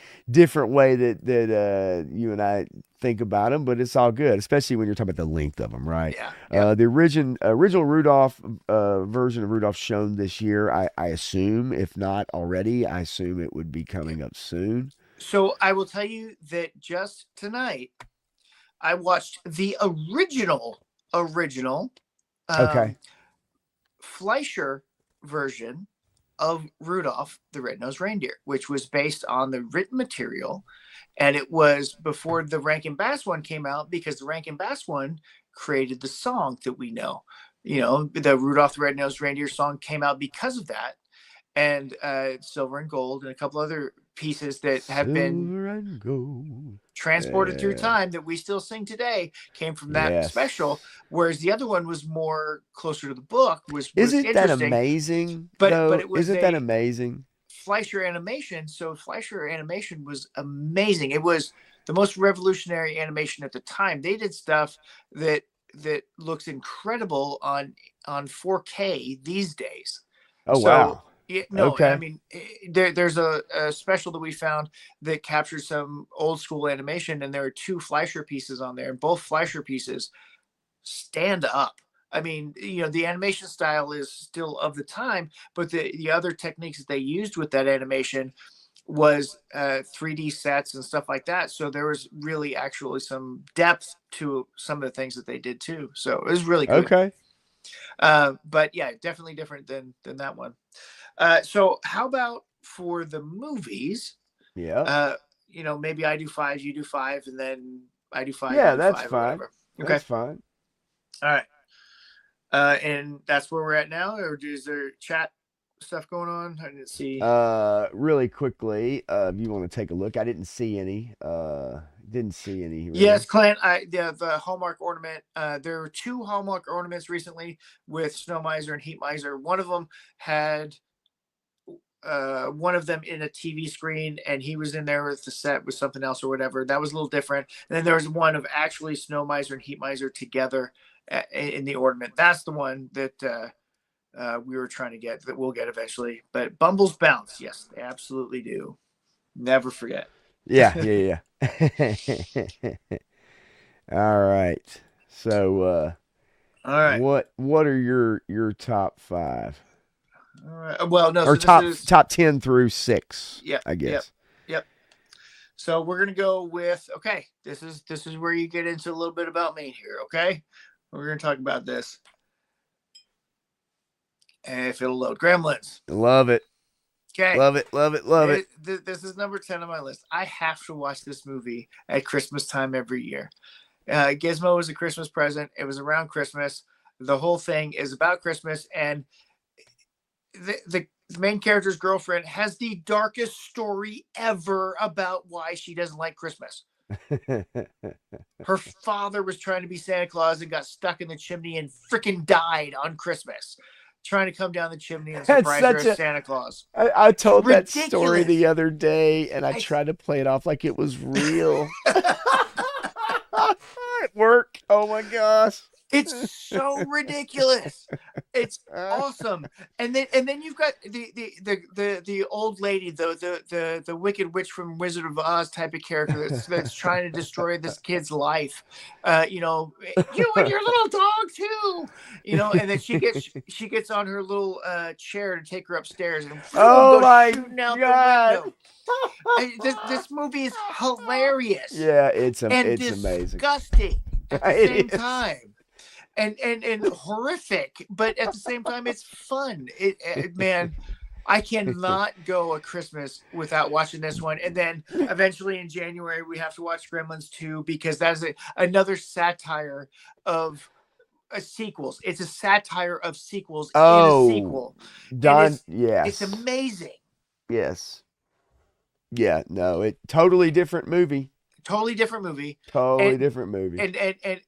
way that you and I think about them, but it's all good, especially when you're talking about the length of them, right? yeah, yep. The original Rudolph version of Rudolph shown this year. I assume, if not already, I assume it would be coming up soon. So I will tell you that just tonight I watched the original Okay. um, Fleischer version of Rudolph the Red-Nosed Reindeer, which was based on the written material. And it was before the Rankin Bass one came out because the Rankin Bass one created the song that we know. The Rudolph the Red-Nosed Reindeer song came out because of that. And Silver and Gold and a couple other pieces that have been Silver and gold. transported through Yeah. time that we still sing today came from that Yes. special, whereas the other one was more closer to the book, was Isn't that interesting, amazing, but though? it was Isn't that a amazing? Fleischer animation. So Fleischer animation was amazing. It was the most revolutionary animation at the time. They did stuff that looks incredible on 4K these days. Oh, So wow. yeah, no, I Okay. mean there's a special that we found that captures some old school animation, and there are two Fleischer pieces on there, and both Fleischer pieces stand up. I mean, the animation style is still of the time, but the other techniques that they used with that animation was 3D sets and stuff like that. So there was really actually some depth to some of the things that they did too. So it was really good. Okay. But yeah, definitely different than that one. So how about for the movies? Yeah. Maybe I do five, you do five, and then I do five, you Yeah, do that's five, or fine. whatever. Okay. That's fine. All right. And that's where we're at now, or is there chat stuff going on? I didn't see. Really quickly, if you want to take a look, I didn't see any. Didn't see any Yes, really. Clint. The Hallmark ornament. There were two Hallmark ornaments recently with Snow Miser and Heat Miser. One of them had one of them in a TV screen, and he was in there with the set with something else or whatever. That was a little different. And then there was one of actually Snow Miser and Heat Miser together in the ornament. That's the one that we were trying to get, that we'll get eventually. But Bumbles bounce, yes, they absolutely do. Never forget. Yeah, yeah, yeah. All right. So, All right. what are your top five All right. Well, no. or So this top is top 10 through 6, yep, I yep, guess. yep. So we're gonna go with okay. This is where you get into a little bit about me here. Okay, we're gonna talk about this. And if it'll load, Gremlins. Love it. Okay, Love it. Love it. Love it. this is number 10 on my list. I have to watch this movie at Christmas time every year. Gizmo was a Christmas present. It was around Christmas. The whole thing is about Christmas, and the main character's girlfriend has the darkest story ever about why she doesn't like Christmas. Her father was trying to be Santa Claus and got stuck in the chimney and freaking died on Christmas, trying to come down the chimney and That's surprise her such as a. Santa Claus. I told that story Ridiculous. the other day, and I I tried to play it off like it was real. At work. Oh my gosh. It's so ridiculous. It's awesome. And then you've got the old lady, the wicked witch from Wizard of Oz type of character that's trying to destroy this kid's life. You and your little dog too. And then she gets on her little chair to take her upstairs, and Oh goes my shooting out God. the window. This movie is hilarious. Yeah, it's and amazing. disgusting at the It same is. time, and horrific, but at the same time it's fun. Man, I cannot go a Christmas without watching this one. And then eventually in January we have to watch Gremlins 2, because that's another satire of sequels. It's a satire of sequels in a sequel. Don, It's yes. amazing. Yes. Yeah, no, totally different movie. Totally different movie. Totally different movie.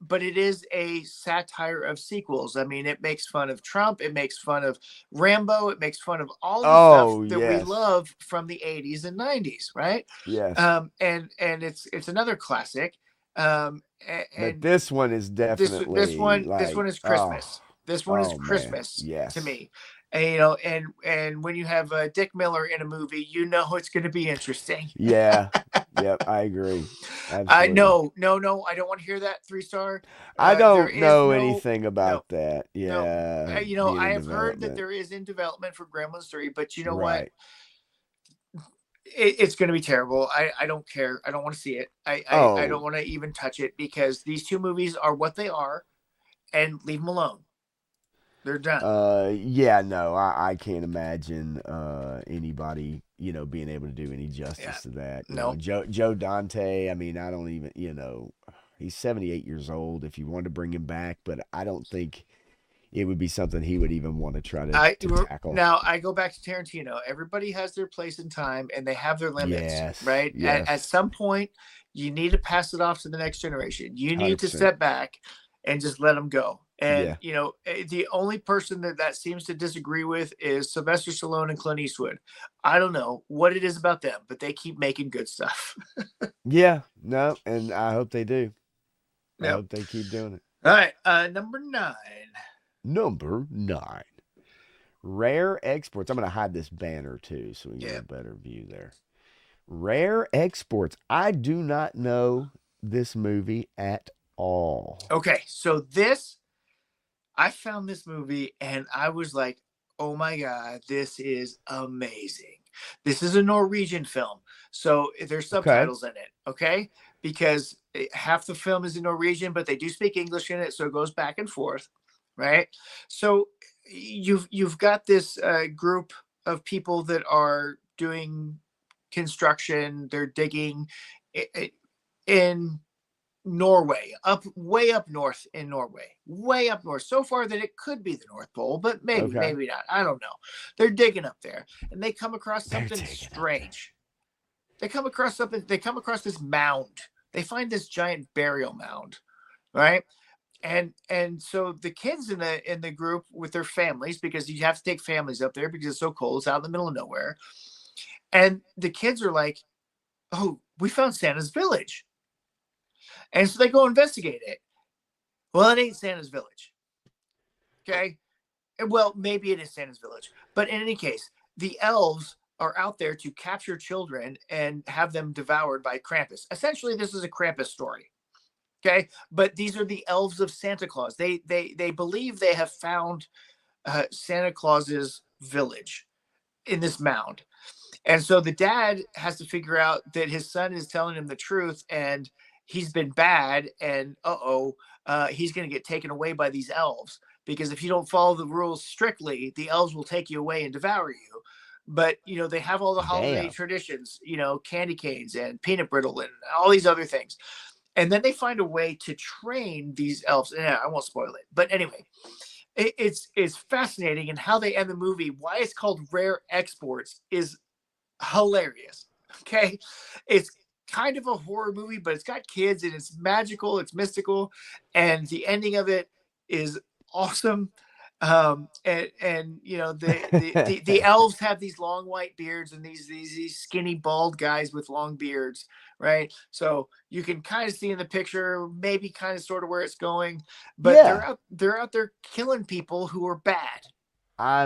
But it is a satire of sequels. I mean, it makes fun of Trump, it makes fun of Rambo, it makes fun of all the stuff that we love from the 80s and 90s, right? Yes. And it's another classic. But this one is definitely this one is Christmas. This one is Christmas to me. And when you have Dick Miller in a movie, it's going to be interesting. Yeah. Yep, I agree. No, I don't want to hear that 3-star. I don't know anything about that. Yeah. I have heard that there is in development for Gremlins 3, but you know what? It's going to be terrible. I don't care. I don't want to see it. I don't want to even touch it, because these two movies are what they are, and leave them alone. They're done. Yeah, no, I can't imagine anybody, being able to do any justice to that. No. Joe Dante, I mean, I don't even, he's 78 years old. If you want to bring him back, but I don't think it would be something he would even want to try to tackle. Now, I go back to Tarantino. Everybody has their place in time, and they have their limits, right? Yes. At some point, you need to pass it off to the next generation. You need 100%. To step back and just let them go. And, the only person that seems to disagree with is Sylvester Stallone and Clint Eastwood. I don't know what it is about them, but they keep making good stuff. Yeah, no, and I hope they do. I hope they keep doing it. All right, number 9. Number 9. Rare Exports. I'm going to hide this banner, too, so we get a better view there. Rare Exports. I do not know this movie at all. Okay, so I found this movie and I was like, oh my God, this is amazing. This is a Norwegian film. So there's subtitles in it, okay? Because half the film is in Norwegian, but they do speak English in it, so it goes back and forth, right? So you've got this group of people that are doing construction. They're digging in Norway, way up north in Norway, way up north, so far that it could be the North Pole, but maybe not. I don't know. They're digging up there, and they come across something strange. They come across this mound. They find this giant burial mound, right? And so the kids in the group with their families, because you have to take families up there because it's so cold, it's out in the middle of nowhere, and the kids are like, "Oh, we found Santa's village." And so they go investigate it. Well, it ain't Santa's village. Okay. Well, maybe it is Santa's village. But in any case, the elves are out there to capture children and have them devoured by Krampus. Essentially, this is a Krampus story. Okay. But these are the elves of Santa Claus. They believe they have found Santa Claus's village in this mound. And so the dad has to figure out that his son is telling him the truth, and he's been bad, and he's going to get taken away by these elves, because if you don't follow the rules strictly, the elves will take you away and devour you. But, they have all the holiday traditions, candy canes and peanut brittle and all these other things. And then they find a way to train these elves. And I won't spoil it. But anyway, it's fascinating. And how they end the movie, why it's called Rare Exports, is hilarious. Okay. It's kind of a horror movie, but it's got kids and it's magical, it's mystical, and the ending of it is awesome. And you know the elves have these long white beards, and these skinny bald guys with long beards, right? So you can kind of see in the picture maybe kind of sort of where it's going, but Yeah. they're out there killing people who are bad.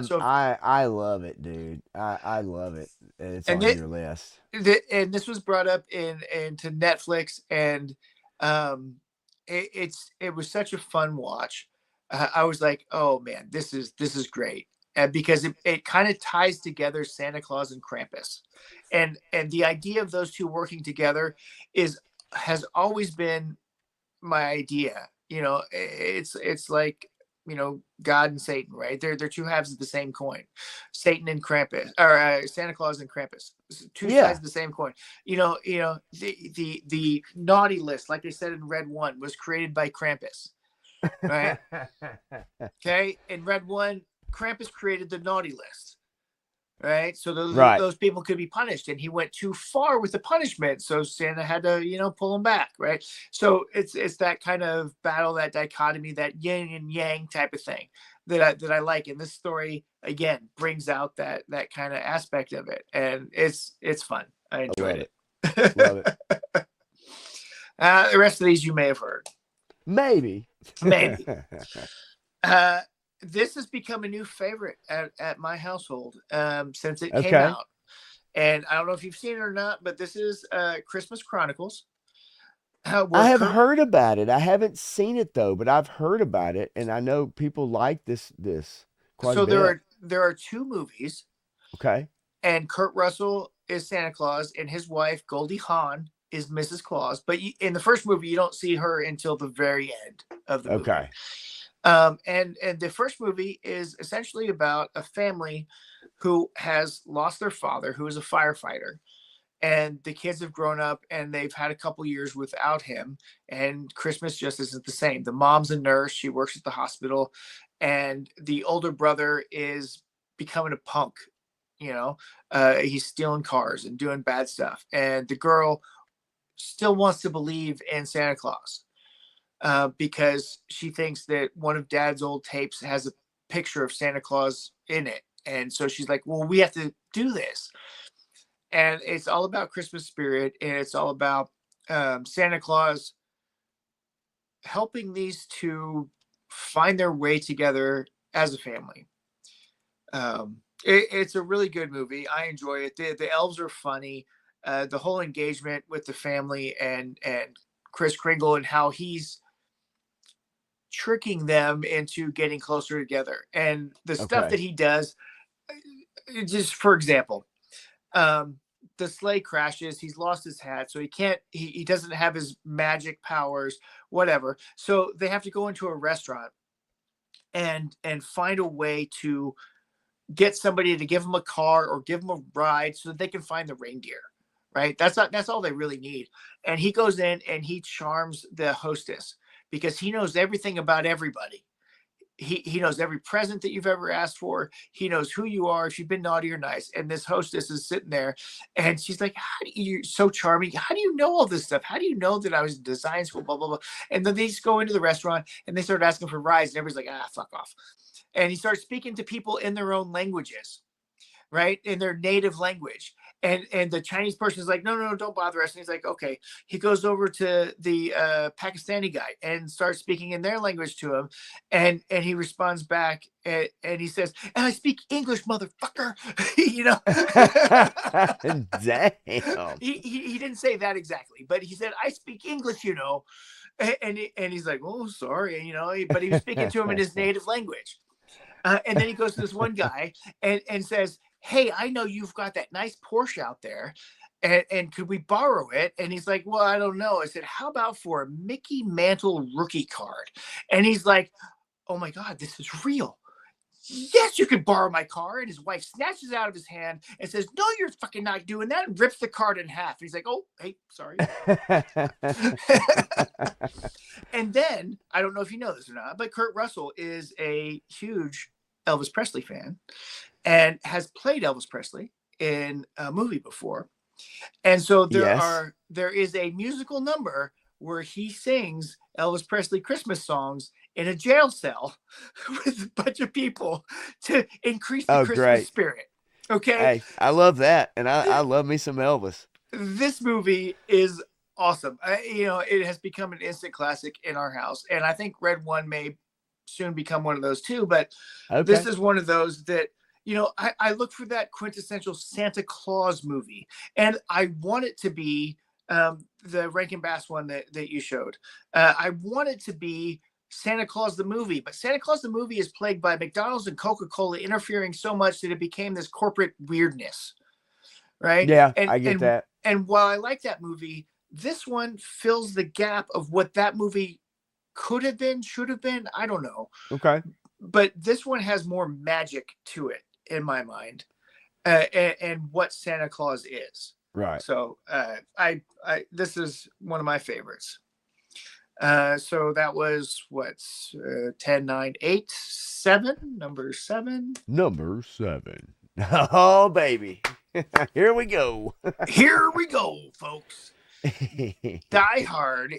So I love it, dude. I love it. It's and on your list. and this was brought up in into Netflix, and it was such a fun watch. I was like, oh man, this is great, and because it kind of ties together Santa Claus and Krampus, and the idea of those two working together is has always been my idea. You know, it's like, you know, God and Satan, right? They're two halves of the same coin. Satan and Krampus, or Santa Claus and Krampus, two sides Yeah. of the same coin. The naughty list, like they said in Red One, was created by Krampus, right? Okay, in Red One, Krampus created the naughty list, right? So Right. those people could be punished, and he went too far with the punishment, so Santa had to, you know, pull him back, right? So it's that kind of battle, that dichotomy, that yin and yang type of thing that I like. And this story again brings out that kind of aspect of it, and it's fun. I I enjoyed love it. Love it. it. The rest of these you may have heard, Maybe. maybe. Uh, this has become a new favorite at my household since it came Okay. out. And I don't know if you've seen it or not, but this is Christmas Chronicles, I where have Kurt. heard about it. I haven't seen it though, but I've heard about it, and I know people like this quite a So bit. there are two movies, Okay. and Kurt Russell is Santa Claus, and his wife Goldie Hawn is Mrs. Claus. But in the first movie, you don't see her until the very end of the movie. Okay. And the first movie is essentially about a family who has lost their father, who is a firefighter, and the kids have grown up and they've had a couple years without him, and Christmas just isn't the same. The mom's a nurse, she works at the hospital, and the older brother is becoming a punk. You know, he's stealing cars and doing bad stuff, and the girl still wants to believe in Santa Claus, because she thinks that one of Dad's old tapes has a picture of Santa Claus in it. And so she's like, well, we have to do this. And it's all about Christmas spirit, and it's all about Santa Claus helping these two find their way together as a family. It's a really good movie. I enjoy it. The elves are funny. The whole engagement with the family and Chris Kringle, and how he's tricking them into getting closer together, and the stuff that Okay. he does. Just for example, the sleigh crashes, he's lost his hat, so he doesn't have his magic powers, whatever, so they have to go into a restaurant and find a way to get somebody to give them a car or give them a ride so that they can find the reindeer, right? That's all they really need. And he goes in and he charms the hostess because he knows everything about everybody. He knows every present that you've ever asked for. He knows who you are, if you've been naughty or nice. And this hostess is sitting there, and she's like, "How do you? So charming. How do you know all this stuff? How do you know that I was in design school? Blah blah blah." And then they just go into the restaurant and they start asking for rides, and everybody's like, "Ah, fuck off." And he starts speaking to people in their own languages, right, in their native language. And the Chinese person is like, no, no, no, don't bother us. And he's like, okay. He goes over to the Pakistani guy and starts speaking in their language to him, and he responds back, and he says, "And I speak English, motherfucker." You know, Damn. he didn't say that exactly, but he said, "I speak English," you know, and he's like, "Oh, sorry," you know, but he was speaking to him in his native language. And then he goes to this one guy and says, "Hey, I know you've got that nice Porsche out there. And could we borrow it?" And he's like, "Well, I don't know." I said, "How about for a Mickey Mantle rookie card?" And he's like, "Oh my God, this is real. Yes, you could borrow my car." And his wife snatches it out of his hand and says, "No, you're fucking not doing that," and rips the card in half. And he's like, "Oh, hey, sorry." And then, I don't know if you know this or not, but Kurt Russell is a huge Elvis Presley fan and has played Elvis Presley in a movie before. And so Yes. there is a musical number where he sings Elvis Presley Christmas songs in a jail cell with a bunch of people to increase the Oh, Christmas great. spirit. Okay. Hey, I love that. And I love me some Elvis. This movie is awesome. It has become an instant classic in our house. And I think Red One may soon become one of those too. But this Okay. is one of those that, I look for that quintessential Santa Claus movie. And I want it to be the Rankin Bass one that you showed. I want it to be Santa Claus the movie, but Santa Claus the movie is plagued by McDonald's and Coca-Cola interfering so much that it became this corporate weirdness, right? Yeah, And I get and that. and while I like that movie, this one fills the gap of what that movie could have been, should have been. I don't know, Okay. but this one has more magic to it in my mind, and what Santa Claus is. Right. So I this is one of my favorites. So that was what 10, 9, 8, 7, number 7. Number 7. Oh, baby. Here we go. Here we go, folks. Die Hard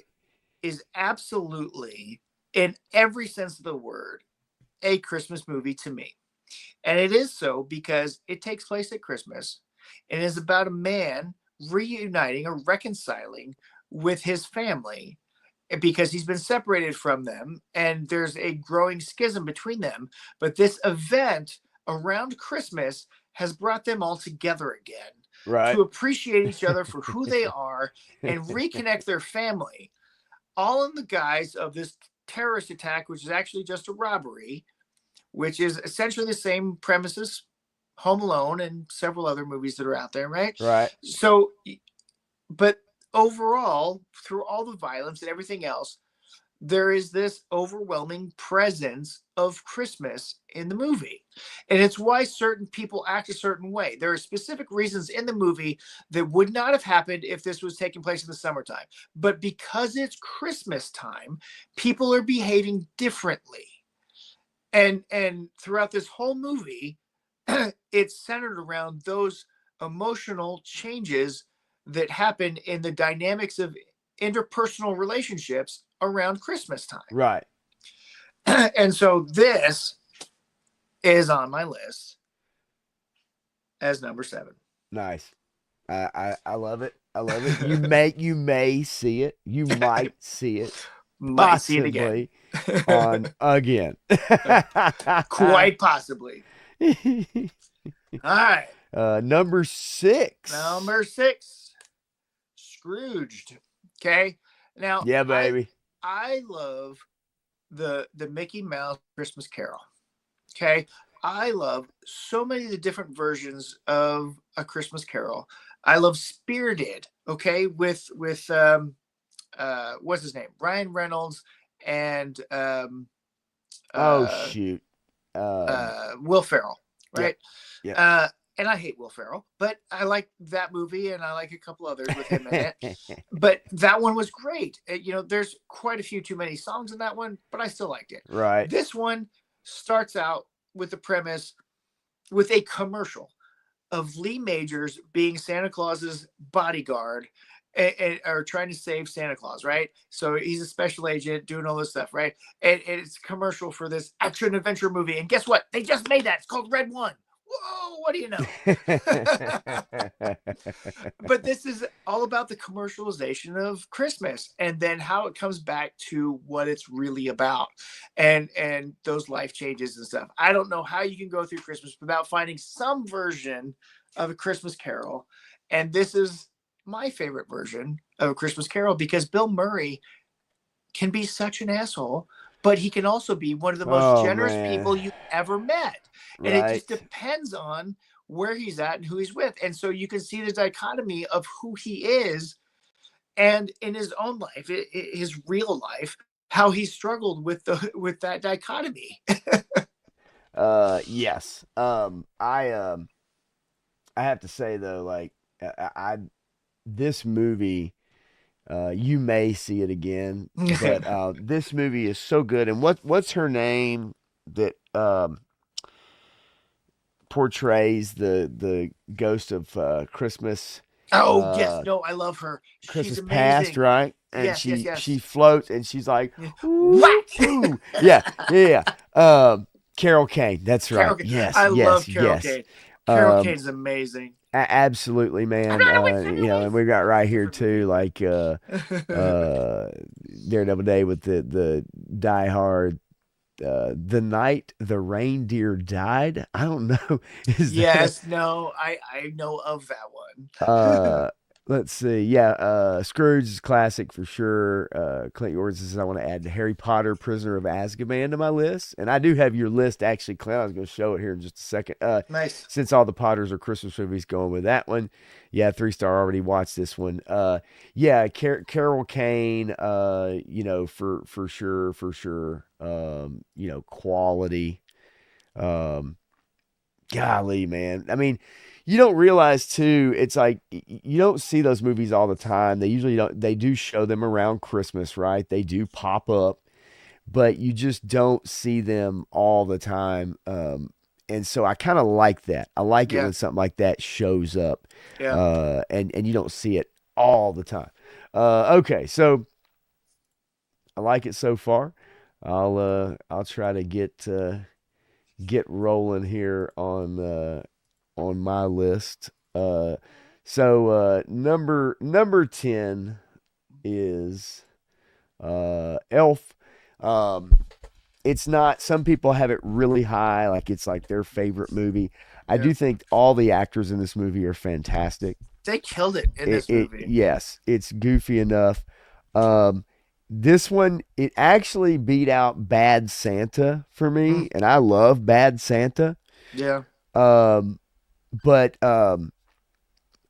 is absolutely, in every sense of the word, a Christmas movie to me. And it is so because it takes place at Christmas and is about a man reuniting or reconciling with his family because he's been separated from them and there's a growing schism between them. But this event around Christmas has brought them all together again Right. to appreciate each other for who they are and reconnect their family, all in the guise of this terrorist attack, which is actually just a robbery, which is essentially the same premises Home Alone and several other movies that are out there, right? Right. So, but overall, through all the violence and everything else, there is this overwhelming presence of Christmas in the movie. And it's why certain people act a certain way. There are specific reasons in the movie that would not have happened if this was taking place in the summertime. But because it's Christmas time, people are behaving differently. And throughout this whole movie, it's centered around those emotional changes that happen in the dynamics of interpersonal relationships around Christmas time. Right. And so this is on my list as number 7. Nice. I love it. I love it. You may see it. You might see it. Might see it again. On again. Quite possibly. All right. Number 6. Number 6. Scrooged. Okay. Now, yeah, baby. I love the Mickey Mouse Christmas Carol. Okay. I love so many of the different versions of A Christmas Carol. I love Spirited. Okay. With what's his name? Ryan Reynolds and shoot. Will Ferrell. Right. Yeah. And I hate Will Ferrell, but I like that movie and I like a couple others with him in it. But that one was great. There's quite a few too many songs in that one, but I still liked it. Right. This one starts out with the premise with a commercial of Lee Majors being Santa Claus's bodyguard and are trying to save Santa Claus, right? So he's a special agent doing all this stuff, right? And it's a commercial for this action adventure movie. And guess what? They just made that. It's called Red One. Whoa, what do you know? But this is all about the commercialization of Christmas and then how it comes back to what it's really about and those life changes and stuff. I don't know how you can go through Christmas without finding some version of A Christmas Carol. And this is my favorite version of A Christmas Carol because Bill Murray can be such an asshole, but he can also be one of the most generous people you've ever met. And it just depends on where he's at and who he's with. And so you can see the dichotomy of who he is and in his own life, his real life, how he struggled with that dichotomy. Yes. I have to say though, like this movie, you may see it again, but this movie is so good. And what's her name that portrays the ghost of Christmas? Oh yes, Uh, no, I love her. She's Christmas Past, amazing. right? And Yes, yes, she yes. floats and she's like, Yeah. ooh, Whack. ooh, yeah, yeah, yeah. Carol Kane, that's right. Carol. Yes, I yes, love Carol yes. Kane. Carol Um, Kane's amazing. absolutely, I'm man. not always And we got right here different too, movie. like uh, Daredevil Day with the Die Hard. The night the reindeer died. I don't know. Is that Yes, no, I know of that one. uh? Let's see. Yeah, Scrooge is classic for sure. Clint Yours says I want to add Harry Potter, Prisoner of Azkaban to my list, and I do have your list actually, Clint. I was going to show it here in just a second. Nice. Since all the Potters are Christmas movies, going with that one. Yeah, 3 star. Already watched this one. Yeah, Carol Kane. For sure, for sure. Quality. Um, Golly, man. I mean, you don't realize too, it's like you don't see those movies all the time. They usually don't, they do show them around Christmas, right? They do pop up, but you just don't see them all the time. And so I kind of like that. I like it Yeah, when something like that shows up, yeah. and you don't see it all the time. Okay, so I like it so far. I'll try to get rolling here on my list. Number 10 is Elf. Um, it's not. Some people have it really high, like it's like their favorite movie. I Yeah. do think all the actors in this movie are fantastic. They killed it in this It movie. yes, it's goofy enough. Um, this one it actually beat out Bad Santa for Mm, me, and I love Bad Santa. yeah. Um, but I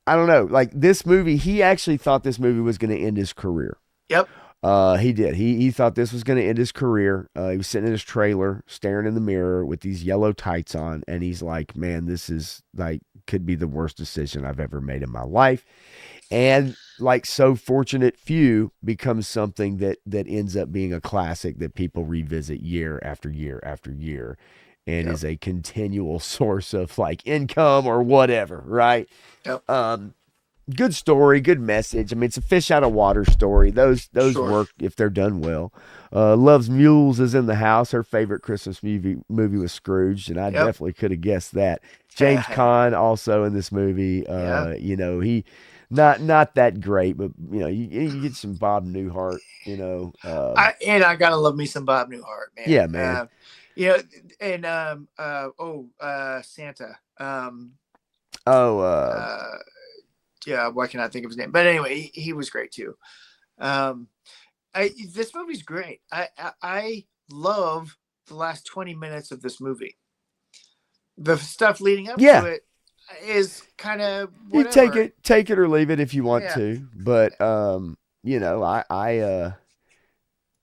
don't know. Like this movie, he actually thought this movie was going to end his career. Yep. He did. He thought this was going to end his career. He was sitting in his trailer, staring in the mirror with these yellow tights on, and he's like, "Man, this is like could be the worst decision I've ever made in my life." And like so fortunate few becomes something that ends up being a classic that people revisit year after year after year, and Yep. is a continual source of like income or whatever, right? Yep. Um, Good story, good message. I mean, it's a fish out of water story. Those Sure. work if they're done well. Loves Mules is in the house. Her favorite Christmas movie was Scrooge, and I Yep. definitely could have guessed that. James Caan also in this movie. Yeah. He not that great, but you get some Bob Newhart. I gotta love me some Bob Newhart, man. Yeah, man. You know, and Santa. Oh, Uh, yeah, why can't I think of his name? But anyway, he was great too. Um, this movie's great. I love the last 20 minutes of this movie. The stuff leading up to yeah. it is kind of You whatever. take it or leave it if you want Yeah, to, but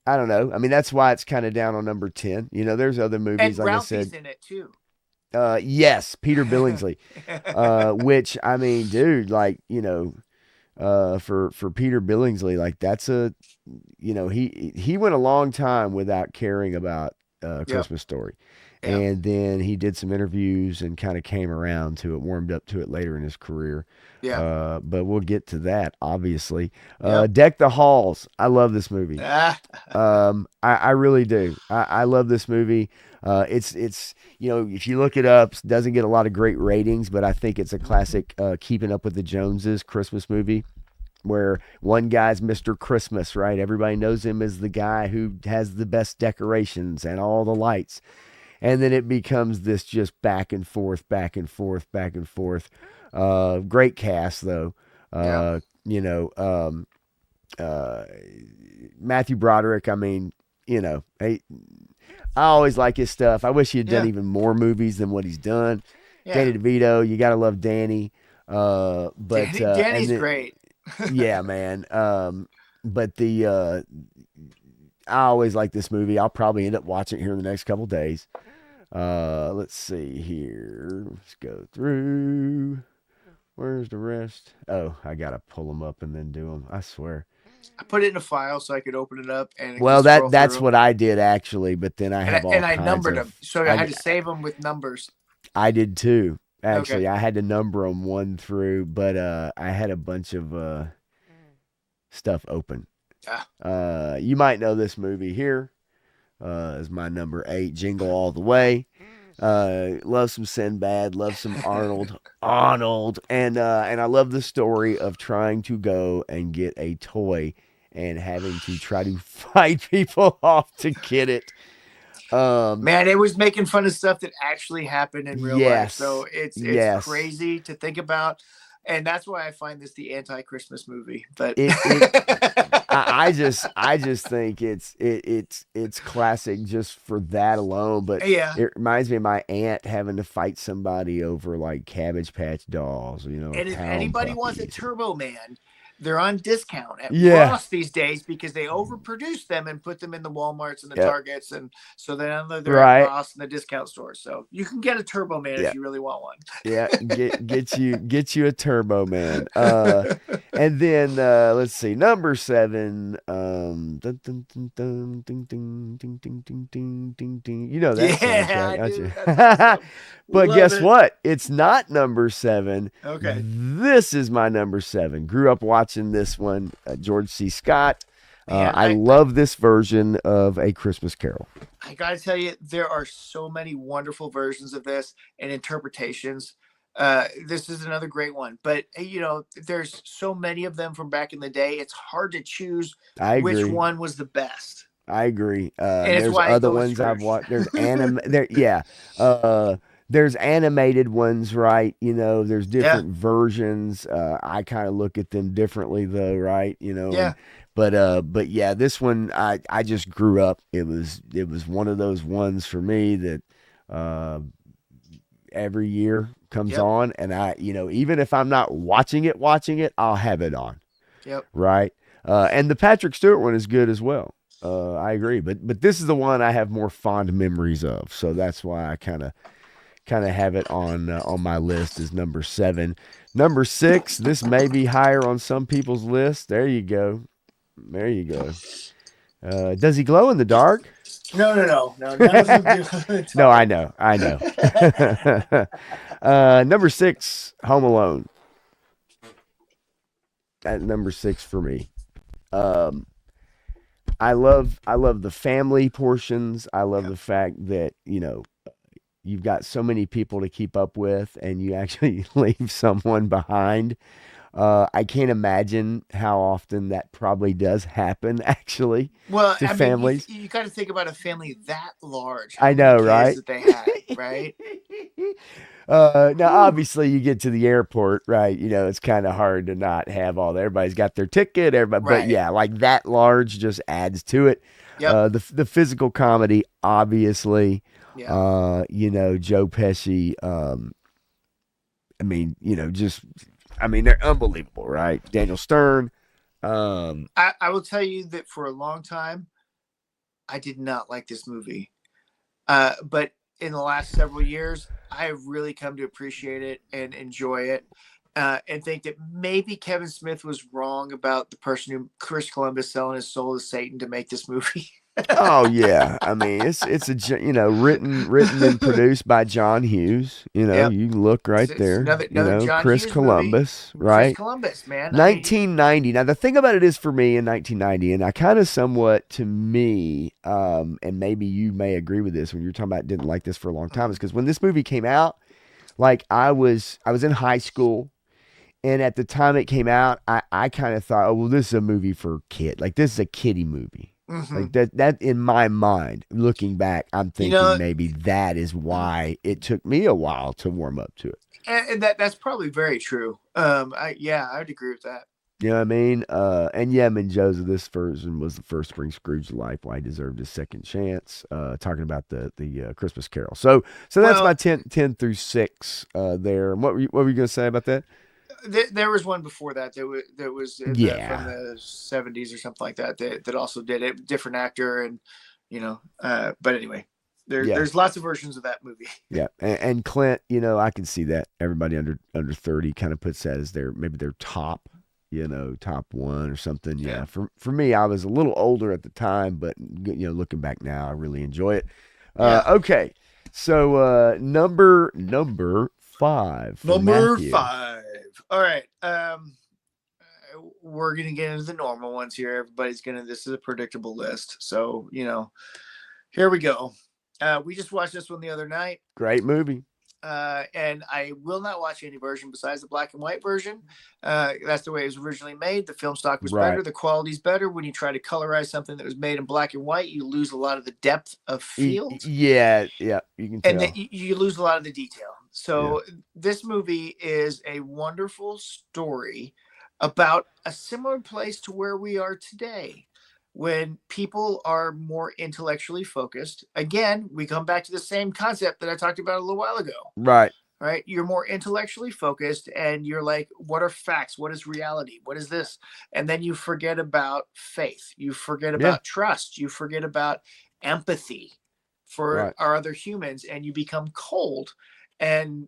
I don't know. I mean, that's why it's kind of down on number 10. There's other movies, and like I said. Ralphie's in it too. Yes, Peter Billingsley. Which I mean, dude, like, for Peter Billingsley, like that's he went a long time without caring about Yep. Christmas Story. Yep. And then he did some interviews and kind of came around to it, warmed up to it later in his career. Yeah. But we'll get to that, obviously. Yep. Deck the Halls. I love this movie. Ah. I really do. I love this movie. It's if you look it up, it doesn't get a lot of great ratings, but I think it's a classic Keeping Up with the Joneses Christmas movie where one guy's Mr. Christmas, right? Everybody knows him as the guy who has the best decorations and all the lights. And then it becomes this just back and forth, back and forth, back and forth. Great cast though. Yeah. Uh, Matthew Broderick. I mean, I always like his stuff. I wish he had done Yeah. even more movies than what he's done. Yeah. Danny DeVito, you gotta love Danny. And Danny's then, great. yeah, man. But I always like this movie. I'll probably end up watching it here in the next couple days. Let's see here. Let's go through. Where's the rest? Oh, I gotta pull them up and then do them. I swear. I put it in a file so I could open it up and Well, scroll that's through. what I did actually, but then I have all And I kinds numbered of. them, so I I, had to save them with numbers. I did too. Actually, Okay. I had to number them one through, but I had a bunch of stuff open. Ah, You might know this movie here. Is my number 8, Jingle All the Way. Love some Sinbad, love some Arnold, and I love the story of trying to go and get a toy and having to try to fight people off to get it. Um, man, it was making fun of stuff that actually happened in real life. So yes, it's yes. crazy to think about, and that's why I find this the anti-Christmas movie. But It I just think it's classic just for that alone. But yeah, it reminds me of my aunt having to fight somebody over like Cabbage Patch dolls, or and if Pound anybody wants a Puppies. Turbo Man, they're on discount at Yeah, Ross these days because they overproduce them and put them in the Walmarts and the yeah, Targets, and so then they're at right. Ross and the discount stores. So you can get a Turbo Man Yeah, if you really want yeah. one. Get you a Turbo Man. And then let's see, number 7. Dun, dun, dun, dun, ding, ding, ding, ding, ding, ding, ding, ding. You know that Yeah, soundtrack, I don't do. you? That's awesome. But Love guess it. what? It's not number 7. Okay. This is my number 7. Grew up watching this one, George C. Scott. Man, I love this version of A Christmas Carol. I gotta tell you, there are so many wonderful versions of this and interpretations. This is another great one, but there's so many of them from back in the day. It's hard to choose I which agree. one was the best, I agree. and it's There's why it other goes ones I've first. watched. Yeah. There's animated ones, right? There's Yeah, different versions. I kind of look at them differently, though, right? yeah, But yeah, this one I just grew up. It was one of those ones for me that uh, every year comes yep, on, and even if I'm not watching it, I'll have it on, yep. right? And the Patrick Stewart one is good as well. I agree, but this is the one I have more fond memories of, so that's why I kind of have it on my list as number 7. Number 6, this may be higher on some people's list. There you go, there you go. Does he glow in the dark? No, no, no, no. None of them do. No, I know. Number 6, Home Alone. At number 6 for me. Um, I love the family portions. I love Yep. the fact that you've got so many people to keep up with, and you actually leave someone behind. I can't imagine how often that probably does happen, actually, Well, to I mean, you families. you got to think about a family that large, how I many know, kids right? that they had, right? Now, Whew. obviously, you get to the airport, right? It's kind of hard to not have all. Everybody's got their ticket, everybody, but Right. yeah, like that large just adds to it. Yep. The physical comedy, obviously. Yeah. Joe Pesci. I mean, they're unbelievable, right? Daniel Stern. I will tell you that for a long time, I did not like this movie. But in the last several years, I have really come to appreciate it and enjoy it. And think that maybe Kevin Smith was wrong about the person who Chris Columbus selling his soul to Satan to make this movie. Oh yeah, I mean it's written and produced by John Hughes. Yep. You look right It's there. another John Chris Hughes movie. Columbus, Chris right? Columbus, man. I mean, 1990. Now the thing about it is for me in 1990, and I kind of somewhat to me, and maybe you may agree with this when you're talking about didn't like this for a long time, is because when this movie came out, like I was in high school. And at the time it came out, I kind of thought, oh well, this is a movie for kid. Like this is a kiddie movie. hmm Like that in my mind, looking back, I'm you thinking know, maybe that is why it took me a while to warm up to it. and that's probably very true. I'd agree with that. You know what I mean? And yeah, I mean, Joseph, this version was the first Bring Scrooge to life, why he deserved his second chance. Talking about the Christmas Carol. So that's my Well, 10 through 6 there. And what were you going to say about that? there was one before that that was from Yeah, the 70s or something like that also did it. Different actor, and but anyway, yeah, there's lots of versions of that movie. yeah. And Clint, I can see that everybody under 30 kind of puts that as maybe their top. Top one or something. Yeah, Yeah. For me, I was a little older at the time, but looking back now, I really enjoy it. yeah. Okay. So number 5 for Number Matthew. 5. All right. We're gonna get into the normal ones here. This is a predictable list. So, here we go. We just watched this one the other night. Great movie. And I will not watch any version besides the black and white version. That's the way it was originally made. The film stock was better. The quality's better. When you try to colorize something that was made in black and white, you lose a lot of the depth of field. Yeah, you can tell. And you lose a lot of the detail. So this movie is a wonderful story about a similar place to where we are today, when people are more intellectually focused. Again, we come back to the same concept that I talked about a little while ago. Right. You're more intellectually focused and you're like, what are facts? What is reality? What is this? And then you forget about faith. You forget about trust. You forget about empathy for our other humans, and you become cold. And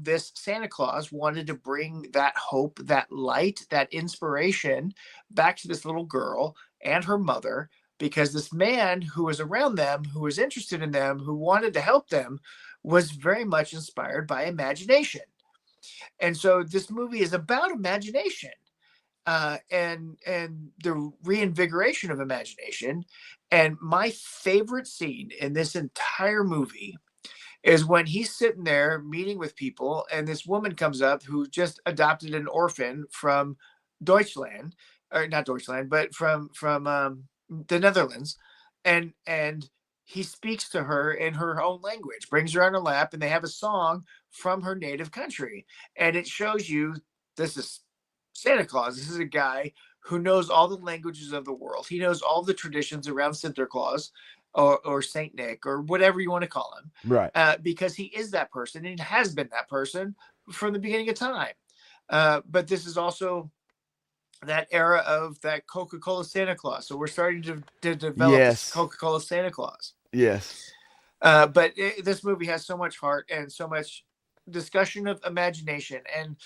this Santa Claus wanted to bring that hope, that light, that inspiration back to this little girl and her mother, because this man who was around them, who was interested in them, who wanted to help them, was very much inspired by imagination. And so this movie is about imagination, and the reinvigoration of imagination. And my favorite scene in this entire movie is when he's sitting there meeting with people, and this woman comes up who just adopted an orphan from Deutschland, or not Deutschland, but from the Netherlands, and he speaks to her in her own language, brings her on her lap, and they have a song from her native country. And it shows you, this is Santa Claus. This is a guy who knows all the languages of the world. He knows all the traditions around Santa Claus, or Saint Nick, or whatever you want to call him, right? Because he is that person, and has been that person from the beginning of time. But this is also that era of that Coca-Cola Santa Claus. So we're starting to develop this Coca-Cola Santa Claus. Yes. But this movie has so much heart and so much discussion of imagination. And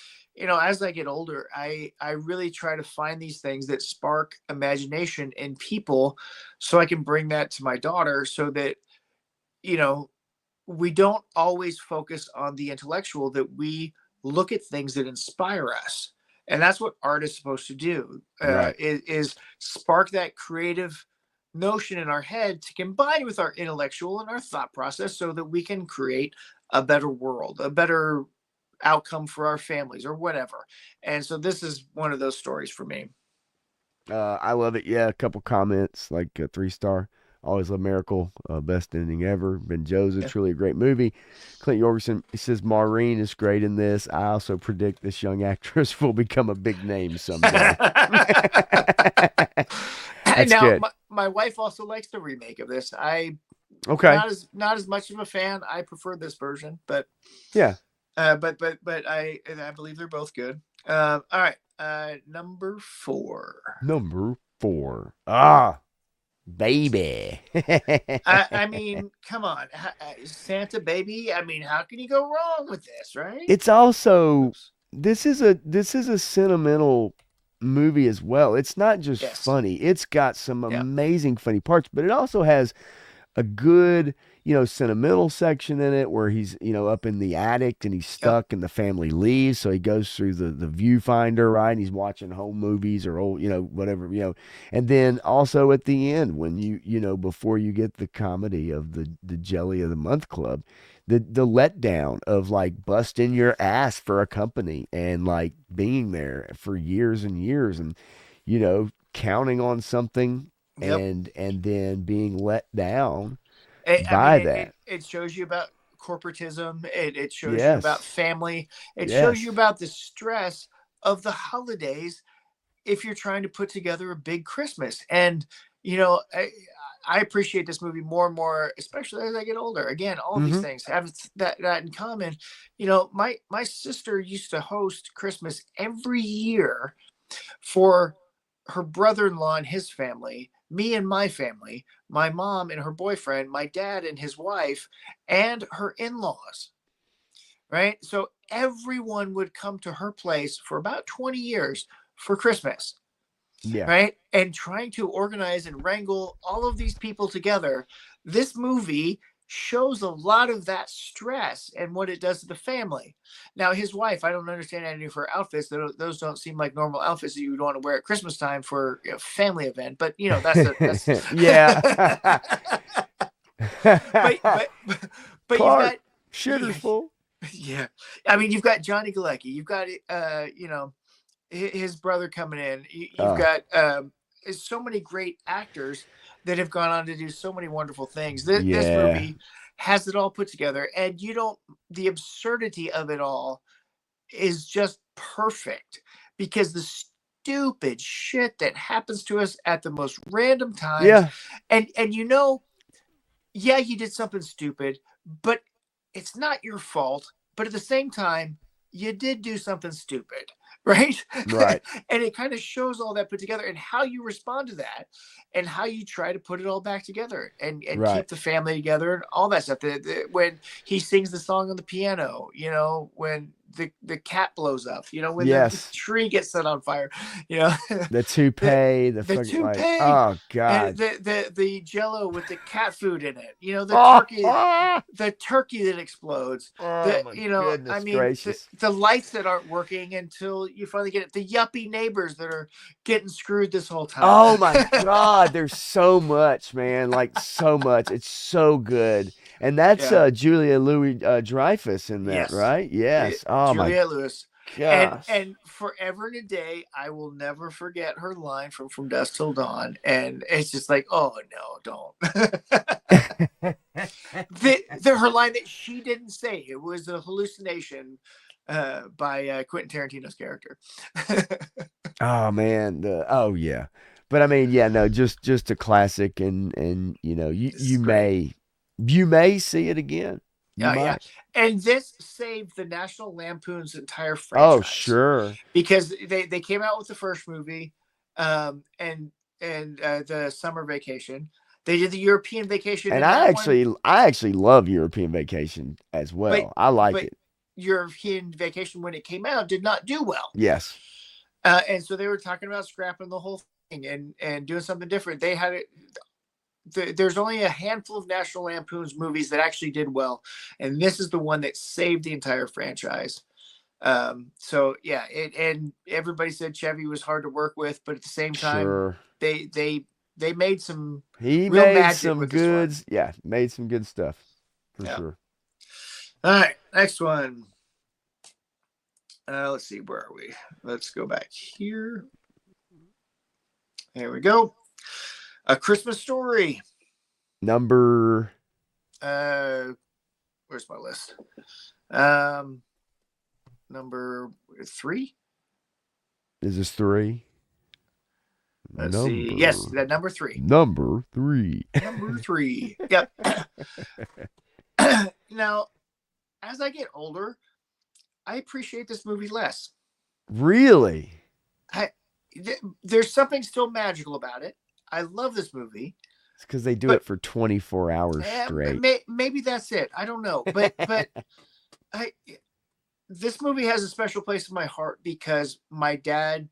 as I get older, I really try to find these things that spark imagination in people, so I can bring that to my daughter, so that, we don't always focus on the intellectual, that we look at things that inspire us. And that's what art is supposed to do, is spark that creative notion in our head to combine with our intellectual and our thought process, so that we can create a better world, a better outcome for our families, or whatever. And so this is one of those stories for me. I love it. Yeah, a couple comments, like a 3-star. Always love Miracle. Best ending ever. Ben Joseph, truly a great movie. Clint Yorgerson, he says Maureen is great in this. I also predict this young actress will become a big name someday. That's now, good. My wife also likes the remake of this. Not as much of a fan. I prefer this version, but yeah. But I believe they're both good. All right. Number 4. Baby. I mean, come on, Santa Baby. I mean, how can you go wrong with this, right? It's also this is a sentimental movie as well. It's not just funny. It's got some amazing funny parts, but it also has a good, sentimental section in it where he's, up in the attic and he's stuck and the family leaves. So he goes through the viewfinder, right? And he's watching home movies or old, whatever, and then also at the end when before you get the comedy of the Jelly of the Month Club, the letdown of like busting your ass for a company and like being there for years and years and, counting on something and then being let down by that. It shows you about corporatism. It shows you about family. It shows you about the stress of the holidays if you're trying to put together a big Christmas. And, I appreciate this movie more and more, especially as I get older. Again, all of these things have that in common. My sister used to host Christmas every year for her brother-in-law and his family, me and my family, my mom and her boyfriend, my dad and his wife, and her in-laws, right? So everyone would come to her place for about 20 years for Christmas, right? And trying to organize and wrangle all of these people together. This movie shows a lot of that stress and what it does to the family. Now, his wife, I don't understand any of her outfits. Those don't seem like normal outfits that you would want to wear at Christmas time for a family event. But that's Yeah. but you've Clark, got sugar's full. yeah. I mean, you've got Johnny Galecki. You've got his brother coming in. You've got so many great actors that have gone on to do so many wonderful things. This movie has it all put together, and the absurdity of it all is just perfect, because the stupid shit that happens to us at the most random times. Yeah. And you did something stupid, but it's not your fault. But at the same time, you did do something stupid. Right. And it kind of shows all that put together, and how you respond to that, and how you try to put it all back together and keep the family together and all that stuff. When he sings the song on the piano, when the cat blows up, when the tree gets set on fire, the toupee, the toupee, oh God, and the Jello with the cat food in it, the turkey that explodes, the lights that aren't working until you finally get it, the yuppie neighbors that are getting screwed this whole time. Oh my God, there's so much, man, like so much. It's so good. And that's Julia Louis-Dreyfus in that, right? Yes. Oh my Juliette Lewis. gosh. And forever and a day, I will never forget her line from Dusk Till Dawn. And it's just like, oh no, don't. Her line that she didn't say, it was a hallucination by Quentin Tarantino's character. Oh man, yeah. But I mean, yeah, no, just a classic, and you may see it again. Yeah. And this saved the National Lampoon's entire franchise. Oh, sure. Because they came out with the first movie, and the Summer Vacation. They did the European Vacation. And I actually love European Vacation as well. I like it. European Vacation, when it came out, did not do well. Yes. And so they were talking about scrapping the whole thing and doing something different. They had it. There's only a handful of National Lampoon's movies that actually did well, and this is the one that saved the entire franchise. So yeah, and everybody said Chevy was hard to work with, but at the same time, they made some. He made some good, made some good stuff for sure. All right, next one. Let's see, where are we? Let's go back here. There we go. A Christmas Story. Number. Where's my list? Number 3. Is this 3? Let's see. Yes, that number 3. Number 3. Number 3. Yep. Now, as I get older, I appreciate this movie less. Really? There's something still magical about it. I love this movie. It's because they do it for 24 hours straight. Maybe that's it. I don't know. But this movie has a special place in my heart because my dad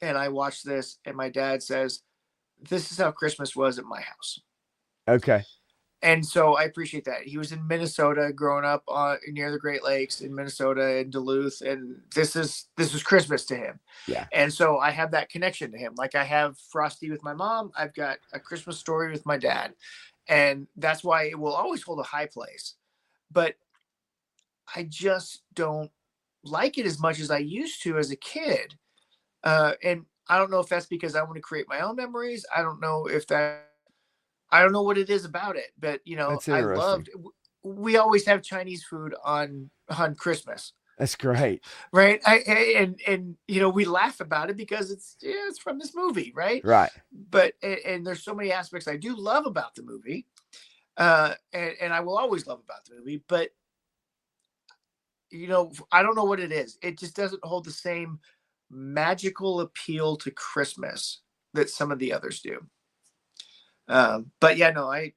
and I watched this, and my dad says, this is how Christmas was at my house. Okay. And so I appreciate that. He was in Minnesota, growing up near the Great Lakes in Minnesota and Duluth, and this was Christmas to him. Yeah. And so I have that connection to him. Like I have Frosty with my mom, I've got A Christmas Story with my dad, and that's why it will always hold a high place. But I just don't like it as much as I used to as a kid. And I don't know if that's because I want to create my own memories. I don't know what it is about it, but we always have Chinese food on Christmas. That's great. Right. And we laugh about it because it's from this movie. Right. Right. But, and there's so many aspects I do love about the movie. And I will always love about the movie, but I don't know what it is. It just doesn't hold the same magical appeal to Christmas that some of the others do. But yeah, no, I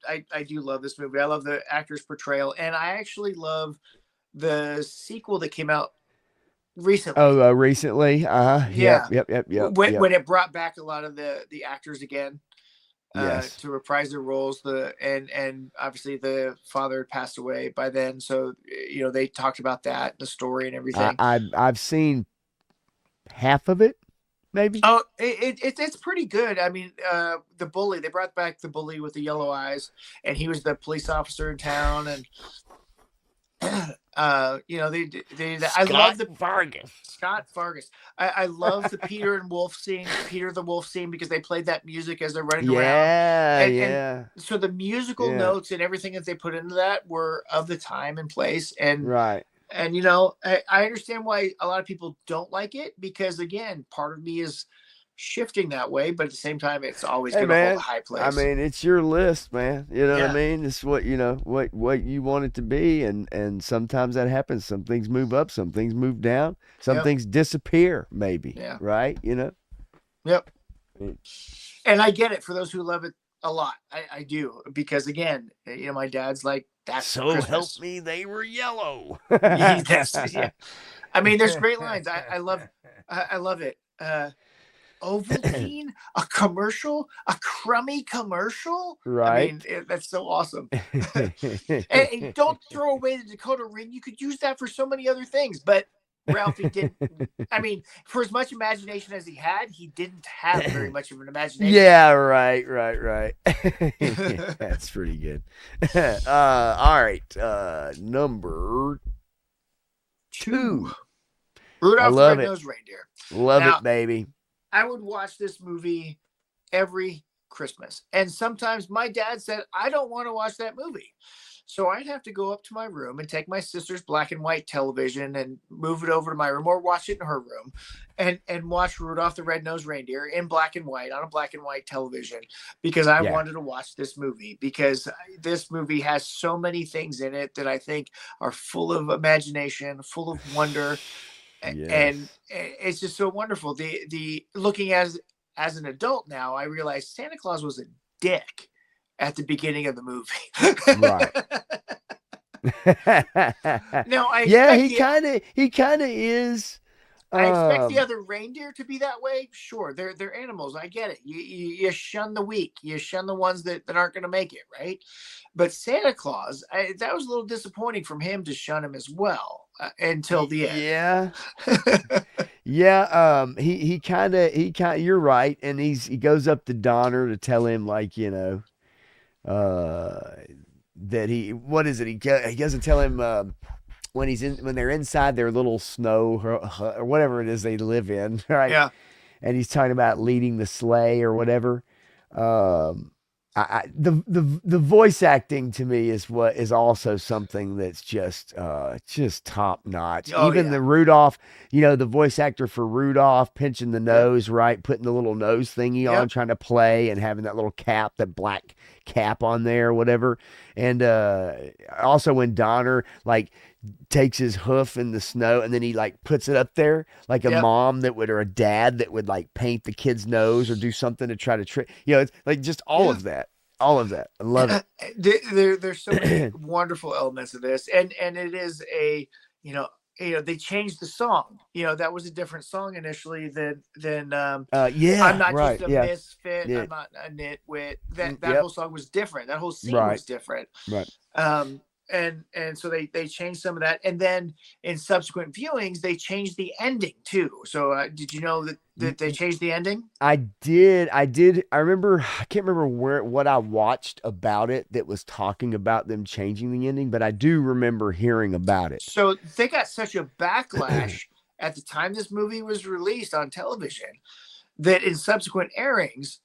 do love this movie. I love the actor's portrayal, and I actually love the sequel that came out recently. Oh, recently? Yeah. Yep. When it brought back a lot of the actors again. Yes. to reprise their roles. And obviously the father had passed away by then, so they talked about that, the story and everything. I've seen half of it, maybe. Oh, it's pretty good. I mean, the bully, they brought back the bully with the yellow eyes, and he was the police officer in town, and I love the Vargas. Scott Fargus. I love the Peter the Wolf scene, because they played that music as they're running around. And so the musical notes and everything that they put into that were of the time and place. And right. And I understand why a lot of people don't like it, because again, part of me is shifting that way, but at the same time, it's always going to hold a high place. I mean, it's your list, man. You know what I mean? It's what what you want it to be, and sometimes that happens. Some things move up, some things move down, some things disappear, maybe. Yeah. Right? Yep. And I get it for those who love it a lot. I do, because again, my dad's like, that's so Christmas. Help me, they were yellow. Yeah. I mean, there's great lines. I love it. Ovaltine, a commercial, a crummy commercial. Right. I mean, that's so awesome. and don't throw away the Dakota ring. You could use that for so many other things, but Ralphie didn't. I mean, for as much imagination as he had, he didn't have very much of an imagination. Yeah, right. That's pretty good. All right. Number 2. Rudolph the Red-Nosed Reindeer. Love it, baby. I would watch this movie every Christmas. And sometimes my dad said, I don't want to watch that movie. So I'd have to go up to my room and take my sister's black and white television and move it over to my room, or watch it in her room, and watch Rudolph the Red-Nosed Reindeer in black and white on a black and white television, because I wanted to watch this movie, because this movie has so many things in it that I think are full of imagination, full of wonder. Yes. And it's just so wonderful. The looking as an adult now, I realize Santa Claus was a dick at the beginning of the movie. Right. No, he kind of is. I expect the other reindeer to be that way. Sure, they're animals. I get it. You shun the weak. You shun the ones that aren't going to make it, right? But Santa Claus, that was a little disappointing from him to shun him as well until the end. Yeah. Yeah. He kind of. You're right, and he goes up to Donner to tell him, like, that what is it? He doesn't tell him when they're inside their little snow or whatever it is they live in, right? Yeah. And he's talking about leading the sleigh or whatever. The voice acting to me is also something that's just top notch. Even the Rudolph, the voice actor for Rudolph pinching the nose, right, putting the little nose thingy on, trying to play, and having that little cap, that black cap on there, or whatever. And also when Donner takes his hoof in the snow and then he puts it up there like a mom or a dad that would paint the kid's nose or do something to try to trick. It's just all of that. All of that. I love it. There's so many wonderful elements of this, and it is they changed the song. That was a different song initially than I'm not just a misfit. I'm not a nitwit. That whole song was different. That whole scene was different. Right. And so they changed some of that, and then in subsequent viewings they changed the ending too. So did you know that they changed the ending? I did. I remember. I can't remember what I watched about it that was talking about them changing the ending, but I do remember hearing about it. So they got such a backlash at the time this movie was released on television that in subsequent airings,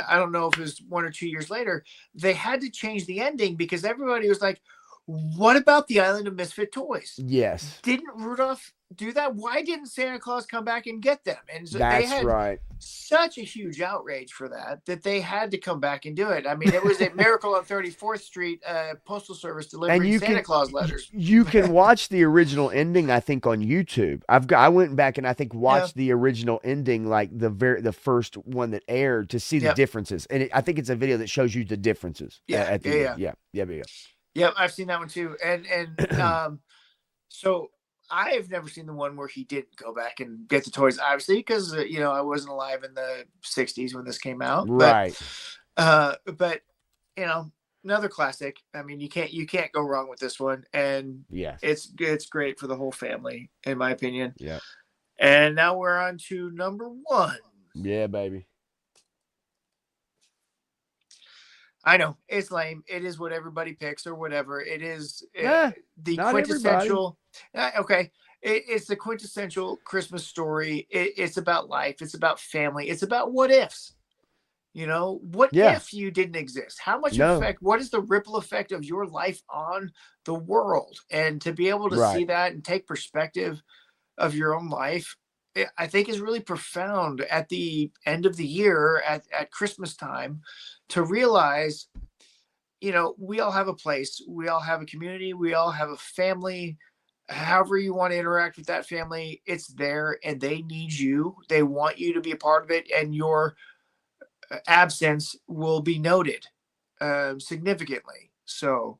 I don't know if it was 1 or 2 years later, they had to change the ending because everybody was like, what about the Island of Misfit Toys? Yes. Didn't Rudolph do that? Why didn't Santa Claus come back and get them? And so that's they had right. Such a huge outrage for that they had to come back and do it. I mean, it was a Miracle on 34th Street Postal Service delivering Santa Claus letters. You can watch the original ending, I think, on YouTube. I went back and I think watched the original ending, the first one that aired, to see the differences. And I think it's a video that shows you the differences. At the end. Yeah. Yep, I've seen that one too. And so I've never seen the one where he didn't go back and get the toys, obviously, because I wasn't alive in the 60s when this came out. Right. But you know, another classic. I mean, you can't go wrong with this one, and Yes. it's great for the whole family, in my opinion. Yeah. And now we're on to number one. Yeah, baby. I know it's lame. It is what everybody picks or whatever. It is Nah, the not everybody. quintessential. Okay, it's the quintessential Christmas story. It's about life. It's about family. It's about what ifs. You know, what Yeah. if you didn't exist? How much No. effect? What is the ripple effect of your life on the world? And to be able to see Right. that and take perspective of your own life, I think is really profound at the end of the year at Christmas time to realize, we all have a place, we all have a community, we all have a family. However, you want to interact with that family, it's there and they need you. They want you to be a part of it, and your absence will be noted significantly. So,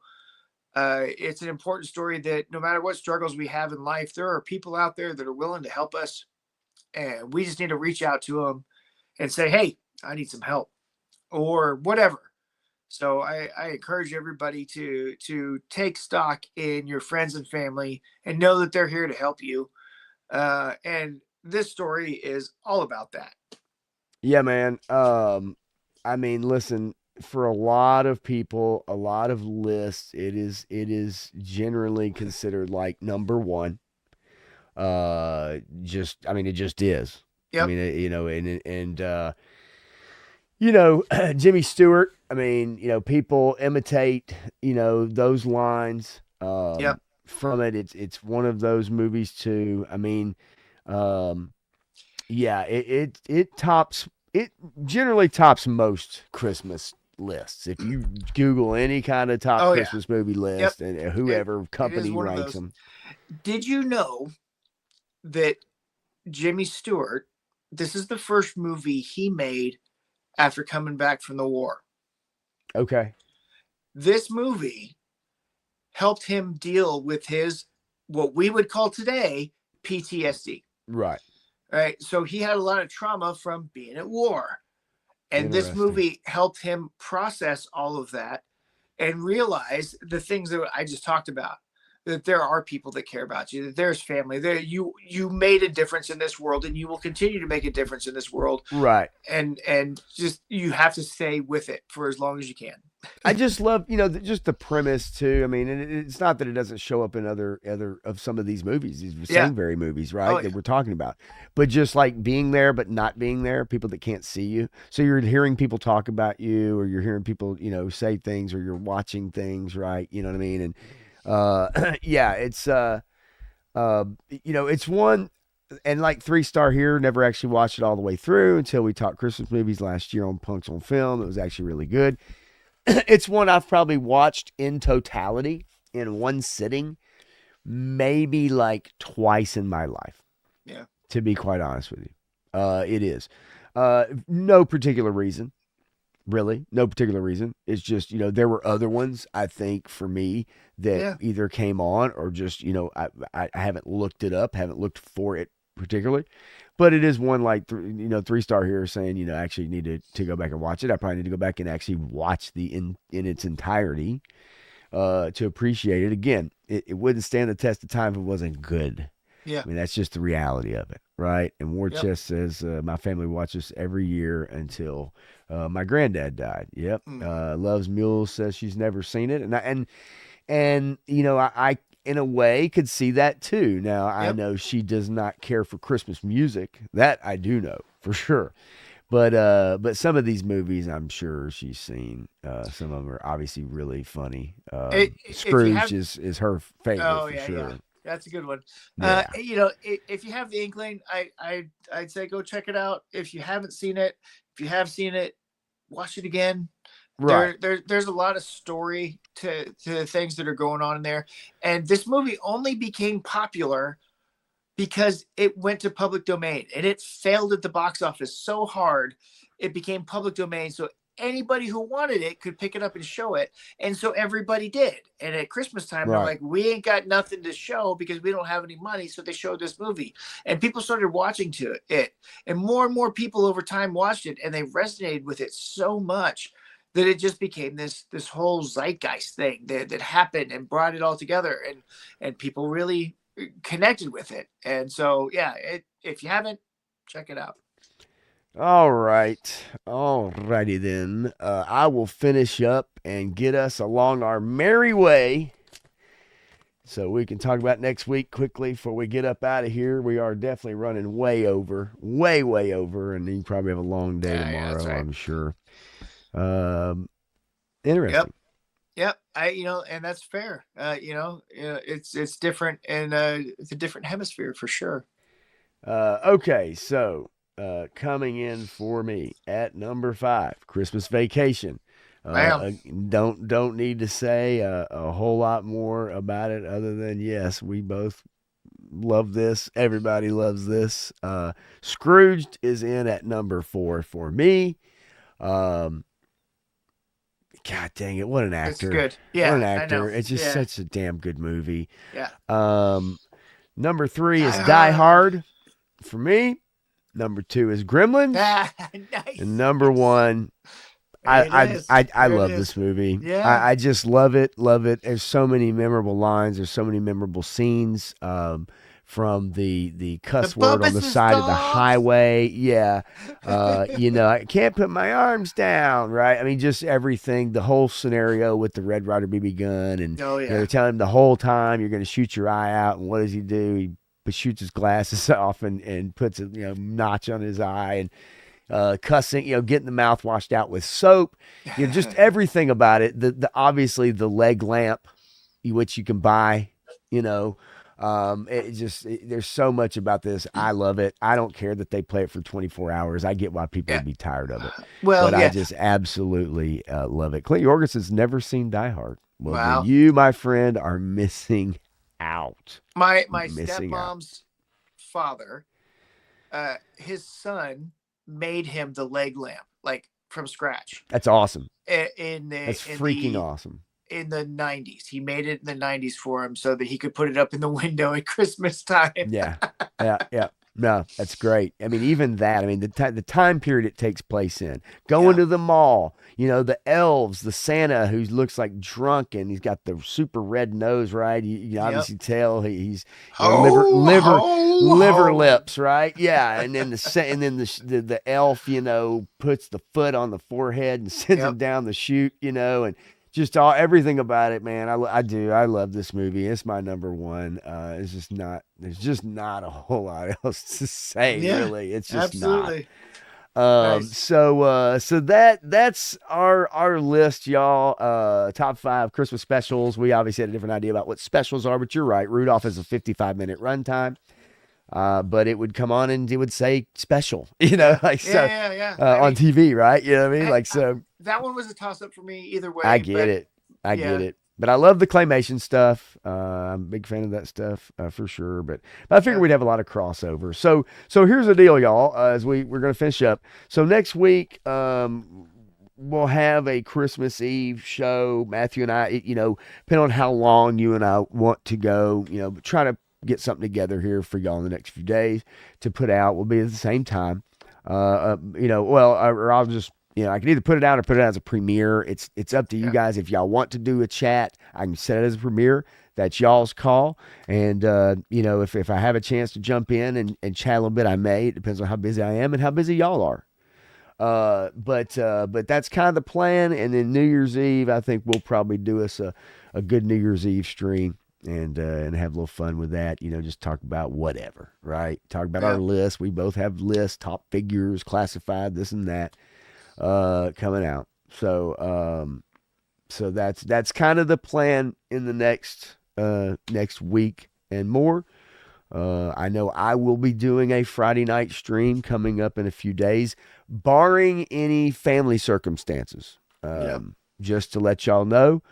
it's an important story that no matter what struggles we have in life, there are people out there that are willing to help us, and we just need to reach out to them and say, "Hey, I need some help," or whatever. So I encourage everybody to take stock in your friends and family and know that they're here to help you. And this story is all about that. Yeah, man. I mean, listen, for a lot of people, a lot of lists, it is generally considered like number one. Just I mean, it just is. I Yep. mean, and Jimmy Stewart. I mean, people imitate those lines Yep. from it. It's one of those movies too. I mean, um, yeah, it tops it generally tops most Christmas lists. If you Google any kind of top Oh yeah. Christmas movie Yep. list and It whoever it is company one of ranks those. them, Did you know that Jimmy Stewart, this is the first movie he made after coming back from the war? okay, This movie helped him deal with his, what we would call today, PTSD. right, Right. So he had a lot of trauma from being at war. And this interesting, movie helped him process all of that and realize the things that I just talked about, that there are people that care about you, that there's family there. You made a difference in this world, and you will continue to make a difference in this world. right. And just, you have to stay with it for as long as you can. I just love, just the premise too. I mean, and it's not that it doesn't show up in other of some of these movies, these Yeah. same very movies, Oh right? That yeah. we're talking about, but just like being there but not being there, people that can't see you. So you're hearing people talk about you, or you're hearing people, say things, or you're watching things, right? You know what I mean? And yeah, it's one. And like 3 Star here, never actually watched it all the way through until we talked Christmas movies last year on Punks on Film. It was actually really good. It's one I've probably watched in totality in one sitting, maybe like twice in my life, Yeah. to be quite honest with you. It is. No particular reason, really. No particular reason. It's just, there were other ones, I think, for me that Yeah. either came on or just, I haven't looked it up, haven't looked for it particularly. But it is one like 3 Star here saying, actually need to go back and watch it. I probably need to go back and actually watch the in its entirety to appreciate it. Again, it wouldn't stand the test of time if it wasn't good. Yeah. I mean, that's just the reality of it, right? And War Yep. Chest says, my family watches every year until my granddad died. Yep. Mm. Loves Mules says she's never seen it. And I in a way could see that too. Now I Yep. know she does not care for Christmas music. That I do know for sure. But some of these movies I'm sure she's seen. Some of them are obviously really funny. If you Scrooge have, is her favorite oh for yeah, yeah, sure. that's a good one. Yeah. If you have the inkling, I'd say go check it out. If you haven't seen it, if you have seen it, watch it again. Right. There's a lot of story to things that are going on in there, and this movie only became popular because it went to public domain, and it failed at the box office so hard it became public domain. So anybody who wanted it could pick it up and show it, and so everybody did. And at Christmas time, they're Right. like, we ain't got nothing to show because we don't have any money, so they showed this movie, and people started watching to it, and more people over time watched it, and they resonated with it so much that it just became this whole zeitgeist thing that happened and brought it all together, and people really connected with it. And so yeah, if you haven't, check it out. All right. All righty then. I will finish up and get us along our merry way so we can talk about next week quickly before we get up out of here. We are definitely running way over, way over, and you probably have a long day Yeah, that's tomorrow, right. I'm sure. Um, Yep. interesting. Yep. And that's fair. It's different, and it's a different hemisphere for sure. Okay, so coming in for me at number 5, Christmas Vacation. Bam. Don't need to say a whole lot more about it other than yes, we both love this. Everybody loves this. Scrooged is in at number 4 for me. Um, God dang it, what an It's actor! good. What an Yeah, I know. actor! It's just Yeah. such a damn good movie. Yeah. Um, Number 3 is Die Die Hard. Hard for me. Number 2 is Gremlins. Ah, And nice. number 1, There it is. I There it love this is. movie. Yeah. I just love it, love it. There's so many memorable lines. There's so many memorable scenes. From the The cuss word on the Bubba's side of the dogs. highway. Yeah. I can't put my arms down, right? I mean, just everything, the whole scenario with the Red Ryder BB gun. And, Oh they're yeah. telling him the whole time, you're going to shoot your eye out. And what does he do? He shoots his glasses off and puts a notch on his eye and cussing, getting the mouth washed out with soap, just everything about it. The obviously the leg lamp, which you can buy, you know, there's so much about this. I love it. I don't care that they play it for 24 hours. I get why people Yeah. would be tired of it, but Well, I yeah. just absolutely love it. Clint Jorgensen's never seen Die Hard. Well, then Wow. you, my friend, are missing out. My Missing out. stepmom's father, his son made him the leg lamp, like from scratch. That's awesome. In That's the freaking awesome. in the 90s. He made it in the 90s for him so that he could put it up in the window at Christmas time. Yeah, yeah. No, that's great. I mean, even that. I mean, the time period it takes place in, going Yeah. to the mall. The elves, the Santa who looks like drunk and he's got the super red nose, right? You Yep. obviously tell he's Ho, ho, liver ho. lips, right? Yeah, and then the elf, puts the foot on the forehead and sends him Yep. down the chute, and just everything about it, man. I do. I love this movie. It's my number 1. There's just not a whole lot else to say, Yeah. really. It's just Absolutely. not. Nice. So that's our list, y'all. Top 5 Christmas specials. We obviously had a different idea about what specials are, but you're right. Rudolph is a 55-minute runtime. But it would come on and it would say special, like so Yeah. on TV, right? You know what I mean? Like so. That one was a toss up for me either way. I get but it. I get yeah. it. But I love the claymation stuff. I'm a big fan of that stuff for sure. But I figured Yeah. we'd have a lot of crossover. So here's the deal, y'all. As we're going to finish up. So next week, we'll have a Christmas Eve show. Matthew and I, depending on how long you and I want to go, try to get something together here for y'all in the next few days to put out. We'll be at the same time. Or I'll just. I can either put it out or put it out as a premiere. It's up to you Yeah. guys. If y'all want to do a chat, I can set it as a premiere. That's y'all's call. And if I have a chance to jump in and chat a little bit, I may. It depends on how busy I am and how busy y'all are. But that's kind of the plan. And then New Year's Eve, I think we'll probably do us a good New Year's Eve stream and have a little fun with that. Just talk about whatever, right? Talk about our Yeah. list. We both have lists, top figures, classified, this and that coming out. So that's kind of the plan in the next week and more. I know I will be doing a Friday night stream coming up in a few days, barring any family circumstances. Just to let y'all know,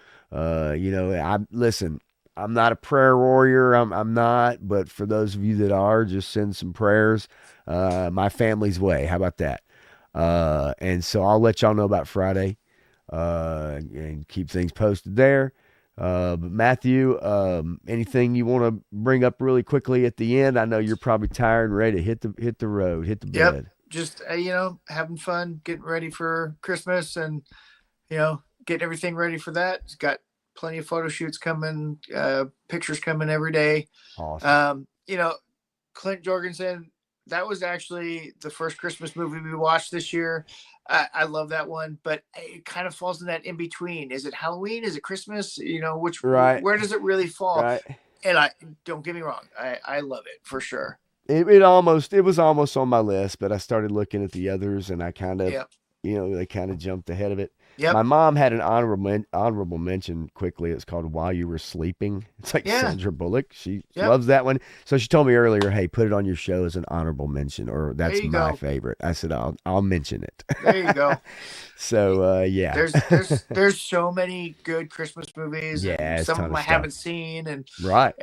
listen. I'm not a prayer warrior. I'm not. But for those of you that are, just send some prayers my family's way. How about that? And so I'll let y'all know about Friday and keep things posted there. But Matthew, anything you want to bring up really quickly at the end? I know you're probably tired and ready to hit the road, hit the Yep. bed. Just having fun, getting ready for Christmas, and getting everything ready for that. He's got plenty of photo shoots coming, pictures coming every day. Awesome. Clint Jorgensen, that was actually the first Christmas movie we watched this year. I love that one, but it kind of falls in that in between. Is it Halloween? Is it Christmas? Right. Where does it really fall? Right. And I don't get me wrong, I love it for sure. It was almost on my list, but I started looking at the others, and I kind of, Yep. they kind of jumped ahead of it. My Yep. mom had an honorable mention quickly. It's called While You Were Sleeping. It's like Yeah. Sandra Bullock. She Yep. loves that one. So she told me earlier, hey, put it on your show as an honorable mention, or There that's you my go. favorite. I said I'll mention it. There you go. So yeah. There's so many good Christmas movies, Yeah, and it's a some of ton them of I stuff. haven't seen, and Right.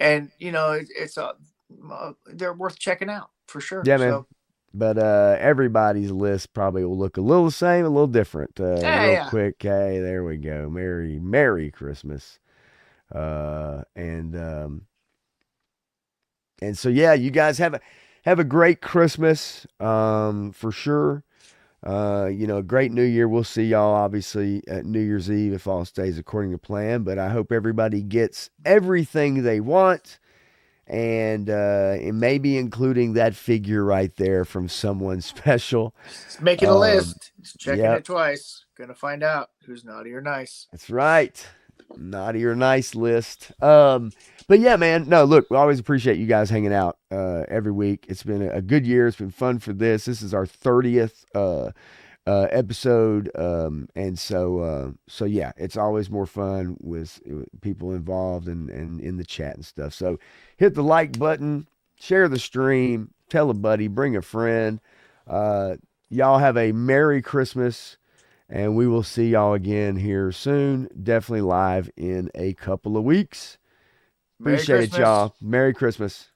they're worth checking out for sure. Yeah, man. So But everybody's list probably will look a little the same, a little different. yeah, Real yeah. quick, hey, there we go. Merry Christmas. Uh, and um, and so yeah, you guys have a great Christmas, for sure. A great New Year. We'll see y'all obviously at New Year's Eve if all stays according to plan. But I hope everybody gets everything they want, and maybe including that figure right there from someone special. Just making a Um, list. Just checking yep, it twice. Gonna find out who's naughty or nice. that's right. Naughty or nice list. But yeah, man. No, look, we always appreciate you guys hanging out every week. It's been a good year. It's been fun for this. This is our 30th episode, and so yeah, it's always more fun with people involved and in the chat and stuff. So hit the like button, share the stream, tell a buddy, bring a friend. Uh, y'all have a Merry Christmas. And we will see y'all again here soon. Definitely live in a couple of weeks. Merry Appreciate it, Christmas. y'all. Merry Christmas.